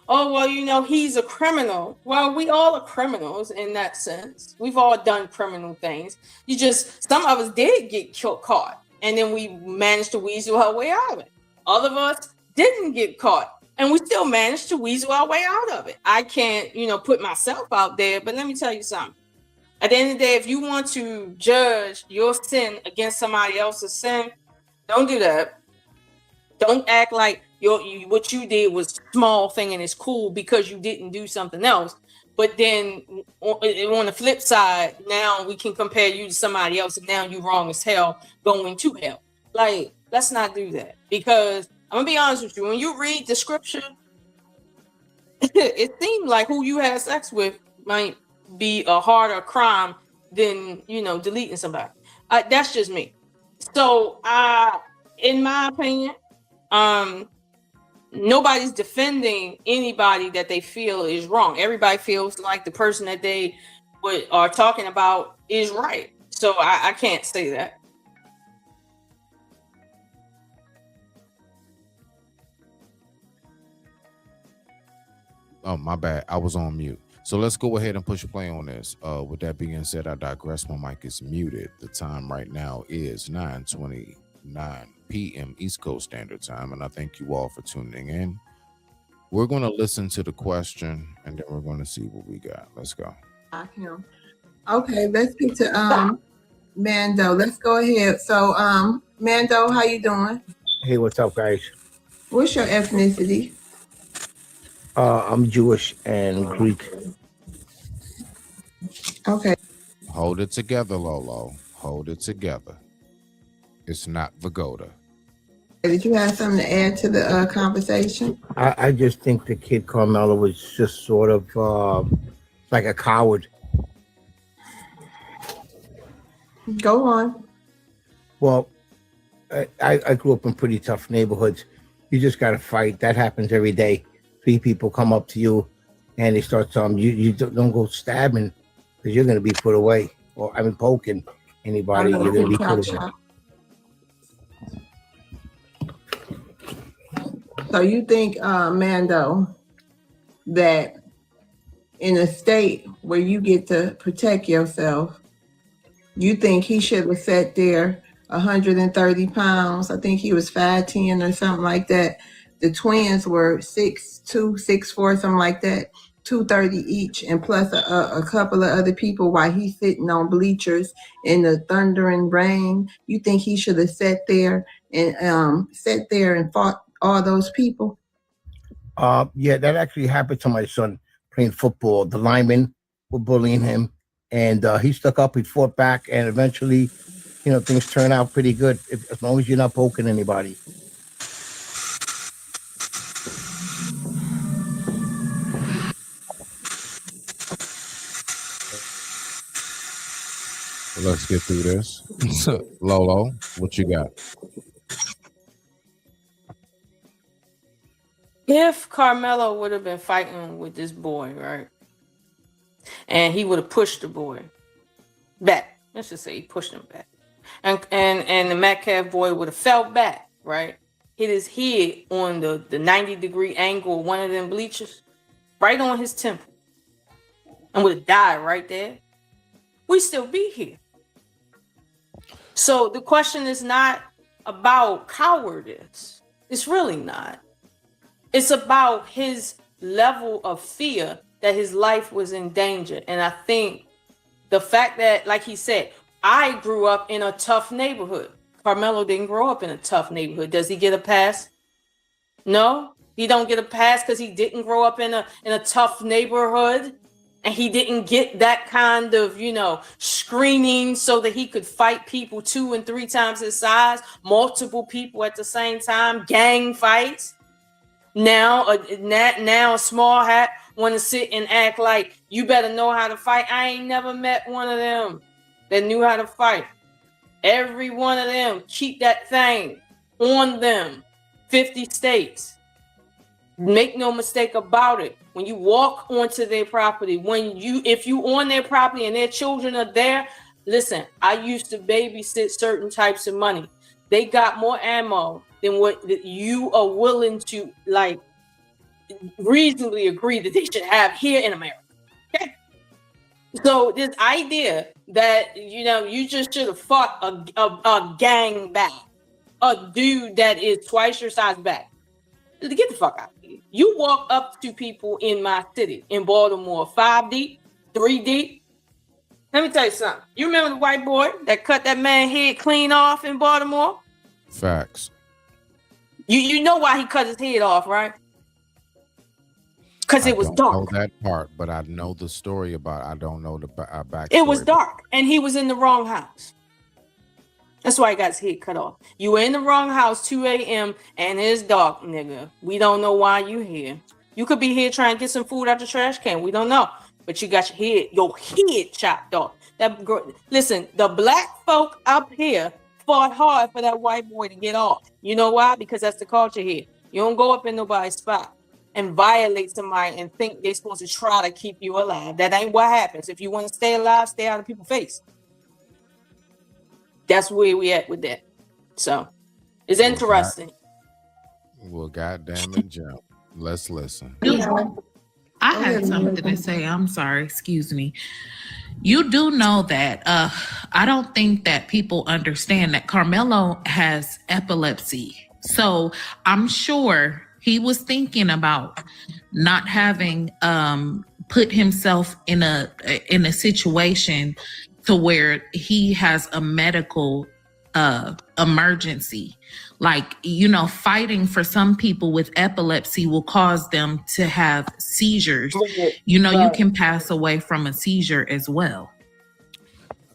oh, well, he's a criminal. Well, we all are criminals in that sense. We've all done criminal things. Some of us did get caught, and then we managed to weasel our way out of it. Other of us didn't get caught, and we still managed to weasel our way out of it. I can't, put myself out there, but let me tell you something. At the end of the day, if you want to judge your sin against somebody else's sin, don't do that. Don't act like what you did was a small thing and it's cool because you didn't do something else. But then on the flip side, now we can compare you to somebody else and now you're wrong as hell going to hell. Like, let's not do that, because I'm gonna be honest with you. When you read the scripture, it seemed like who you had sex with might be a harder crime than, deleting somebody. That's just me. So, in my opinion, nobody's defending anybody that they feel is wrong. Everybody feels like the person that they are talking about is right. So I can't say that. Oh, my bad. I was on mute. So let's go ahead and push play on this. With that being said, I digress. My mic is muted. The time right now is 9:29 p.m. East Coast Standard Time, and I thank you all for tuning in. We're going to listen to the question, and then we're going to see what we got. Let's go. Okay, let's get to Mando. Let's go ahead. So, Mando, how you doing? Hey, what's up, guys? What's your ethnicity? I'm Jewish and Greek. Okay. Hold it together, Lolo. Hold it together. It's not Vagoda. Did you have something to add to the conversation? I just think the kid Carmelo was just sort of like a coward. Go on. Well, I grew up in pretty tough neighborhoods. You just got to fight. That happens every day. 3 people come up to you and they start telling you don't go stabbing because you're going to be put away. Or poking anybody, you're going to be put away. So you think, Mando, that in a state where you get to protect yourself, you think he should have sat there 130 pounds? I think he was 5'10" or something like that. The twins were 6'2", 6'4", something like that, 230 each, and plus a couple of other people while he's sitting on bleachers in the thundering rain. You think he should have sat there and fought all those people? Yeah, that actually happened to my son playing football. The linemen were bullying him, and he stuck up. He fought back, and eventually, things turn out pretty good as long as you're not poking anybody. Let's get through this. Lolo, what you got? If Carmelo would have been fighting with this boy, right, and he would have pushed the boy back, let's just say he pushed him back, and the Metcalf boy would have fell back, right, hit his head on the 90-degree angle of one of them bleachers, right on his temple, and would have died right there, we'd still be here. So the question is not about cowardice. It's really not. It's about his level of fear that his life was in danger. And I think the fact that, like he said, I grew up in a tough neighborhood. Carmelo didn't grow up in a tough neighborhood. Does he get a pass? No, he don't get a pass because he didn't grow up in a tough neighborhood. And he didn't get that kind of, screening so that he could fight people 2 and 3 times his size, multiple people at the same time, gang fights. Now a small hat want to sit and act like you better know how to fight. I ain't never met one of them that knew how to fight. Every one of them keep that thing on them. 50 states. Make no mistake about it. When you walk onto their property, if you on their property and their children are there, listen, I used to babysit certain types of money. They got more ammo than what you are willing to reasonably agree that they should have here in America. Okay. So this idea that you just should have fought a gang back, a dude that is twice your size back. Get the fuck out of here. You walk up to people in my city, in Baltimore, 5 deep, 3 deep. Let me tell you something. You remember the white boy that cut that man's head clean off in Baltimore? Facts. You know why he cut his head off, right? Because it was dark. I don't know that part, but I know the story about it. I don't know the backstory. It was dark, and he was in the wrong house. That's why he got his head cut off. You were in the wrong house, 2 a.m., and it's dark, nigga. We don't know why you here. You could be here trying to get some food out the trash can. We don't know. But you got your head chopped off. Listen, the black folk up here fought hard for that white boy to get off. You know why? Because that's the culture here. You don't go up in nobody's spot and violate somebody and think they're supposed to try to keep you alive. That ain't what happens. If you want to stay alive, stay out of people's face. That's where we at with that. So it's interesting. Well, goddamn it, Jim. Let's listen. I had something to say. I'm sorry. Excuse me. You do know that I don't think that people understand that Carmelo has epilepsy. So I'm sure he was thinking about not having put himself in a situation to where he has a medical emergency. Like, fighting for some people with epilepsy will cause them to have seizures. You can pass away from a seizure as well.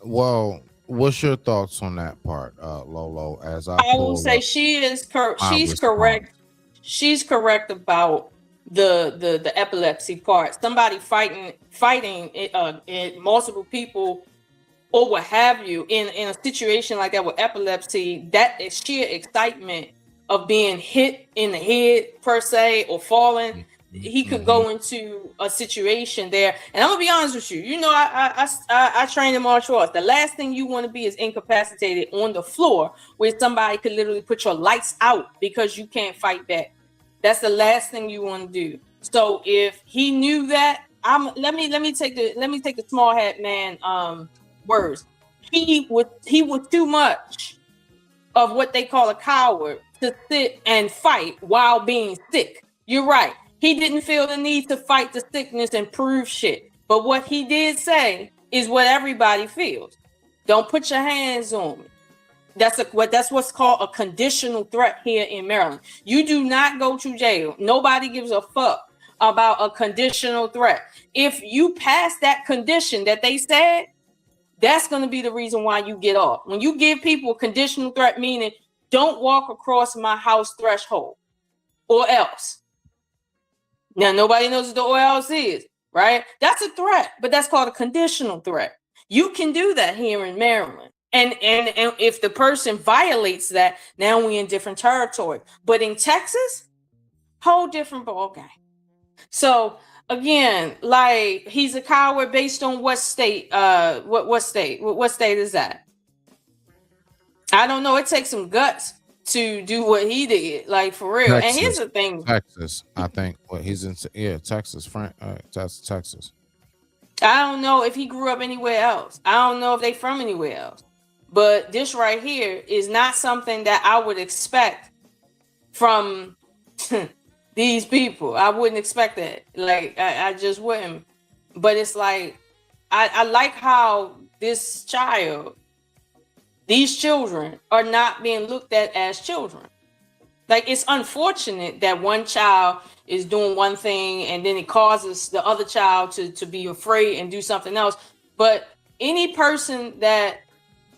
Well, what's your thoughts on that part, Lolo? As I will say she's correct. She's correct about the epilepsy part. Somebody fighting multiple people or what have you, in a situation like that with epilepsy, that is sheer excitement of being hit in the head per se or falling, he could go into a situation there. And I'm gonna be honest with you, you know, I train in martial arts. The last thing you want to be is incapacitated on the floor where somebody could literally put your lights out because you can't fight back. That's the last thing you want to do. So if he knew that, let me take the small hat man words. He was too much of what they call a coward to sit and fight while being sick. You're right. He didn't feel the need to fight the sickness and prove shit. But what he did say is what everybody feels. Don't put your hands on me. That's what's called a conditional threat here in Maryland. You do not go to jail. Nobody gives a fuck about a conditional threat. If you pass that condition that they said, that's going to be the reason why you get off. When you give people a conditional threat, meaning don't walk across my house threshold or else. Now, nobody knows what the or else is, right? That's a threat, but that's called a conditional threat. You can do that here in Maryland. And if the person violates that, now we're in different territory. But in Texas, whole different ballgame. So again, like, he's a coward based on what state? What state is that? I don't know. It takes some guts to do what he did, like, for real. Texas, and here's the thing. Texas, I think. What he's in? Yeah, Texas. That's Texas. I don't know if he grew up anywhere else. I don't know if they from anywhere else. But this right here is not something that I would expect from these people. I wouldn't expect that. Like, I just wouldn't. But it's like, I like how these children are not being looked at as children. Like, it's unfortunate that one child is doing one thing and then it causes the other child to be afraid and do something else. But any person that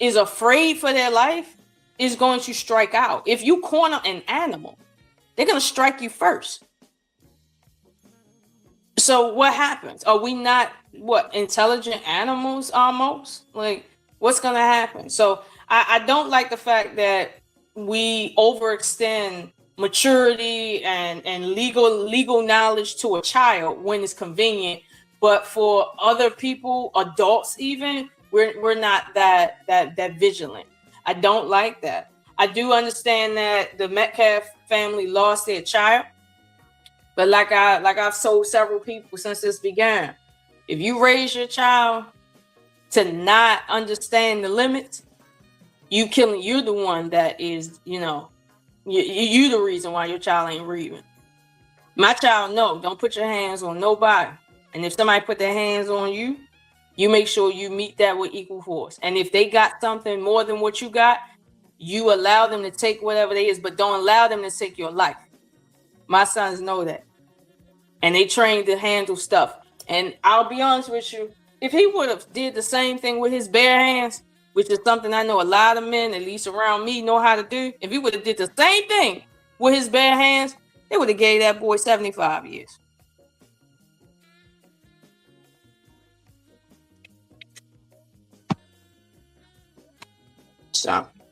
is afraid for their life is going to strike out. If you corner an animal, they're going to strike you first. So what happens? Are we not intelligent animals almost? Like, what's going to happen? So I don't like the fact that we overextend maturity and legal knowledge to a child when it's convenient, but for other people, adults even, we're not that vigilant. I don't like that. I do understand that the Metcalf family lost their child, but like I've told several people since this began, if you raise your child to not understand the limits, you're the one that is, you the reason why your child ain't breathing. My child, no, don't put your hands on nobody. And if somebody put their hands on you, you make sure you meet that with equal force. And if they got something more than what you got, you allow them to take whatever they is, but don't allow them to take your life. My sons know that. And they trained to handle stuff. And I'll be honest with you, if he would have did the same thing with his bare hands, which is something I know a lot of men, at least around me, know how to do. If he would have did the same thing with his bare hands, they would have gave that boy 75 years.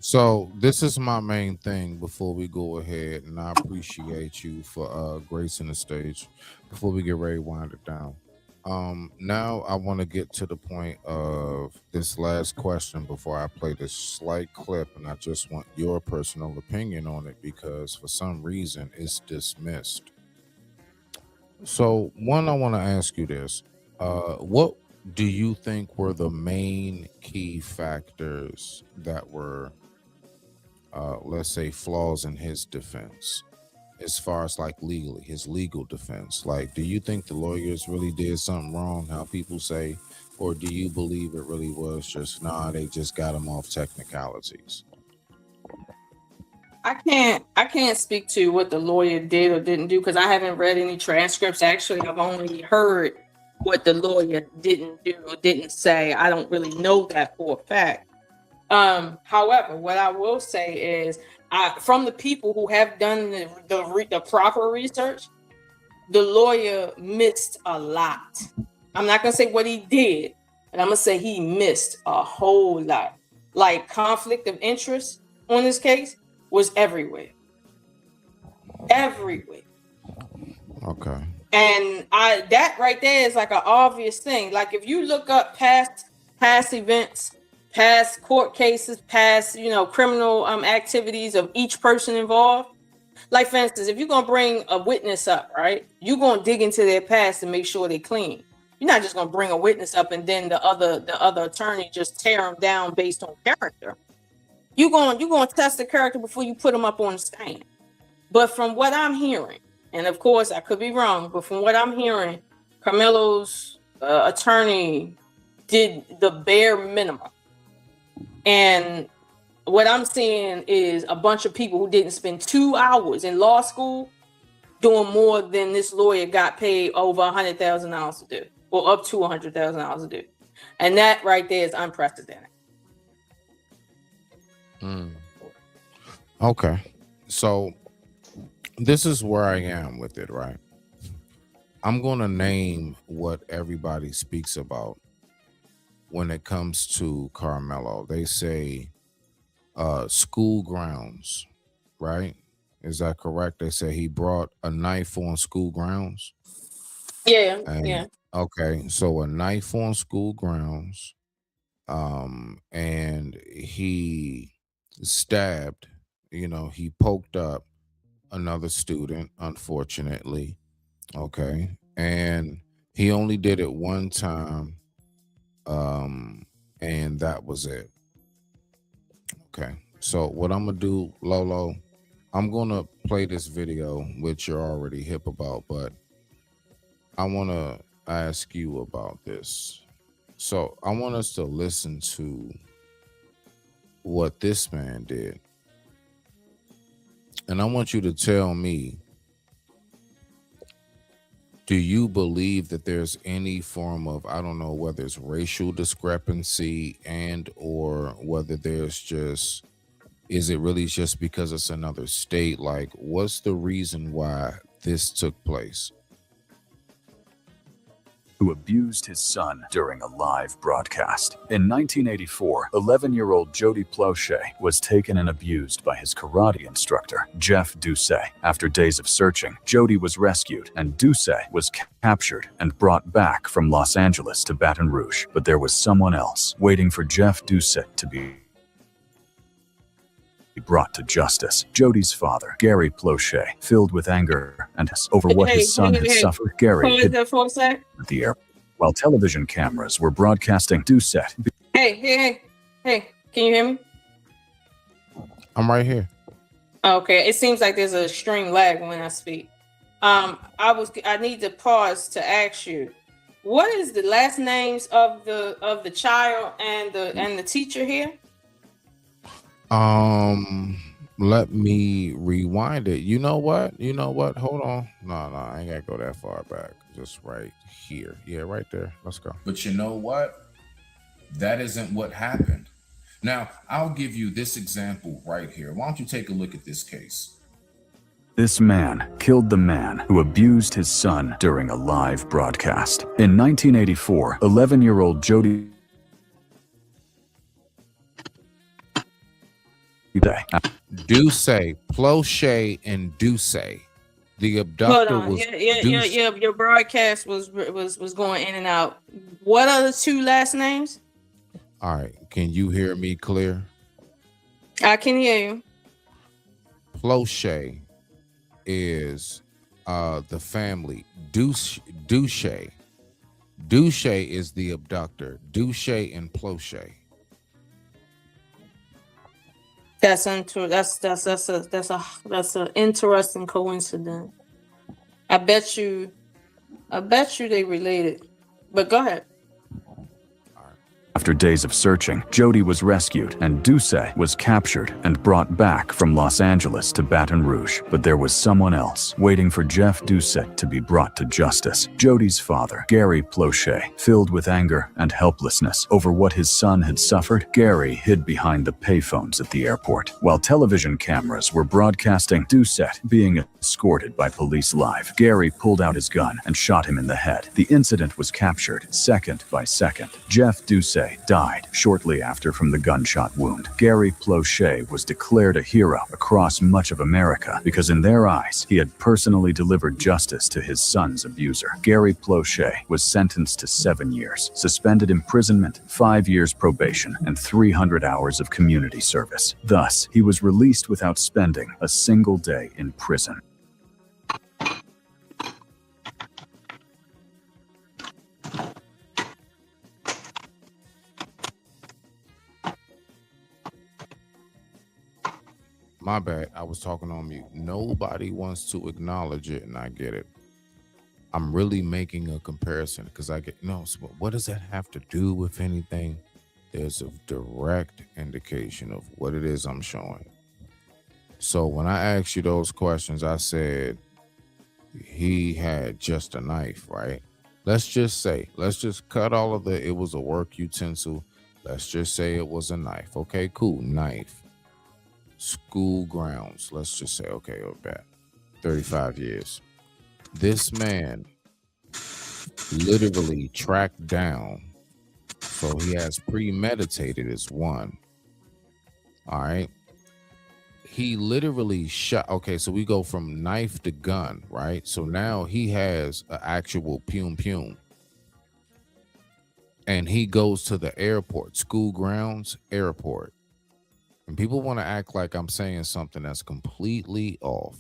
So this is my main thing before we go ahead, and I appreciate you for gracing the stage before we get ready to wind it down. Now I want to get to the point of this last question before I play this slight clip, and I just want your personal opinion on it because for some reason it's dismissed. So one, I want to ask you this. What do you think were the main key factors that were, let's say, flaws in his defense? As far as like legally, his legal defense, like, do you think the lawyers really did something wrong, how people say, or do you believe it really was just, they just got him off technicalities? I can't speak to what the lawyer did or didn't do because I haven't read any transcripts. Actually, I've only heard what the lawyer didn't do or didn't say. I don't really know that for a fact. However, what I will say is, from the people who have done the proper research, the lawyer missed a lot. I'm not going to say what he did, and I'm gonna say he missed a whole lot. Like conflict of interest on this case was everywhere. Everywhere. Okay. And that right there is like an obvious thing. Like if you look up past events, past court cases, past criminal activities of each person involved. Like for instance, if you're gonna bring a witness up, right? You're gonna dig into their past and make sure they're clean. You're not just gonna bring a witness up and then the other attorney just tear them down based on character. You're gonna test the character before you put them up on the stand. But from what I'm hearing, and of course I could be wrong, but from what I'm hearing, Carmelo's attorney did the bare minimum. And what I'm seeing is a bunch of people who didn't spend 2 hours in law school doing more than this lawyer got paid over $100,000 to do, or up to $100,000 to do. And that right there is unprecedented. Okay. So this is where I am with it, right? I'm going to name what everybody speaks about when it comes to Carmelo. They say school grounds, right? Is that correct? They say he brought a knife on school grounds. Yeah, And, yeah. Okay, so a knife on school grounds, and he stabbed, he poked up another student, unfortunately. Okay, and he only did it one time, and that was it. Okay, so what I'm gonna do, Lolo, I'm gonna play this video, which you're already hip about, but I want to ask you about this. So I want us to listen to what this man did, and I want you to tell me, do you believe that there's any form of, I don't know whether it's racial discrepancy and or whether there's just, is it really just because it's another state? Like, what's the reason why this took place? Who abused his son during a live broadcast. In 1984, 11-year-old Jody Plauché was taken and abused by his karate instructor, Jeff Doucet. After days of searching, Jody was rescued and Doucet was captured and brought back from Los Angeles to Baton Rouge. But there was someone else waiting for Jeff Doucet to be brought to justice. Jody's father, Gary Plauché, filled with anger and over what his son had suffered, Gary hid at the air while television cameras were broadcasting Doucet. Hey, can you hear me? I'm right here. Okay, it seems like there's a string lag when I speak. I need to pause to ask you, what is the last names of the child and the teacher here? Let me rewind it. You know what? Hold on. No, I ain't gotta go that far back. Just right here. Yeah, right there. Let's go. But you know what? That isn't what happened. Now, I'll give you this example right here. Why don't you take a look at this case? This man killed the man who abused his son during a live broadcast. In 1984, 11-year-old Jody Doucet, Plauché, and Doucet. The abductor Hold on. was Your broadcast was going in and out. What are the two last names? All right. Can you hear me clear? I can hear you. Plauché is the family. Doucet is the abductor. Doucet and Plauché. That's an interesting coincidence. I bet you they related. But go ahead. After days of searching, Jody was rescued and Ducey was captured and brought back from Los Angeles to Baton Rouge. But there was someone else waiting for Jeff Ducey to be brought to justice. Jody's father, Gary Plauché, filled with anger and helplessness over what his son had suffered, Gary hid behind the payphones at the airport. While television cameras were broadcasting Ducey being escorted by police live, Gary pulled out his gun and shot him in the head. The incident was captured second by second. Jeff Ducey died shortly after from the gunshot wound. Gary Plauché was declared a hero across much of America because in their eyes, he had personally delivered justice to his son's abuser. Gary Plauché was sentenced to 7 years, suspended imprisonment, 5 years probation, and 300 hours of community service. Thus, he was released without spending a single day in prison. My bad. I was talking on mute. Nobody wants to acknowledge it, and I get it. I'm really making a comparison because I get no. So what does that have to do with anything? There's a direct indication of what it is I'm showing. So when I asked you those questions, I said he had just a knife, right? Let's just cut all of it was a work utensil. Let's just say it was a knife. Okay, cool, knife. School grounds, let's just say, okay, we're back 35 years. This man literally tracked down, so he has premeditated as one. All right. He literally shot. Okay, so we go from knife to gun, right? So now he has an actual pum. And he goes to the airport, school grounds, airport. And people want to act like I'm saying something that's completely off.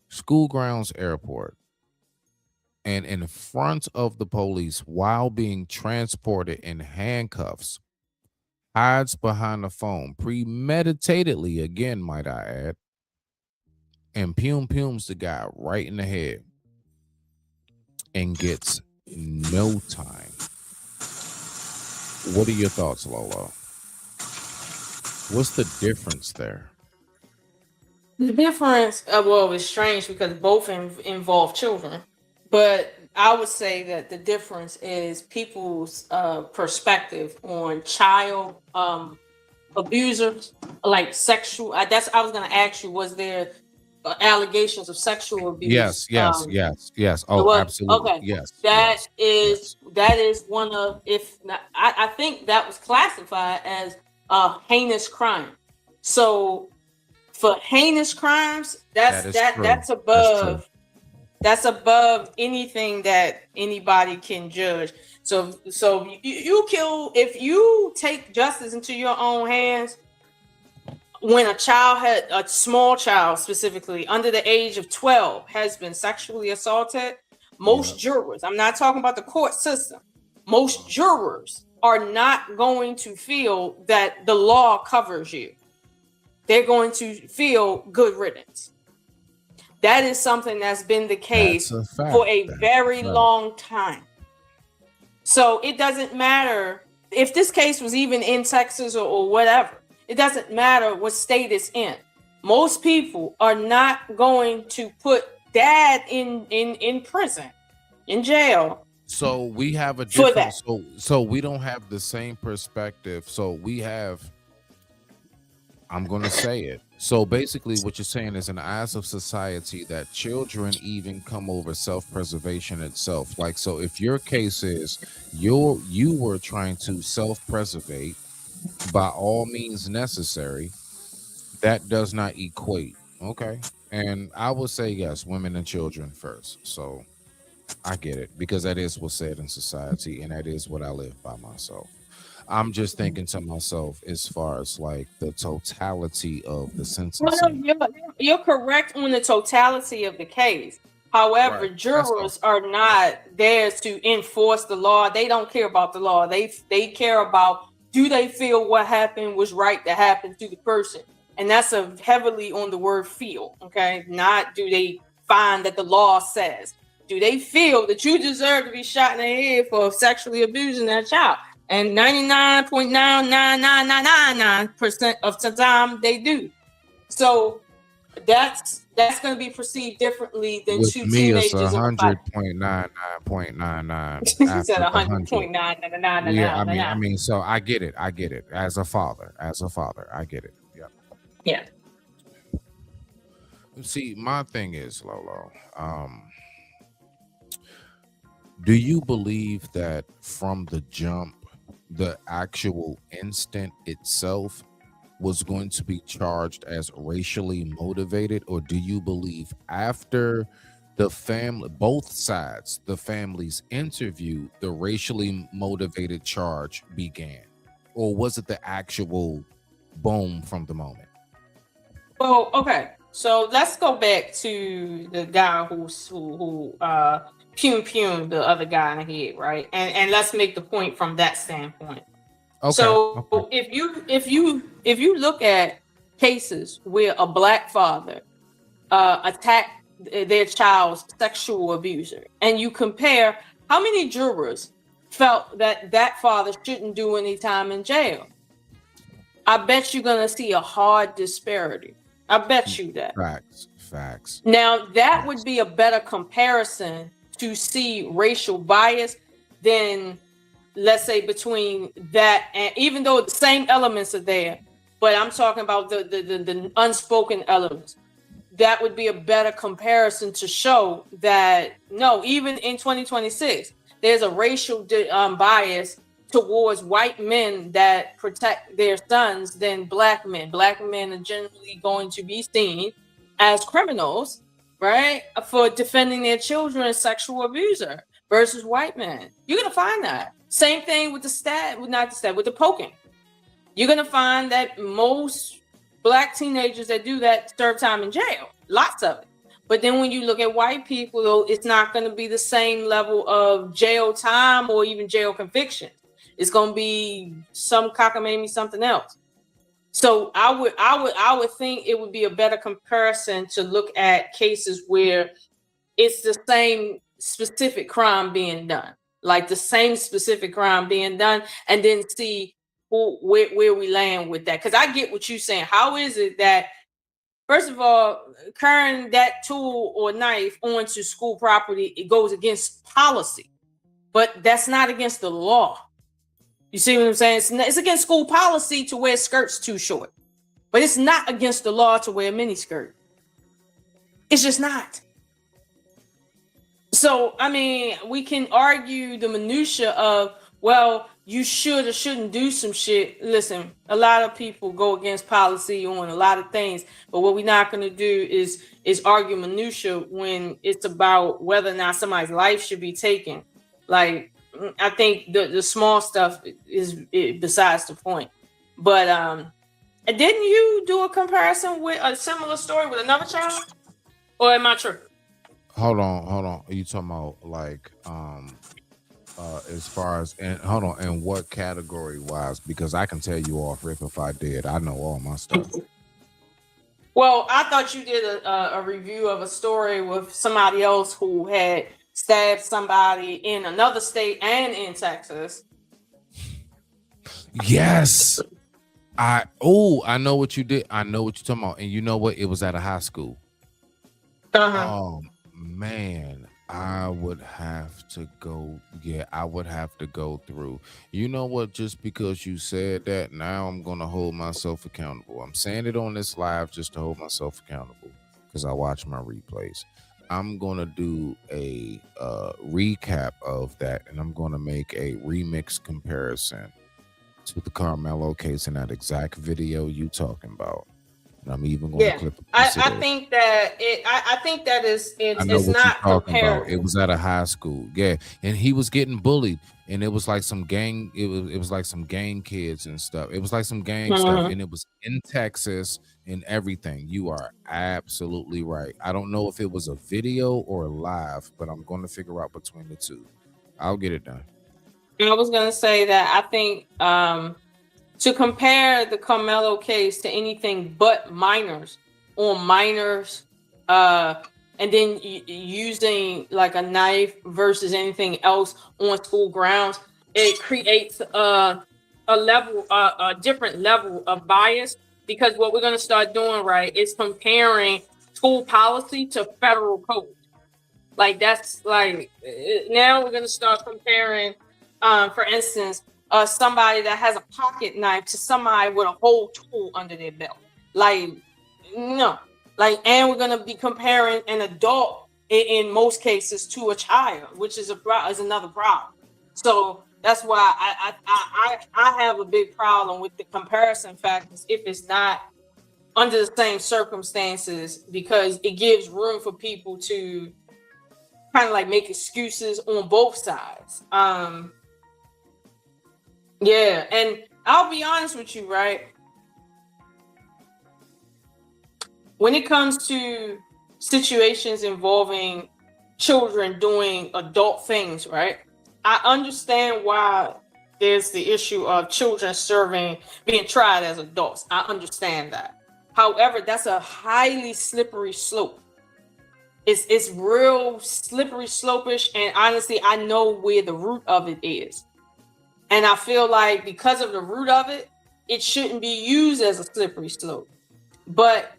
School grounds, airport. And in front of the police while being transported in handcuffs, hides behind the phone, premeditatedly, again, might I add, and pums the guy right in the head and gets no time. What are your thoughts, Lolo? What's the difference there? The difference, well, it's strange because both involve children, but I would say that the difference is people's perspective on child abusers, like sexual. I was going to ask you, was there allegations of sexual abuse? Yes. Oh, well, absolutely. okay. Yes. That is one of, if not, I think that was classified as a heinous crime. So for heinous crimes, that's above anything that anybody can judge. So you kill, if you take justice into your own hands. When a small child specifically under the age of 12 has been sexually assaulted, most jurors, I'm not talking about the court system, most jurors are not going to feel that the law covers you. They're going to feel good riddance. That is something that's been the case for a very long time. So it doesn't matter if this case was even in Texas or whatever. It doesn't matter what state it's in. Most people are not going to put dad in prison, in jail. So we have a difference. So we don't have the same perspective. So we have, I'm going to say it. So basically what you're saying is in the eyes of society that children even come over self-preservation itself. Like, so if your case is you were trying to self-preservate by all means necessary, that does not equate. Okay. And I would say yes, women and children first. So I get it because that is what's said in society and that is what I live by myself. I'm just thinking to myself as far as like the totality of the sentencing. Well, you're correct on the totality of the case. However, jurors are not there to enforce the law. They don't care about the law. They care about, do they feel what happened was right to happen to the person? And that's a heavily on the word feel, okay? Not do they find that the law says. Do they feel that you deserve to be shot in the head for sexually abusing that child? And 99.99999% of the time they do. So that's going to be perceived differently than With two me, it's teenagers in a fight. 100.99.99 He after said the 100. Yeah, I 100.99999. mean, so I get it. As a father, I get it. Yeah. Yeah. See, my thing is, Lolo, do you believe that from the jump, the actual instant itself was going to be charged as racially motivated, or do you believe after the family, both sides, the families interview, the racially motivated charge began, or was it the actual boom from the moment? Well, okay. So let's go back to the guy who pumed the other guy in the head, right? And let's make the point from that standpoint. Okay. So if you look at cases where a black father attacked their child's sexual abuser, and you compare how many jurors felt that father shouldn't do any time in jail, I bet you're gonna see a hard disparity. I bet you that. Facts. Now that would be a better comparison to see racial bias than, let's say, between that, and even though the same elements are there, but I'm talking about the unspoken elements. That would be a better comparison to show that no, even in 2026, there's a racial bias towards white men that protect their sons than black men. Black men are generally going to be seen as criminals, right, for defending their children's sexual abuser versus white men. You're gonna find that. Same thing with with the poking. You're gonna find that most black teenagers that do that serve time in jail, lots of it. But then when you look at white people, though, it's not going to be the same level of jail time or even jail conviction. It's going to be some cockamamie, something else. So I would think it would be a better comparison to look at cases where it's the same specific crime being done, like the same specific crime being done, and then see where we land with that. Because I get what you're saying. How is it that, first of all, carrying that tool or knife onto school property, it goes against policy, but that's not against the law. You see what I'm saying? It's against school policy to wear skirts too short, but it's not against the law to wear a mini skirt. It's just not. So, I mean, we can argue the minutia of, well, you should or shouldn't do some shit. Listen, a lot of people go against policy on a lot of things, but what we're not going to do is argue minutia when it's about whether or not somebody's life should be taken. Like, I think the small stuff is besides the point. But didn't you do a comparison with a similar story with another child? Or am I tripping? Hold on. Are you talking about like as far as, and hold on, and what category wise? Because I can tell you off rip if I did. I know all my stuff. Well, I thought you did a review of a story with somebody else who had stabbed somebody in another state and in Texas. Yes. I know what you did. I know what you're talking about. And you know what? It was at a high school. Oh man, I would have to go. Yeah, I would have to go through. You know what? Just because you said that, now I'm gonna hold myself accountable. I'm saying it on this live just to hold myself accountable because I watch my replays. I'm gonna do a recap of that, and I'm gonna make a remix comparison to the Carmelo case in that exact video you talking about. And I'm even going to clip it. I think that it's not comparable. It was at a high school, yeah, and he was getting bullied, and it was like some gang. It was like some gang kids and stuff. It was like some gang stuff, and it was in Texas and everything. You are absolutely right. I don't know if it was a video or live, but I'm going to figure out between the two. I'll get it done. I was going to say that I think to compare the Carmelo case to anything but minors, and then using like a knife versus anything else on school grounds, it creates a different level of bias, because what we're going to start doing, right, is comparing school policy to federal code. Like that's like now we're going to start comparing, for instance, somebody that has a pocket knife to somebody with a whole tool under their belt. Like, no, like, and we're going to be comparing an adult in most cases to a child, which is another problem. So that's why I have a big problem with the comparison factors if it's not under the same circumstances, because it gives room for people to kind of like make excuses on both sides. Yeah, and I'll be honest with you, right? When it comes to situations involving children doing adult things, right? I understand why there's the issue of children being tried as adults. I understand that. However, that's a highly slippery slope. It's real slippery slopish, and honestly, I know where the root of it is. And I feel like because of the root of it, it shouldn't be used as a slippery slope. But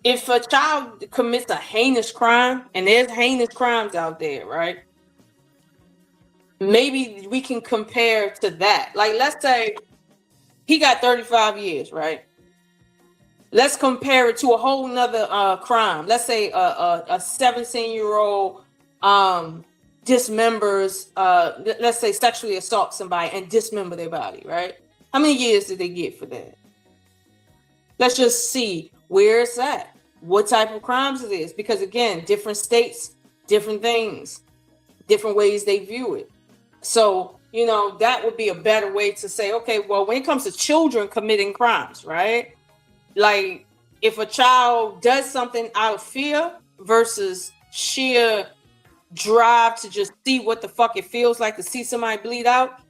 if a child commits a heinous crime, and there's heinous crimes out there, right? Maybe we can compare to that. Like, let's say he got 35 years, right? Let's compare it to a whole nother crime. Let's say a 17-year-old dismembers, let's say sexually assault somebody and dismember their body, right? How many years did they get for that? Let's just see where it's at, what type of crimes it is. Because again, different states, different things, different ways they view it. So, you know, that would be a better way to say, okay, well, when it comes to children committing crimes, right? Like, if a child does something out of fear versus sheer drive to just see what the fuck it feels like to see somebody bleed out,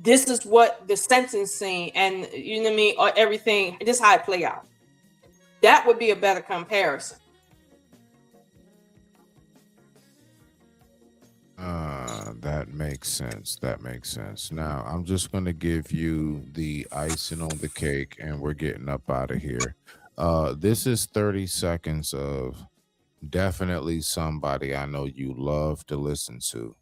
this is what the sentencing and, you know what I mean, or everything, this is how it play out. That would be a better comparison. That makes sense. That makes sense. Now, I'm just going to give you the icing on the cake, and we're getting up out of here. This is 30 seconds of definitely somebody I know you love to listen to.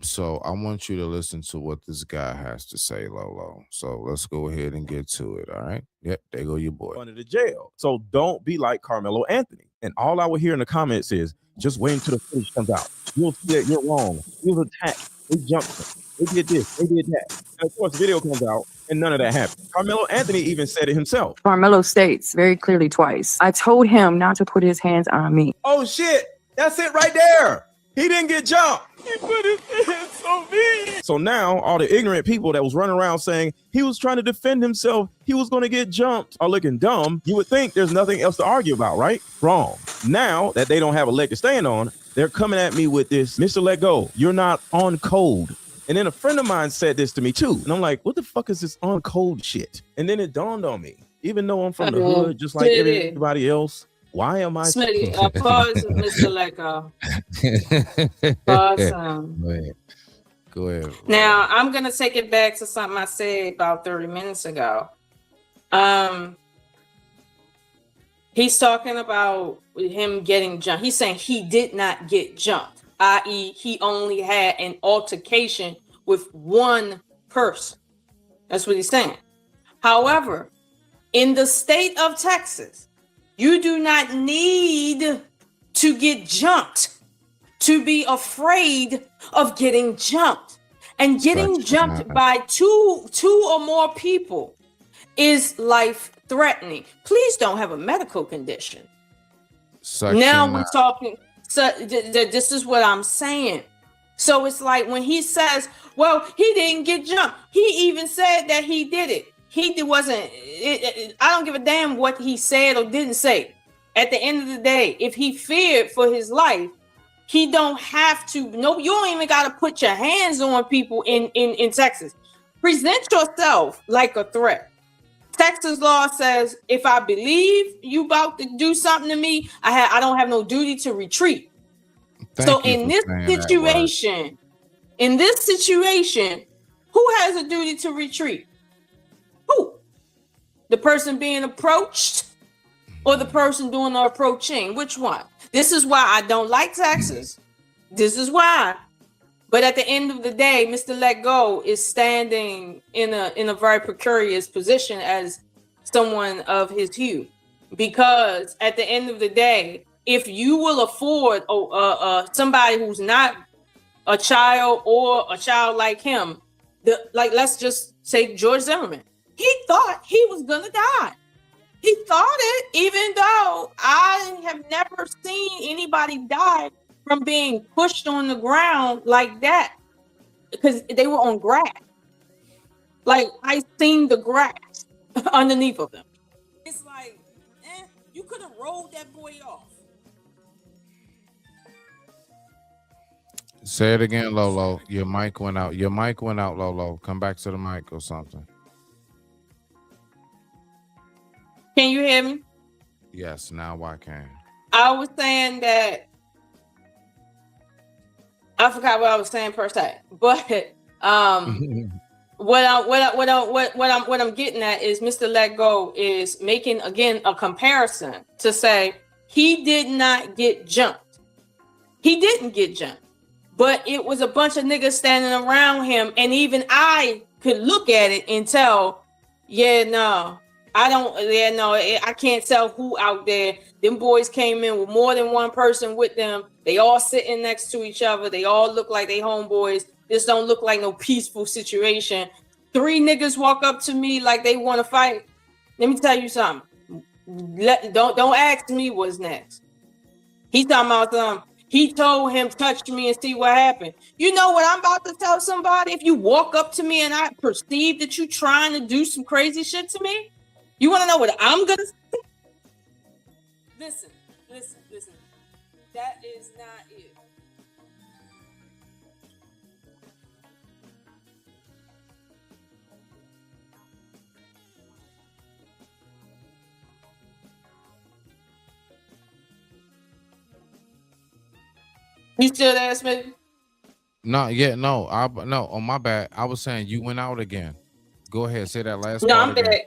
So I want you to listen to what this guy has to say, Lolo. So let's go ahead and get to it. All right. Yep, there go your boy. Under the jail. So don't be like Carmelo Anthony. And all I would hear in the comments is, just wait until the footage comes out. You'll see that you're wrong. He was attacked. They jumped him. They did this. They did that. And of course, the video comes out and none of that happened. Carmelo Anthony even said it himself. Carmelo states very clearly twice, I told him not to put his hands on me. Oh, shit. That's it right there. He didn't get jumped. He put his hands on me. So now all the ignorant people that was running around saying he was trying to defend himself, he was going to get jumped, are looking dumb. You would think there's nothing else to argue about, right? Wrong. Now that they don't have a leg to stand on, they're coming at me with this, Mr. Let Go, you're not on code. And then a friend of mine said this to me too. And I'm like, what the fuck is this on code shit? And then it dawned on me, even though I'm from the hood, just like everybody else, why am I? Smitty, pause, Mr. Let Go. Awesome. Go ahead. Now, I'm going to take it back to something I said about 30 minutes ago. He's talking about him getting jumped. He's saying he did not get jumped, i.e., he only had an altercation with one person. That's what he's saying. However, in the state of Texas, you do not need to get jumped to be afraid of getting jumped. And getting jumped by two or more people is life-threatening. Please don't have a medical condition. Now we're talking. So this is what I'm saying. So it's like when he says, well, he didn't get jumped. He even said that he did it. I don't give a damn what he said or didn't say. At the end of the day, if he feared for his life, he don't have to. No, you don't even got to put your hands on people in Texas. Present yourself like a threat. Texas law says if I believe you about to do something to me, I don't have no duty to retreat. So in this situation, In this situation, who has a duty to retreat? Who? The person being approached or the person doing the approaching? Which one? This is why I don't like taxes. This is why. But at the end of the day, Mr. Let Go is standing in a very precarious position as someone of his hue. Because at the end of the day, if you will afford somebody who's not a child or a child like him, let's just say George Zimmerman, he thought he was gonna die. He thought it, even though I have never seen anybody die from being pushed on the ground like that, because they were on grass. Like, I seen the grass underneath of them. It's like, you could have rolled that boy off. Say it again, Lolo. Your mic went out. Your mic went out, Lolo. Come back to the mic or something. Can you hear me? Yes, now I can. I was saying that I forgot what I was saying per se, but what I'm getting at is Mr. Let Go is making again a comparison to say he did not get jumped. He didn't get jumped, but it was a bunch of niggas standing around him, and even I could look at it and tell, I can't tell who out there. Them boys came in with more than one person with them. They all sitting next to each other. They all look like they homeboys. This don't look like no peaceful situation. 3 niggas walk up to me like they want to fight. Let me tell you something. Don't ask me what's next. He talking about something. He told him, touch me and see what happened. You know what I'm about to tell somebody? If you walk up to me and I perceive that you trying to do some crazy shit to me, you want to know what I'm going to say? Listen. That is not it. You still there, Smith? No, on my bad. I was saying you went out again. Go ahead, say that last No, part I'm again. back.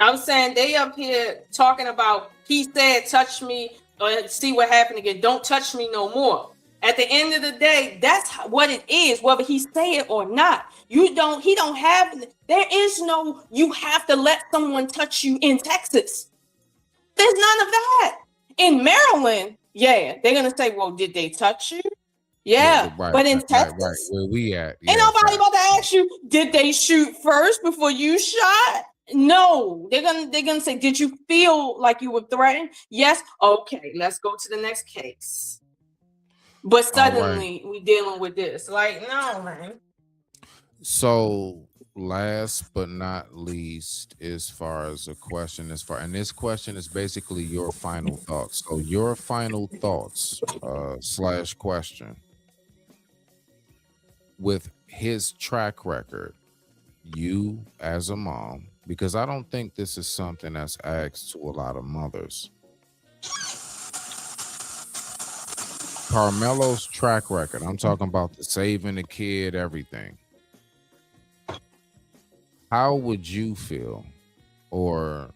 I'm saying they up here talking about he said touch me or see what happened again. Don't touch me no more. At the end of the day, that's what it is, whether he say it or not. There is no you have to let someone touch you in Texas. There's none of that. In Maryland, they're gonna say, well, did they touch you? Yeah, but in Texas, where we at? ain't nobody about to ask you, did they shoot first before you shot? No, they're gonna say, did you feel like you were threatened? Yes. Okay, let's go to the next case. But suddenly we dealing with this. Like, no, man. So last but not least, as far as a question, and this question is basically your final thoughts. So your final thoughts / question. With his track record, you as a mom, because I don't think this is something that's asked to a lot of mothers. Carmelo's track record, I'm talking about the saving the kid, everything. How would you feel, or,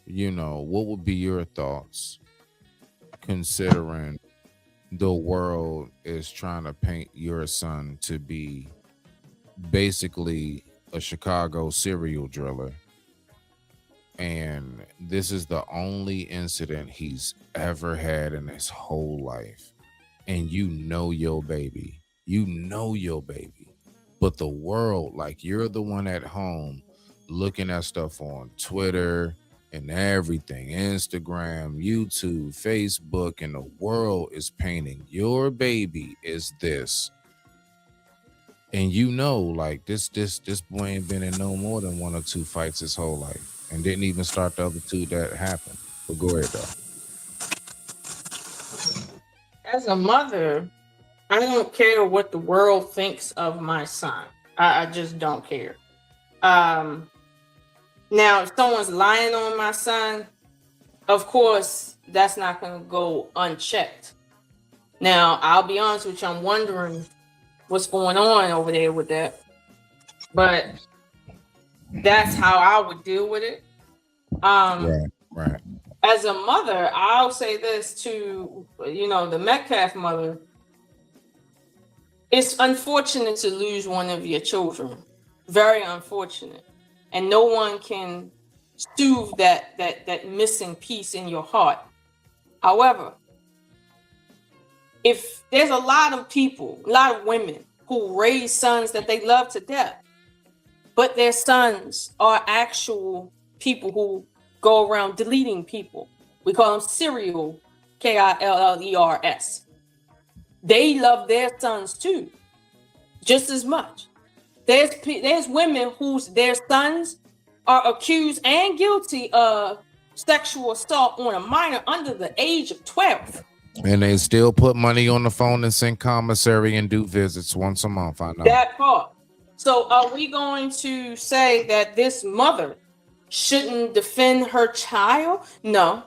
what would be your thoughts considering the world is trying to paint your son to be basically a Chicago serial driller, and this is the only incident he's ever had in his whole life, and your baby, but the world, like, you're the one at home looking at stuff on Twitter and everything, Instagram, YouTube, Facebook, and the world is painting your baby is this. And like this boy ain't been in no more than 1 or 2 fights his whole life, and didn't even start the other 2 that happened. But go ahead, though. As a mother, I don't care what the world thinks of my son. I just don't care. Now, if someone's lying on my son, of course, that's not going to go unchecked. Now, I'll be honest with you, I'm wondering what's going on over there with that. But that's how I would deal with it. Right. As a mother, I'll say this to the Metcalf mother. It's unfortunate to lose one of your children. Very unfortunate. And no one can soothe that missing piece in your heart. However, if there's a lot of people, a lot of women who raise sons that they love to death, but their sons are actual people who go around deleting people. We call them serial, KILLERS. They love their sons too, just as much. There's women their sons are accused and guilty of sexual assault on a minor under the age of 12. And they still put money on the phone and send commissary and do visits once a month. I know that part. So are we going to say that this mother shouldn't defend her child? No.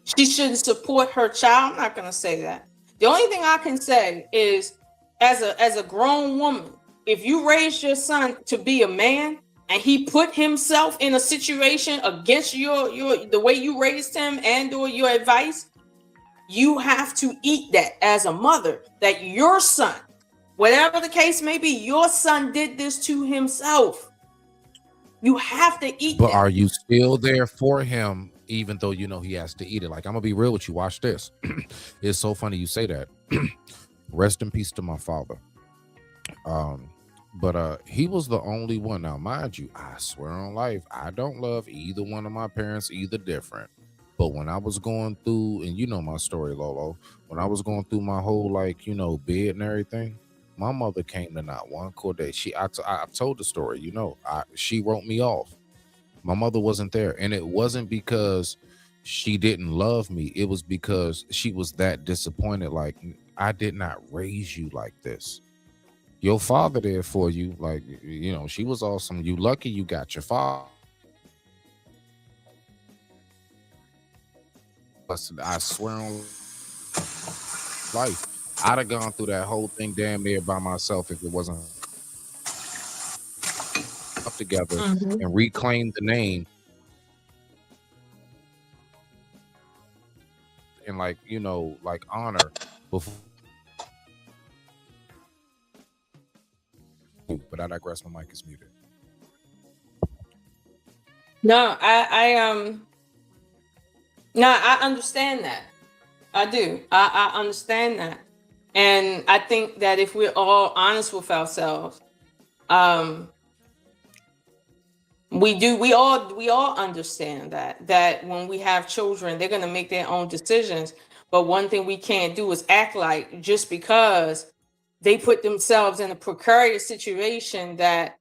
She shouldn't support her child? I'm not going to say that. The only thing I can say is, as a grown woman, if you raised your son to be a man and he put himself in a situation against the way you raised him and or your advice, you have to eat that as a mother, that your son, whatever the case may be, your son did this to himself. You have to eat But that. are you still there for him, even though you know he has to eat it? Like, I'm gonna be real with you. Watch this. It's so funny you say that. Rest in peace to my father. But he was the only one. Now, mind you, I swear on life, I don't love either one of my parents, either different. But when I was going through, and you know my story, Lolo, when I was going through my whole bid and everything, my mother came to not one court day. I've told the story, she wrote me off. My mother wasn't there, and it wasn't because she didn't love me. It was because she was that disappointed. Like, I did not raise you like this. Your father there for you, she was awesome. You lucky you got your father. I swear on life, I'd have gone through that whole thing damn near by myself if it wasn't up together and reclaimed the name and honor before. But I digress. My mic is muted. No, I understand that. I do. I understand that. And I think that if we're all honest with ourselves, we all understand that when we have children, they're going to make their own decisions. But one thing we can't do is act like just because they put themselves in a precarious situation that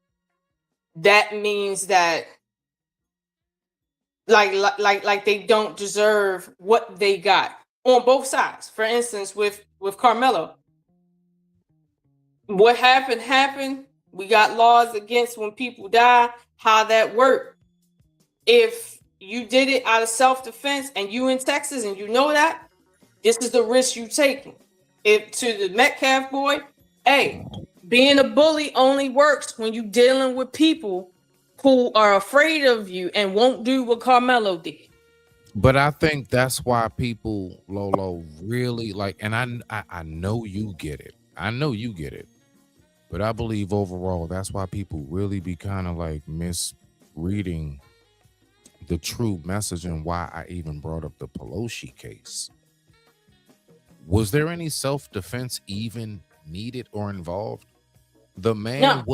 means that like they don't deserve what they got on both sides. For instance, with Carmelo, what happened. We got laws against when people die, how that worked. If you did it out of self-defense and you in Texas and you know that, this is the risk you taking. If to the Metcalf boy, hey, being a bully only works when you dealing with people who are afraid of you and won't do what Carmelo did. But I think that's why people, Lolo, really and I know you get it. I know you get it. But I believe overall, that's why people really be kind of misreading the true message and why I even brought up the Pelosi case. Was there any self-defense even needed or involved? The man,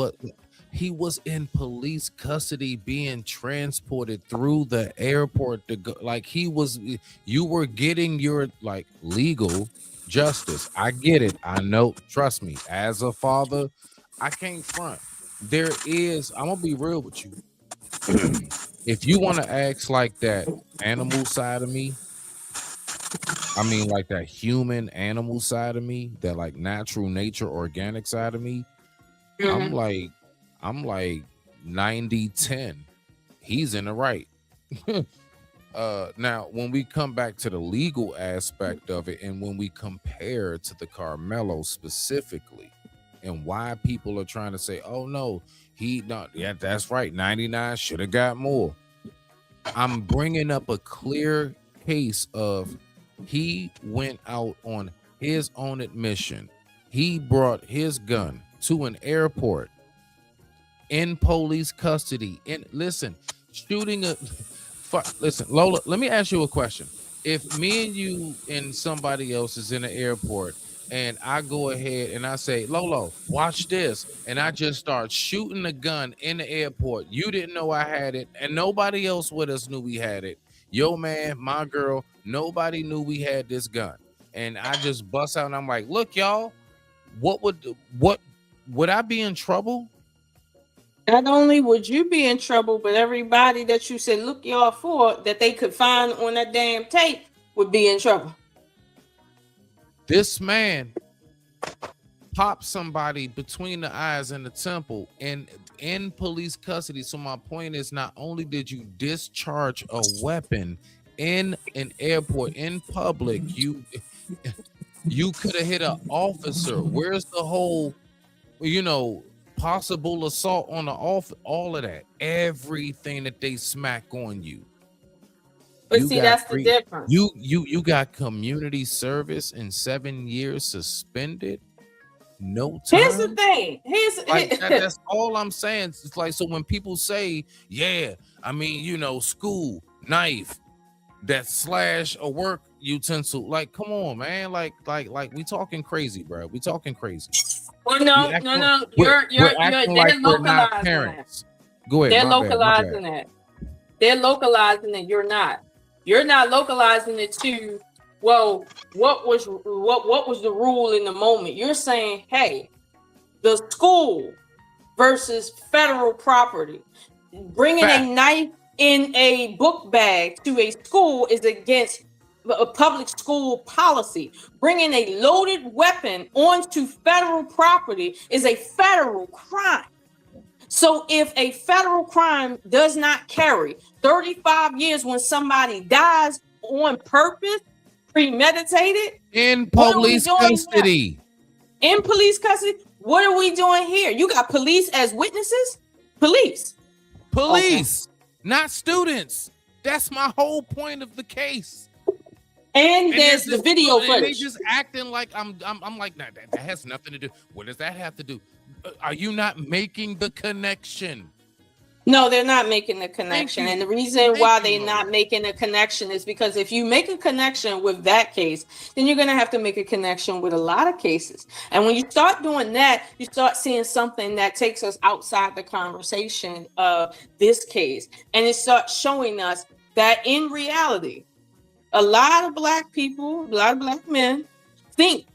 he was in police custody being transported through the airport to go, you were getting your legal justice. I get it. I know. Trust me, as a father, I can't front. I'm gonna be real with you. If you want to ask that animal side of me, I mean that human animal side of me, that natural nature, organic side of me, I'm 90-10. He's in the right. Now, when we come back to the legal aspect of it, and when we compare to the Carmelo specifically, and why people are trying to say, oh no, yeah, that's right, 99 should have got more. I'm bringing up a clear case of he went out on his own admission. He brought his gun to an airport in police custody. And listen, listen, Lola, let me ask you a question. If me and you and somebody else is in the airport and I go ahead and I say, Lolo, watch this, and I just start shooting the gun in the airport, you didn't know I had it, and nobody else with us knew we had it. Yo, man, my girl, nobody knew we had this gun. And I just bust out and I'm like, look, y'all, would I be in trouble? Not only would you be in trouble, but everybody that you said, look, y'all, for that they could find on that damn tape would be in trouble. This man popped somebody between the eyes and the temple and in police custody. So my point is, not only did you discharge a weapon in an airport in public, you could have hit an officer. Where's the whole, possible assault on the office? All of that, everything that they smack on you. But see, that's the difference. You got community service and 7 years suspended. No time. Here's the thing. That's all I'm saying. It's like, so when people say, yeah, I mean, school, knife, that slash a work utensil, like, come on, man, like we talking crazy, bro. We talking crazy. Well, no. You're like we're not parents. Go ahead. They're localizing it. They're localizing it. You're not. You're not localizing it to, well, what was the rule in the moment? You're saying, hey, the school versus federal property. Bringing a knife in a book bag to a school is against a public school policy. Bringing a loaded weapon onto federal property is a federal crime. So if a federal crime does not carry 35 years when somebody dies on purpose, premeditated, in police custody. In police custody, what are we doing here? You got police as witnesses? Police, okay. Not students. That's my whole point of the case. And there's the video footage. They just acting like I'm like, nah, that has nothing to do. What does that have to do? Are you not making the connection? No, they're not making the connection. And the reason why they're not making a connection is because if you make a connection with that case, then you're going to have to make a connection with a lot of cases. And when you start doing that, you start seeing something that takes us outside the conversation of this case. And it starts showing us that in reality, a lot of Black people, a lot of Black men think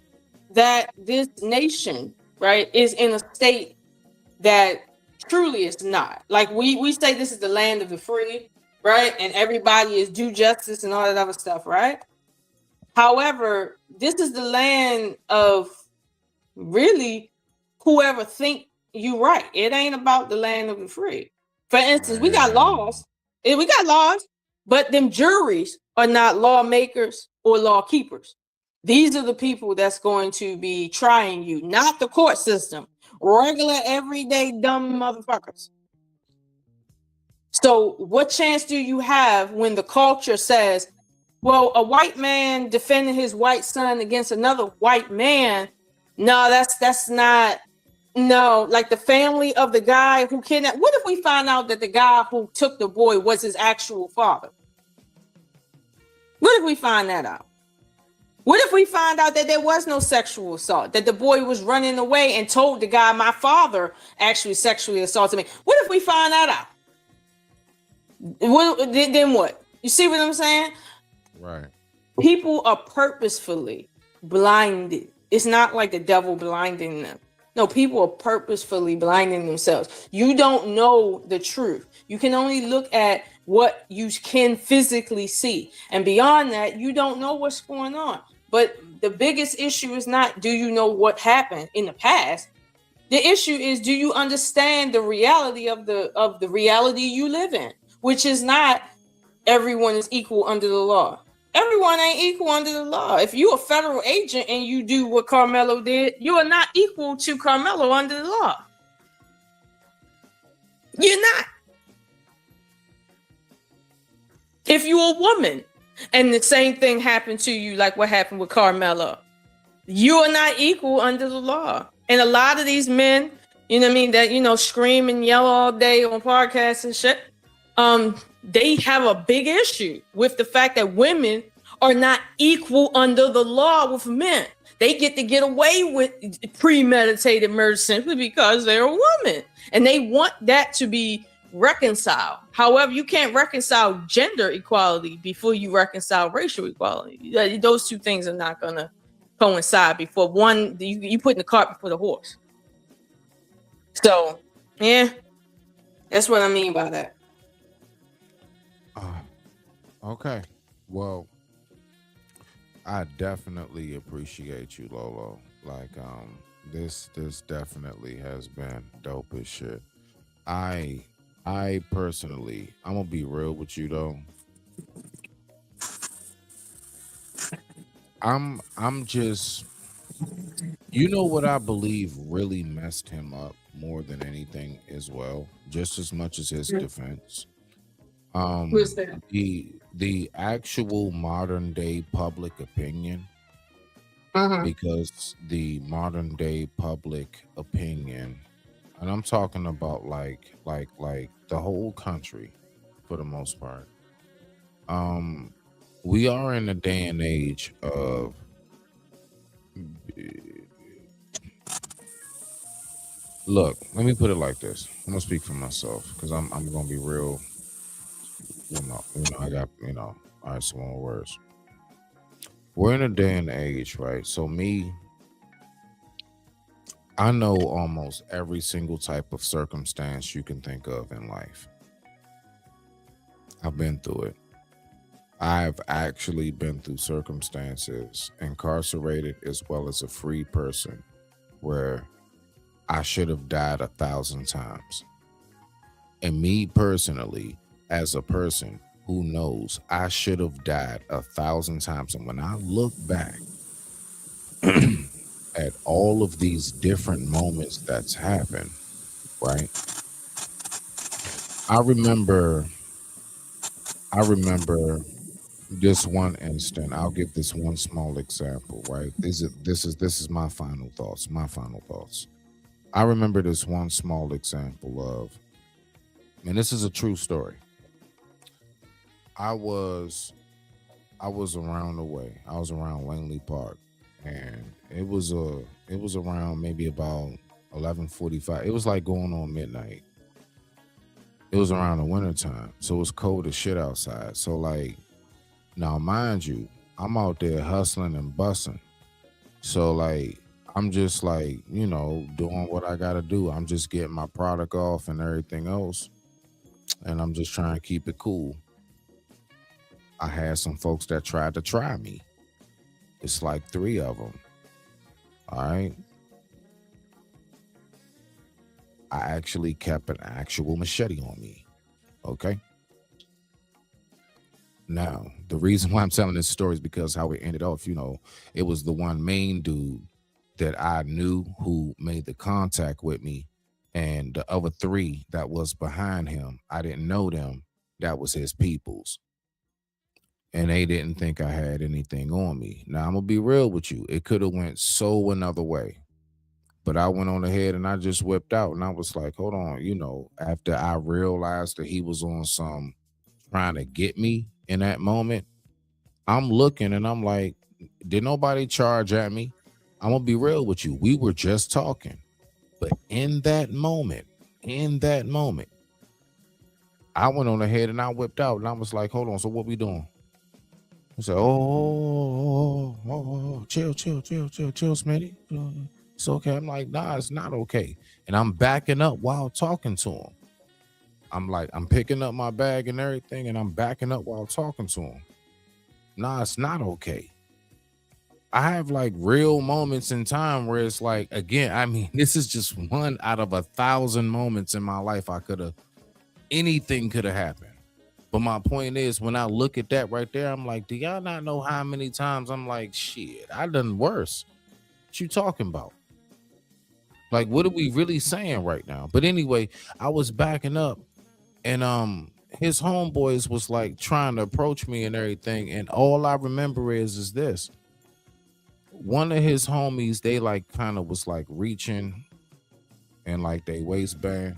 that this nation, right, is in a state that truly is not. Like we say this is the land of the free, right? And everybody is due justice and all that other stuff, right? However, this is the land of really whoever think you right. It ain't about the land of the free. For instance, we got laws, but them juries are not lawmakers or law keepers. These are the people that's going to be trying you, not the court system. Regular, everyday, dumb motherfuckers. So what chance do you have when the culture says, well, a white man defending his white son against another white man? No, that's not. No, like the family of the guy who kidnapped. What if we find out that the guy who took the boy was his actual father? What if we find that out? What if we find out that there was no sexual assault, that the boy was running away and told the guy, my father actually sexually assaulted me? What if we find that out? Then what? You see what I'm saying? Right. People are purposefully blinded. It's not like the devil blinding them. No, people are purposefully blinding themselves. You don't know the truth. You can only look at what you can physically see. And beyond that, you don't know what's going on. But the biggest issue is not, do you know what happened in the past? The issue is, do you understand the reality of the reality you live in, which is not everyone is equal under the law. Everyone ain't equal under the law. If you're a federal agent and you do what Carmelo did, you are not equal to Carmelo under the law. You're not. If you're a woman and the same thing happened to you, like what happened with Carmelo, you are not equal under the law. And a lot of these men, you know what I mean, that, you know, scream and yell all day on podcasts and shit, they have a big issue with the fact that women are not equal under the law with men. They get away with premeditated murder simply because they're a woman. And they want that to be reconciled. However, you can't reconcile gender equality before you reconcile racial equality. Those two things are not going to coincide before one, you putting the cart before the horse. So, yeah, that's what I mean by that. Okay. Well, I definitely appreciate you, Lolo. Like, this definitely has been dope as shit. I personally, I'm gonna be real with you though. I'm just, you know what I believe really messed him up more than anything as well, just as much as his defense. Who's that? The actual modern day public opinion, because the modern day public opinion, and I'm talking about like the whole country for the most part. We are in a day and age of look, let me put it like this. I'm gonna speak for myself because I'm gonna be real. I got, all right, some more words. We're in a day and age, right? So I know almost every single type of circumstance you can think of in life. I've been through it. I've actually been through circumstances, incarcerated as well as a free person, where I should have died 1,000 times. And me personally, as a person who knows I should have died 1,000 times, and when I look back at all of these different moments that's happened, right? I remember this one instant. I'll give this one small example, right? This is my final thoughts. I remember this one small example of, and this is a true story. I was around the way. I was around Langley Park, and it was around maybe about 11:45. It was like going on midnight. It was around the wintertime, so it was cold as shit outside. So like, now mind you, I'm out there hustling and bussing. So like, I'm just like, doing what I gotta do. I'm just getting my product off and everything else, and I'm just trying to keep it cool. I had some folks that tried to try me. It's like 3 of them. All right. I actually kept an actual machete on me. Okay. Now, the reason why I'm telling this story is because how it ended off, it was the one main dude that I knew who made the contact with me. And the other 3 that was behind him, I didn't know them. That was his peoples. And they didn't think I had anything on me. Now, I'm going to be real with you. It could have went so another way. But I went on ahead and I just whipped out. And I was like, hold on, after I realized that he was on some trying to get me in that moment, I'm looking and I'm like, did nobody charge at me? I'm going to be real with you. We were just talking. But in that moment, I went on ahead and I whipped out. And I was like, hold on, so what we doing? I said, chill, Smitty. It's okay. I'm like, nah, it's not okay. And I'm backing up while talking to him. I'm picking up my bag and everything, and I'm backing up while talking to him. Nah, it's not okay. I have like real moments in time where it's like, again, this is just one out of 1,000 moments in my life. Anything could have happened. But my point is, when I look at that right there, I'm like, do y'all not know how many times I'm like, shit, I done worse. What you talking about? Like, what are we really saying right now? But anyway, I was backing up, and his homeboys was like trying to approach me and everything, and all I remember is this. One of his homies, they like kind of was like reaching in like they waistband.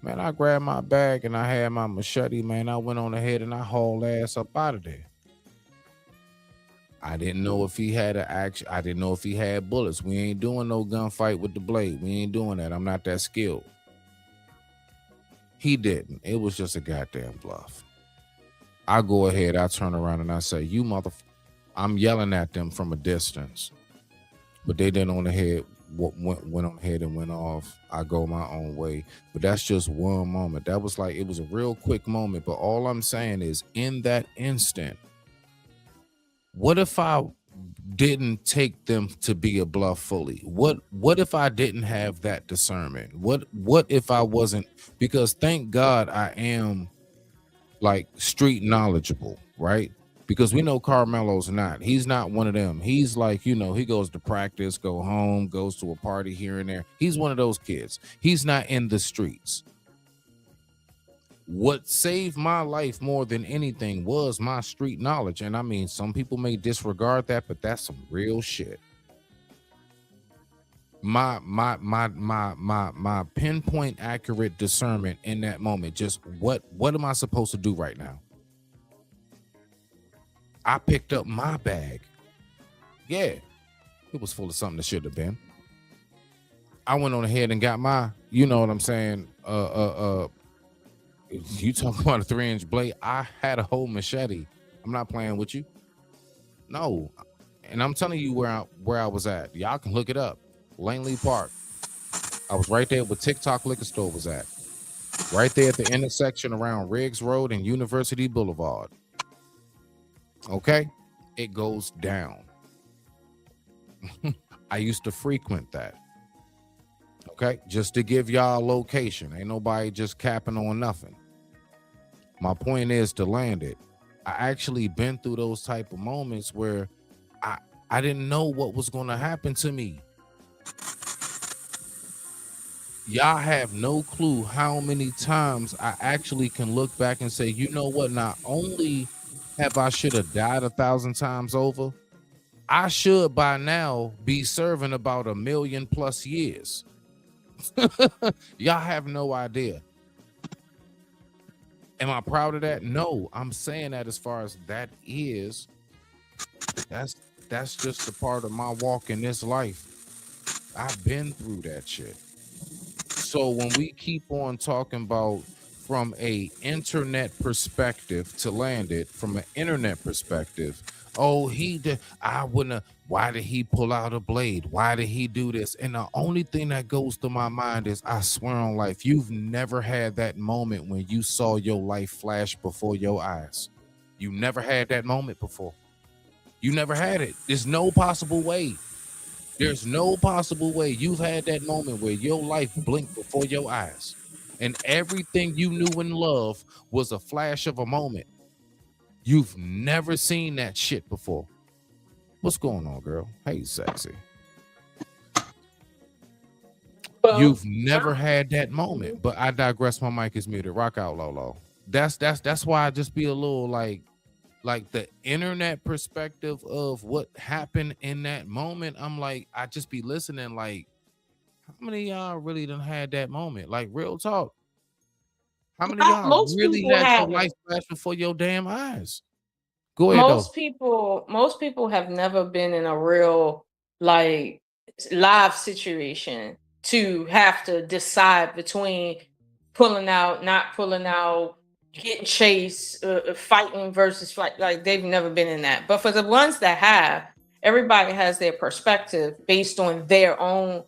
Man, I grabbed my bag and I had my machete, man. I went on ahead and I hauled ass up out of there. I didn't know if he had an action. I didn't know if he had bullets. We ain't doing no gunfight with the blade. We ain't doing that. I'm not that skilled. He didn't. It was just a goddamn bluff. I go ahead, I turn around and I say, you I'm yelling at them from a distance. But they didn't on ahead, went on ahead and went off. I go my own way. But that's just one moment. That was like, it was a real quick moment. But all I'm saying is, in that instant, what if I didn't take them to be a bluff fully? What if I didn't have that discernment? What if I wasn't? Because thank God I am like street knowledgeable, right? Because we know Carmelo's not. He's not one of them. He's like, you know, he goes to practice, go home, goes to a party here and there. He's one of those kids. He's not in the streets. What saved my life more than anything was my street knowledge. And I mean, some people may disregard that, but that's some real shit. My pinpoint accurate discernment in that moment. Just what am I supposed to do right now? I picked up my bag. Yeah, it was full of something that should have been. I went on ahead and got my, you know what I'm saying? You talking about a 3-inch blade? I had a whole machete. I'm not playing with you. No, and I'm telling you where I was at. Y'all can look it up. Langley Park. I was right there where TikTok liquor store was at. Right there at the intersection around Riggs Road and University Boulevard. Okay, it goes down. I used to frequent that. Okay, just to give y'all a location. Ain't nobody just capping on nothing. My point is to land it. I actually been through those type of moments where I didn't know what was going to happen to me. Y'all have no clue how many times I actually can look back and say, you know what? Not only have I should have died 1,000 times over, I should by now be serving about 1 million+ years. Y'all have no idea. Am I proud of that? No, I'm saying that as far as that's just a part of my walk in this life. I've been through that shit. So when we keep on talking about from a internet perspective to land it from an internet perspective, oh, he did, I wouldn't have, why did he pull out a blade? Why did he do this? And the only thing that goes through my mind is, I swear on life, you've never had that moment when you saw your life flash before your eyes. You never had that moment before. You never had it. There's no possible way. There's no possible way you've had that moment where your life blinked before your eyes and everything you knew and loved was a flash of a moment. You've never seen that shit before. What's going on, girl? Hey, sexy. You've never had that moment, but I digress. My mic is muted. Rock out, Lolo. That's why I just be a little like the internet perspective of what happened in that moment. I'm like, I just be listening like, how many of y'all really done had that moment? Like, real talk. How many of y'all Most really people had your haven't. life flash before your damn eyes? Go ahead, though. Most people have never been in a real like live situation to have to decide between pulling out, not pulling out, getting chased, fighting versus fight. Like, they've never been in that. But for the ones that have, everybody has their perspective based on their own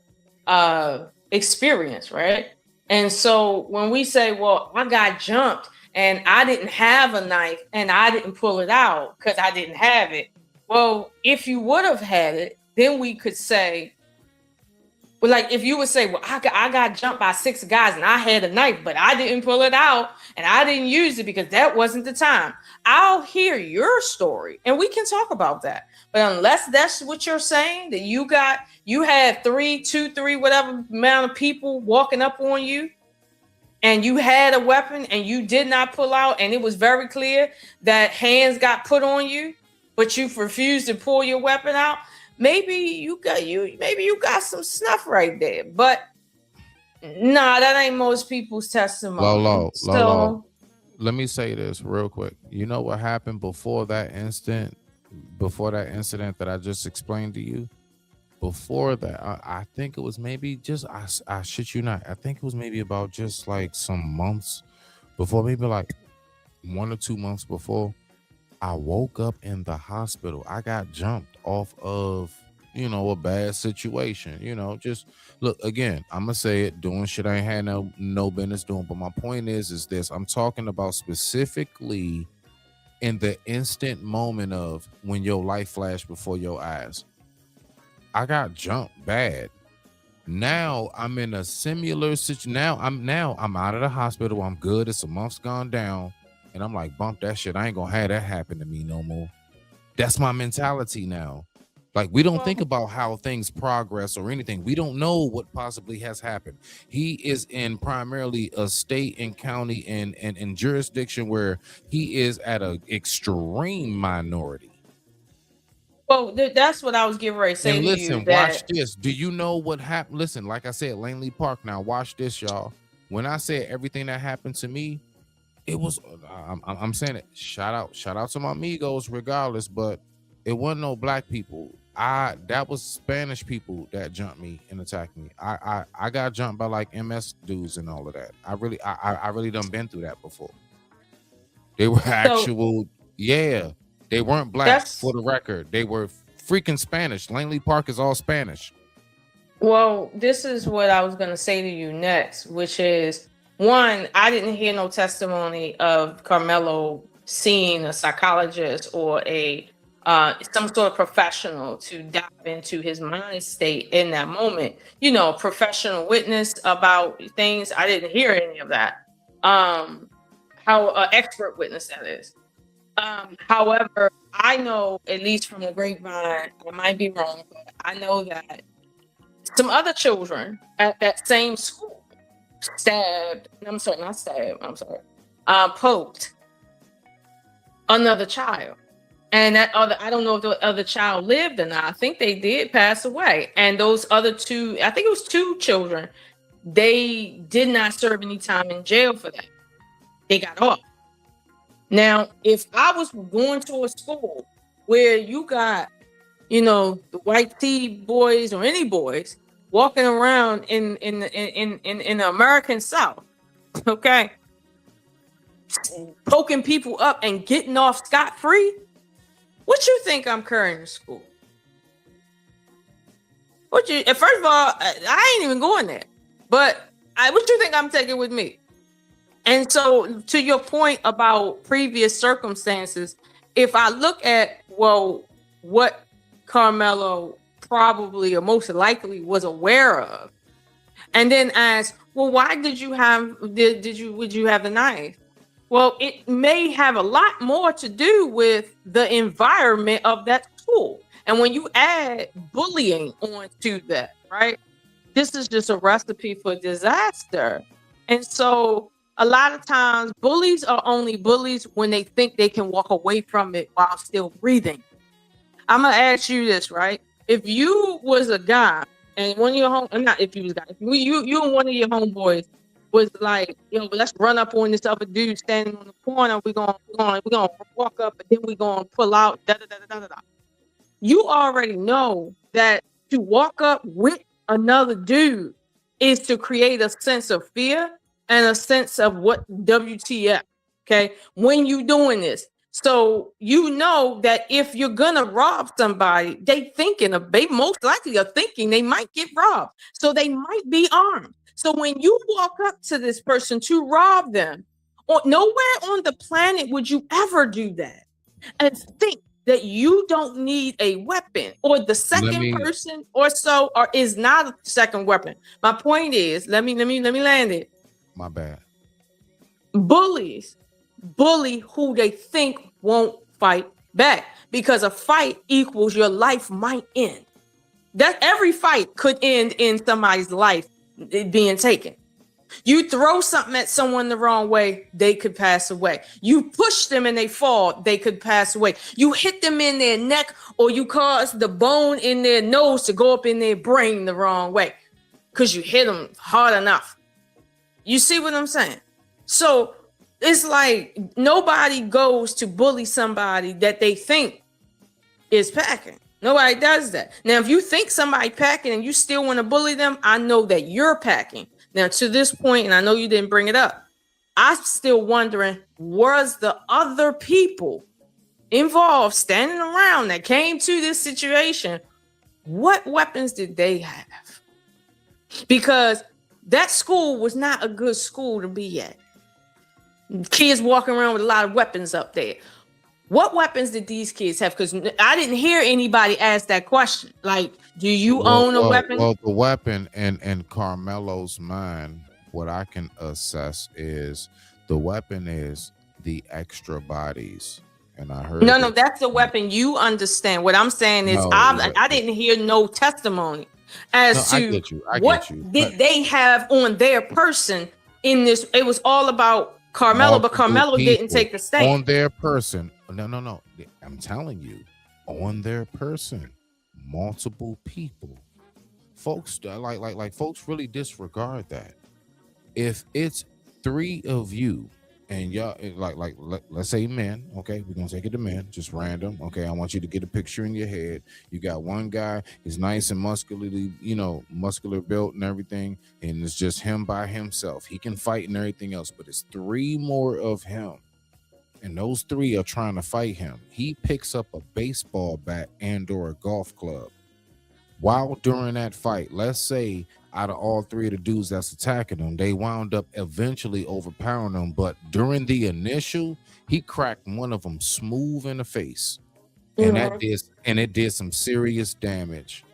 experience, right? And so when we say, well, I got jumped and I didn't have a knife and I didn't pull it out because I didn't have it. Well, if you would have had it, then we could say, But like if you would say, well, I got jumped by 6 guys and I had a knife, but I didn't pull it out and I didn't use it because that wasn't the time. I'll hear your story and we can talk about that. But unless that's what you're saying, that you had 3, whatever amount of people walking up on you and you had a weapon and you did not pull out, and it was very clear that hands got put on you, but you refused to pull your weapon out. Maybe you got some stuff right there, but nah, that ain't most people's testimony. Lolo, let me say this real quick. You know what happened before that incident that I just explained to you? Before that, I think it was maybe just, I shit you not, I think it was maybe about just like some months before, maybe like 1 or 2 months before, I woke up in the hospital. I got jumped off of, a bad situation. Just look, again, I'm gonna say it, doing shit I ain't had no business doing. But my point is this: I'm talking about specifically in the instant moment of when your life flashed before your eyes. I got jumped bad. Now I'm in a similar situation. Now I'm out of the hospital. I'm good. It's a month's gone down. And I'm like, bump that shit. I ain't gonna have that happen to me no more. That's my mentality now. Like, we don't think about how things progress or anything. We don't know what possibly has happened. He is in primarily a state and county and jurisdiction where he is at an extreme minority. Well, that's what I was getting ready to say. And to listen, you, that watch this. Do you know what happened? Listen, like I said, Langley Park. Now watch this, y'all. When I said everything that happened to me, it was, I'm saying it, shout out to my amigos regardless, but it wasn't no black people. That was Spanish people that jumped me and attacked me. I got jumped by like MS dudes and all of that. I really done been through that before. They were actual, they weren't black, for the record. They were freaking Spanish. Langley Park is all Spanish. Well, this is what I was going to say to you next, which is, one, I didn't hear no testimony of Carmelo seeing a psychologist or some sort of professional to dive into his mind state in that moment. Professional witness about things. I didn't hear any of that. How expert witness that is. However, I know, at least from the grapevine, I might be wrong, but I know that some other children at that same school poked another child. And I don't know if the other child lived or not. I think they did pass away. And those other 2, I think it was 2 children, they did not serve any time in jail for that. They got off. Now, if I was going to a school where you got, the white tea boys or any boys walking around in the American South, okay, poking people up and getting off scot-free, what you think I'm carrying to school? First of all, I ain't even going there. But what you think I'm taking with me? And so, to your point about previous circumstances, if I look at, what Carmelo probably or most likely was aware of, and then ask, why did you have would you have the knife? Well, it may have a lot more to do with the environment of that school. And when you add bullying onto that, right, this is just a recipe for disaster. And so, a lot of times, bullies are only bullies when they think they can walk away from it while still breathing. I'm gonna ask you this, right? If you was a guy and one of your if you and one of your homeboys was like, let's run up on this other dude standing on the corner. We're gonna walk up and then we're gonna pull out. You already know that to walk up with another dude is to create a sense of fear and a sense of what WTF, okay, when you doing this. So that if you're gonna rob somebody, they most likely are thinking they might get robbed. So they might be armed. So when you walk up to this person to rob them, nowhere on the planet would you ever do that and think that you don't need a weapon, or the second person or so, or is not a second weapon. My point is, let me land it. My bad. Bullies bully who they think won't fight back, because a fight equals your life might end. That every fight could end in somebody's life being taken. You throw something at someone the wrong way, they could pass away. You push them and they fall, they could pass away. You hit them in their neck, or you cause the bone in their nose to go up in their brain the wrong way because you hit them hard enough. You see what I'm saying? So it's like nobody goes to bully somebody that they think is packing. Nobody does that. Now, if you think somebody packing and you still want to bully them, I know that you're packing. Now, to this point, and I know you didn't bring it up, I'm still wondering, was the other people involved standing around that came to this situation, what weapons did they have? Because that school was not a good school to be at. Kids walking around with a lot of weapons up there. What weapons did these kids have? Because I didn't hear anybody ask that question. Like, do you own a weapon? Well, the weapon in Carmelo's mind, what I can assess is the weapon is the extra bodies. And I heard No, that's the weapon. You understand. What I'm saying is, I didn't hear no testimony as to what did they have on their person in this. It was all about Carmelo, but Carmelo didn't take the stand. On their person. No. I'm telling you, on their person, multiple people. Folks like folks really disregard that. If it's 3 of you and y'all let's say men, okay, we're gonna take it to men, just random. Okay, I want you to get a picture in your head. You got one guy, he's nice and muscular built and everything, and it's just him by himself. He can fight and everything else, but it's 3 more of him. And those 3 are trying to fight him. He picks up a baseball bat and or a golf club. While during that fight, let's say out of all 3 of the dudes that's attacking him, they wound up eventually overpowering him. But during the initial, he cracked one of them smooth in the face. And it did some serious damage.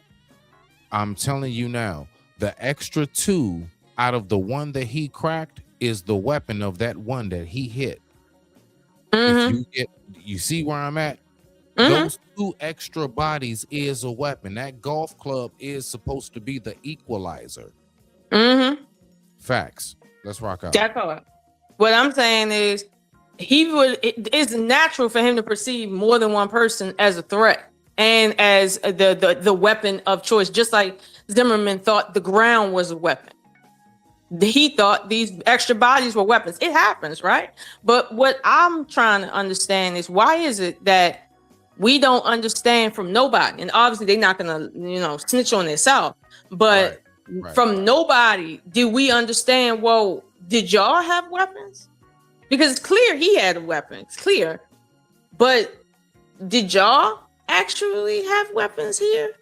I'm telling you now, the extra 2 out of the one that he cracked is the weapon of that one that he hit. If you see where I'm at? Those 2 extra bodies is a weapon. That golf club is supposed to be the equalizer. Facts. Let's rock out. That's all. What I'm saying is, it's natural for him to perceive more than one person as a threat and as the weapon of choice. Just like Zimmerman thought the ground was a weapon. He thought these extra bodies were weapons. It happens, right? But what I'm trying to understand is, why is it that we don't understand from nobody? And obviously they're not gonna, snitch on themselves. But from nobody did we understand, well, did y'all have weapons? Because it's clear he had a weapon. It's clear. But did y'all actually have weapons here?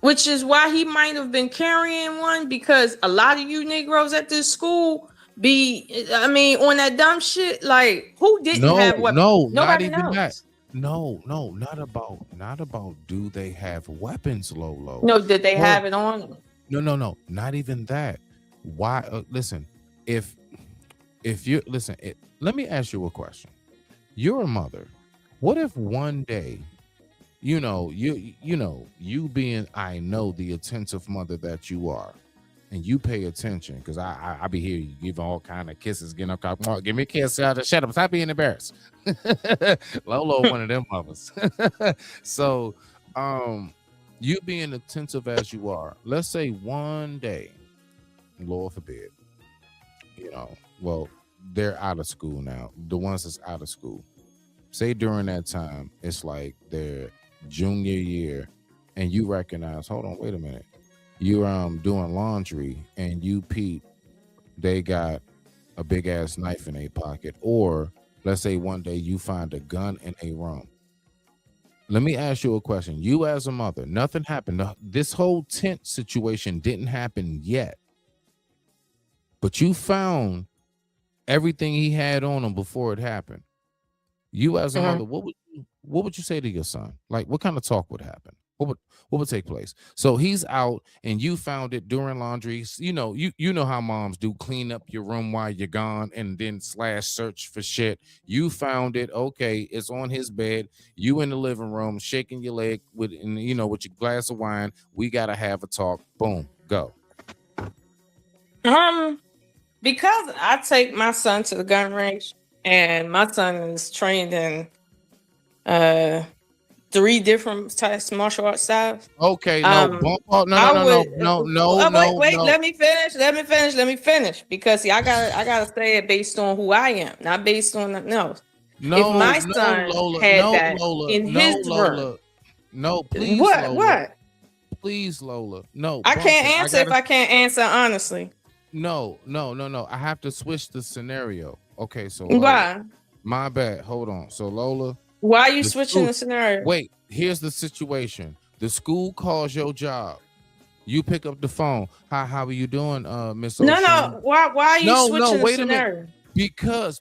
Which is why he might have been carrying one, because a lot of you Negroes at this school on that dumb shit. Like, who didn't have weapons? No, nobody not even knows. that. No, not about do they have weapons, Lolo? No, did they have it on them? No, not even that. Why? Listen, if you listen, let me ask you a question. You're a mother. What if one day, you being, I know, the attentive mother that you are, and you pay attention, because I be here, you giving all kind of kisses, getting up, come on, give me a kiss, shut up, stop being embarrassed. Lolo, one of them mothers. So, you being attentive as you are, let's say one day, Lord forbid, well, they're out of school now, the ones that's out of school. Say during that time, it's like their junior year, and you recognize, hold on, wait a minute, you're doing laundry and you peep they got a big ass knife in a pocket, or let's say one day you find a gun in a room. Let me ask you a question. You as a mother, nothing happened. This whole tent situation didn't happen yet, but you found everything he had on him before it happened. You as a mother, what what would you say to your son? Like, what kind of talk would happen? What would take place? So he's out and you found it during laundry. You know how moms do, clean up your room while you're gone and then /search for shit. You found it. Okay, it's on his bed. You in the living room shaking your leg with your glass of wine. We gotta have a talk. Boom, go. Because I take my son to the gun range and my son is trained in 3 different types of martial arts styles. Okay, no. Wait. Let me finish. Because see, I gotta say it based on who I am, not based on if my son had that in his room. No, please. What? Please, Lola. No, I can't answer if I can't answer honestly. No. I have to switch the scenario. Okay, so why? My bad. Hold on. So Lola. Why are you switching the scenario? Wait, here's the situation. The school calls your job. You pick up the phone. How are you doing, Miss O'Shea? No. Why are you switching the scenario? Because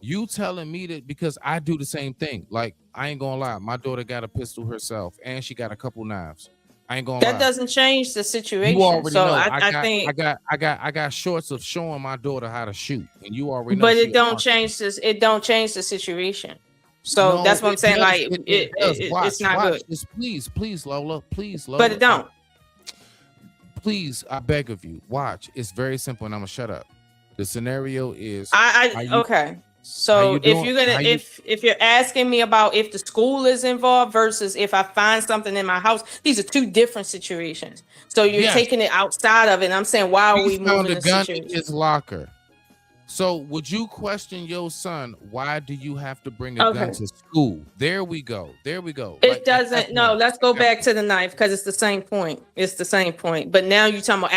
you telling me that because I do the same thing. Like, I ain't gonna lie, my daughter got a pistol herself and she got a couple knives. I ain't gonna lie. That doesn't change the situation. You already know. I think I got shorts of showing my daughter how to shoot, and you already know. But it don't change this. It don't change the situation. So that's what I'm saying. Like it's not good. Just please, Lola. Please, Lola. But it don't. Please, I beg of you. Watch. It's very simple, and I'm gonna shut up. The scenario is okay. So if you're asking me about if the school is involved versus if I find something in my house, these are 2 different situations. So you're taking it outside of it. And I'm saying, why are we moving the gun situation? in his locker? So would you question your son? Why do you have to bring a gun to school? There we go. It doesn't. No, let's go back to the knife because it's the same point. But now you're talking about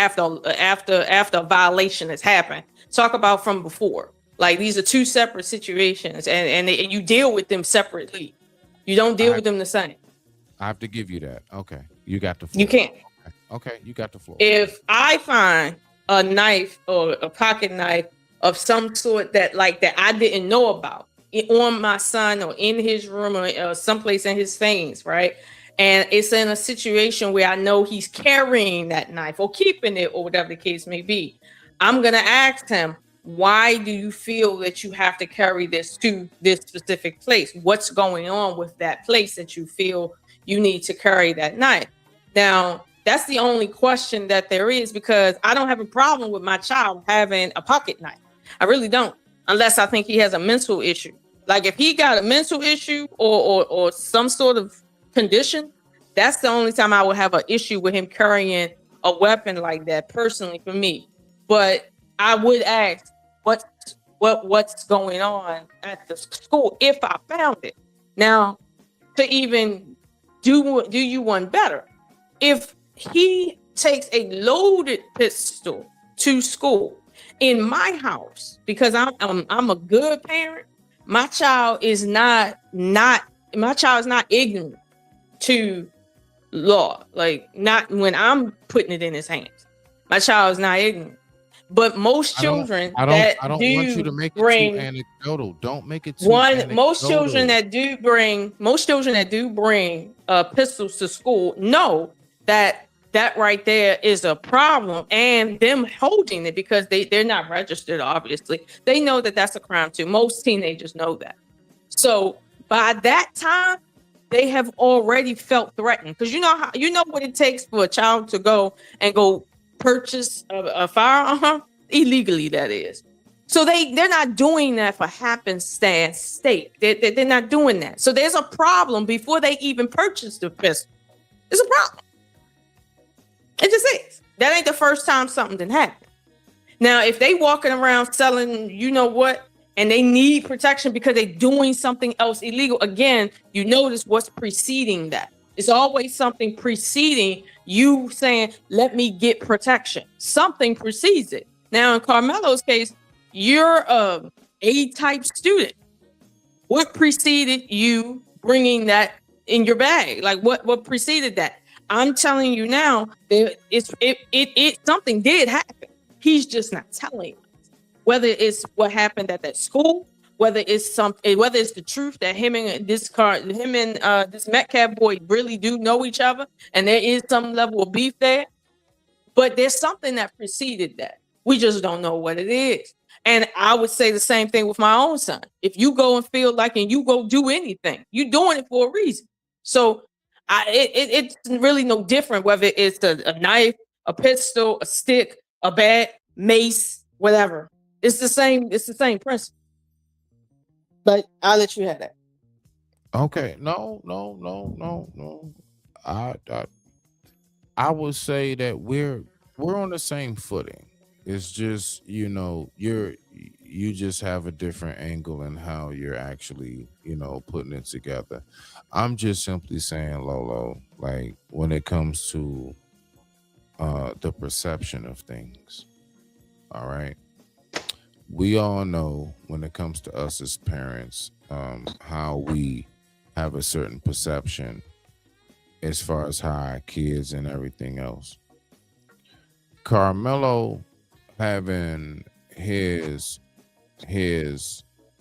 after a violation has happened. Talk about from before. Like, these are 2 separate situations, and you deal with them separately. You don't deal with them the same. I have to give you that. Okay, you got the floor. You can't. Okay, you got the floor. If I find a knife or a pocket knife of some sort that I didn't know about on my son or in his room or someplace in his things, right? And it's in a situation where I know he's carrying that knife or keeping it or whatever the case may be, I'm gonna ask him, why do you feel that you have to carry this to this specific place? What's going on with that place that you feel you need to carry that knife? Now, that's the only question that there is, because I don't have a problem with my child having a pocket knife. I really don't, unless I think he has a mental issue. Like, if he got a mental issue or some sort of condition, that's the only time I would have an issue with him carrying a weapon like that, personally, for me. But I would ask, what's going on at the school if I found it. Now, to even do you one better, if he takes a loaded pistol to school in my house, because I'm a good parent, my child is not ignorant to law. Like, not when I'm putting it in his hands. My child is not ignorant. But most children I don't want you to make it too anecdotal. Don't make it too anecdotal. Most children that do bring pistols to school know that right there is a problem, and them holding it because they're not registered. Obviously, they know that that's a crime too. Most teenagers know that. So by that time, they have already felt threatened, because you know what it takes for a child to go purchase a firearm illegally, that is. So they're not doing that for happenstance sake. They're not doing that. So there's a problem before they even purchase the pistol. There's a problem. It just is. That ain't the first time something didn't happen. Now, if they walking around selling, you know what, and they need protection because they're doing something else illegal, again, you notice what's preceding that. It's always something preceding you saying, let me get protection. Something precedes it. Now, in Carmelo's case, you're a A-type student. What preceded you bringing that in your bag? Like, what preceded that? I'm telling you now, something did happen. He's just not telling us. Whether it's what happened at that school, whether it's the truth that him and this Metcalf boy really do know each other, and there is some level of beef there. But there's something that preceded that. We just don't know what it is. And I would say the same thing with my own son. If you go and feel like, and you go do anything, you're doing it for a reason. So it's really no different whether it's a knife, a pistol, a stick, a bat, mace, whatever. It's the same principle. But I'll let you have that. Okay, no. I would say that we're on the same footing. It's just, you just have a different angle in how you're actually, putting it together. I'm just simply saying, Lolo, like when it comes to the perception of things, all right. We all know when it comes to us as parents, how we have a certain perception as far as how our kids and everything else. Carmelo having his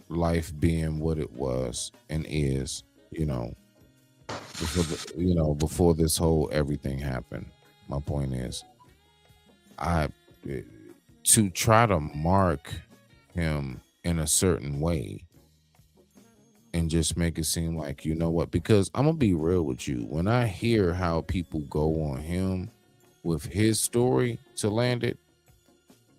life being what it was and is, before this whole everything happened. My point is, to try to mark him in a certain way and just make it seem like, you know what, because I'm gonna be real with you, when I hear how people go on him with his story to land it,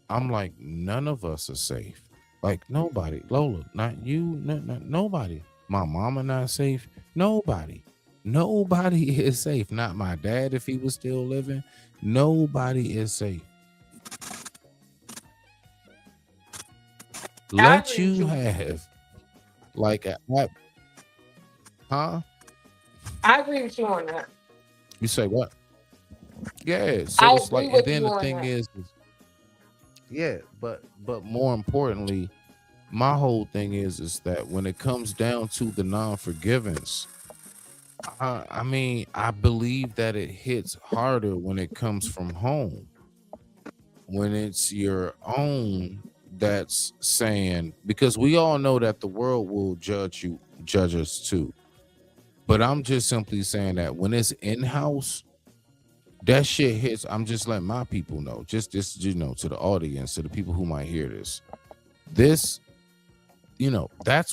I'm like, none of us are safe. Like nobody. Lola, not you, nobody. My mama not safe. Nobody is safe. Not my dad if he was still living. Nobody is safe. Let you have like I agree with you on that. You say what? Yeah, so it's like, and then the thing is yeah, but more importantly, my whole thing is that when it comes down to the non-forgiveness, I mean, I believe that it hits harder when it comes from home. When it's your own that's saying, because we all know that the world will judge us too. But I'm just simply saying that when it's in-house, that shit hits. I'm just letting my people know, just this, to the audience, to the people who might hear this, that's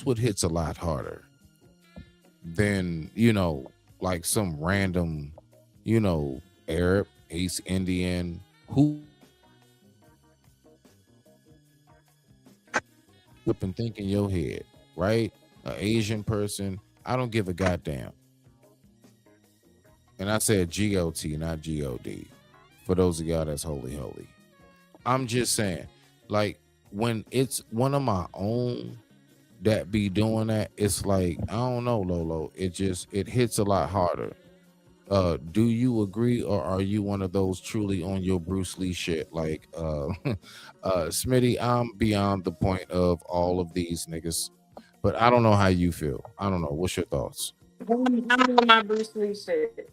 what hits a lot harder than, like some random, Arab, East Indian, who up and think in your head, right? An Asian person, I don't give a goddamn. And I said G-O-T, not G-O-D. For those of y'all that's holy. I'm just saying, like, when it's one of my own that be doing that, it's like, I don't know, Lolo. It hits a lot harder. Do you agree, or are you one of those truly on your Bruce Lee shit? Like, Smitty, I'm beyond the point of all of these niggas, but I don't know how you feel. I don't know. What's your thoughts? I'm on my Bruce Lee shit.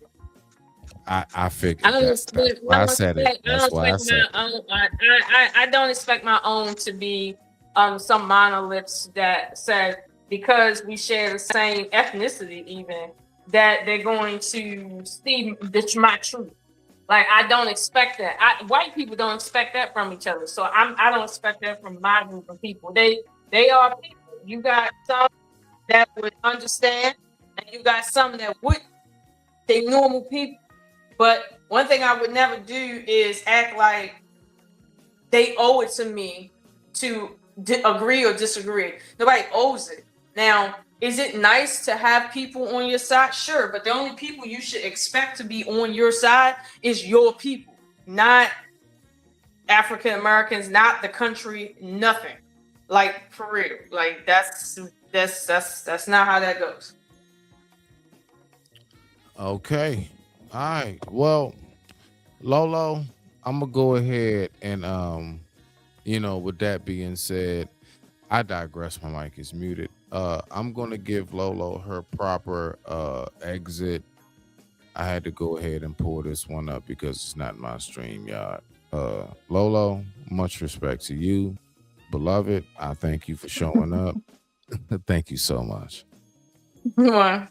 I figured. I don't expect. I said it. That's why I said it. I don't expect my own to be some monoliths that said because we share the same ethnicity, even that they're going to see my truth. Like, I don't expect that. White people don't expect that from each other. So I don't expect that from my group of people. They are people. You got some that would understand, and you got some that wouldn't. They normal people. But one thing I would never do is act like they owe it to me to agree or disagree. Nobody owes it. Now, is it nice to have people on your side? Sure, but the only people you should expect to be on your side is your people, not African Americans, not the country, nothing. Like, for real. Like, that's not how that goes. Okay. All right. Well, Lolo, I'm gonna go ahead and with that being said, I digress. My mic is muted. I'm gonna give Lolo her proper exit. I had to go ahead and pull this one up because it's not my stream, y'all. Lolo, much respect to you, beloved. I thank you for showing up. Thank you so much. Why?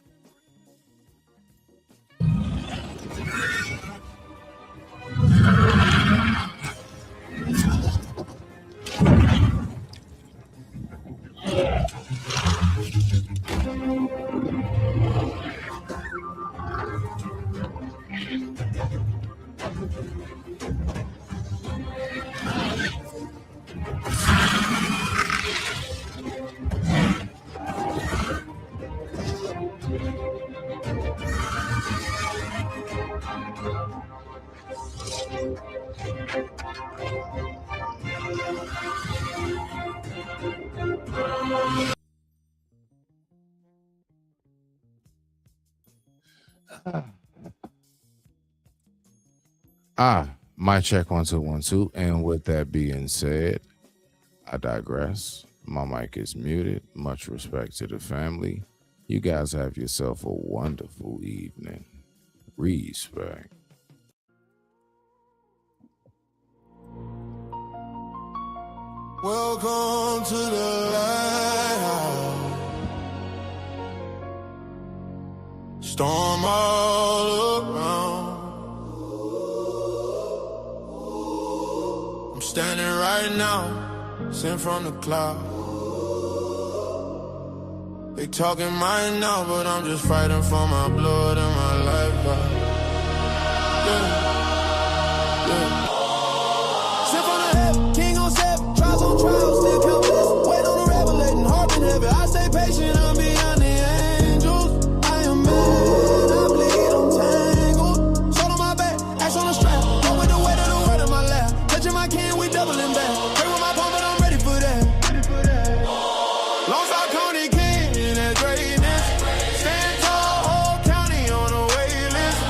My check 1 2 1 2. And with that being said, I digress. My mic is muted. Much respect to the family. You guys have yourself a wonderful evening. Respect. Welcome to the lighthouse. Storm all around. I'm standing right now, sent from the cloud. They talking mine now, but I'm just fighting for my blood and my life. Yeah. Sent from the heaven, king on 7, trials on trials, still count blessings. Wait on the revelating, heart in heaven. I stay patient, I'm beyond the angels. I am mad, I bleed, I'm tangled. Sword on my back, axe on the strap. Go with the weight of the word in my lap. Touching my king, we doubling back. Pray with my palm, but I'm ready for that. Long Star County King in that greatness. Stand tall, whole county on the wait list.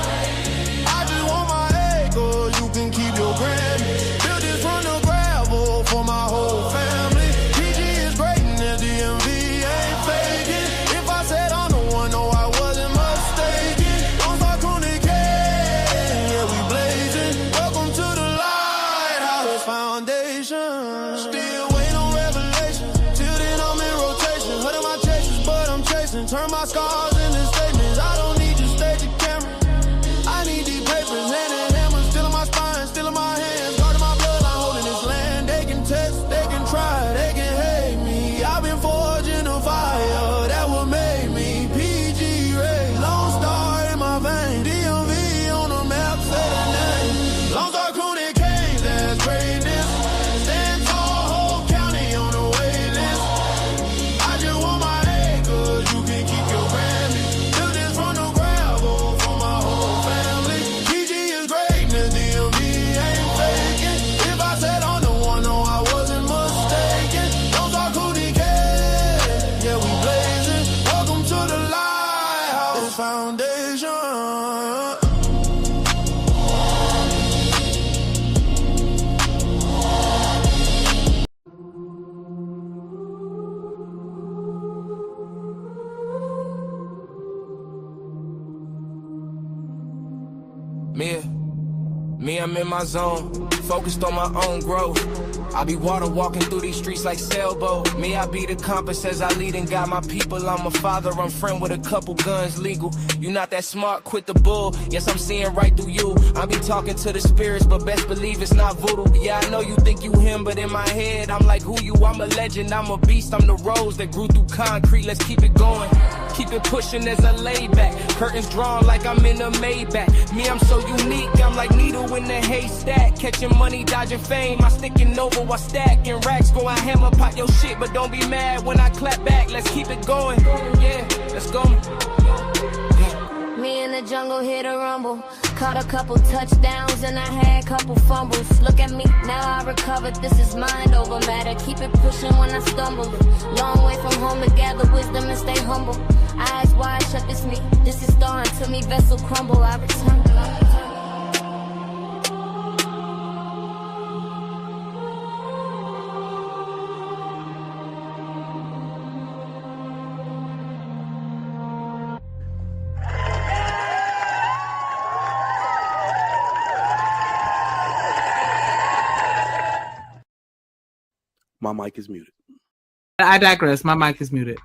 I just want my acres, you can keep your Grammy. Build this from the gravel for my whole family. PG is great and the DMV ain't faking. If I said I'm the one, no, I wasn't mistaken. Long Star County King, yeah, we blazing. Welcome to the Lighthouse Foundation. Still waiting on revelation. Till then I'm in rotation. Hurting my chases, but I'm chasing. Turn my scars into statements. I don't need your stage or camera. I need these papers, hand and hammer. Still in my spine, still in my hands. Guarding my bloodline, holding this land. They can test, they can try, they can hate me. I've been forging a fire that will make me PG Ray. Lone Star in my vein. DMV on the map, say the name. Lone Star County Kings, that's greatness. Stand tall, whole county on the wait list. I just want my acres, you can keep your Grammy. Build this from the gravel for my whole family. PG is greatness, DMV ain't faking. If I said I'm the one, no, I wasn't mistaken. Don't talk Cooney Cat, yeah, we blazing. Welcome to the Lighthouse Foundation. Me, I'm in my zone, focused on my own growth. I be water walking through these streets like sailboat. Me, I be the compass as I lead and guide my people. I'm a father, I'm friend with a couple guns legal. You not that smart, quit the bull. Yes, I'm seeing right through you. I be talking to the spirits, but best believe it's not voodoo. Yeah, I know you think you him, but in my head, I'm like who you? I'm a legend, I'm a beast, I'm the rose that grew through concrete. Let's keep it going. Keep it pushing as I lay back. Curtains drawn like I'm in a Maybach. Me, I'm so unique, I'm like needle in the haystack. Catching money, dodging fame. I sticking over while stacking racks. Go out hammer, pop your shit, but don't be mad when I clap back. Let's keep it going. Yeah, let's go. Me in the jungle, hit a rumble. Caught a couple touchdowns and I had a couple fumbles. Look at me, now I recovered. This is mind over matter. Keep it pushing when I stumble. Long way from home to gather wisdom and stay humble. Eyes wide shut, this me. This is dawn till me vessel crumble. I return. My mic is muted. I digress. My mic is muted.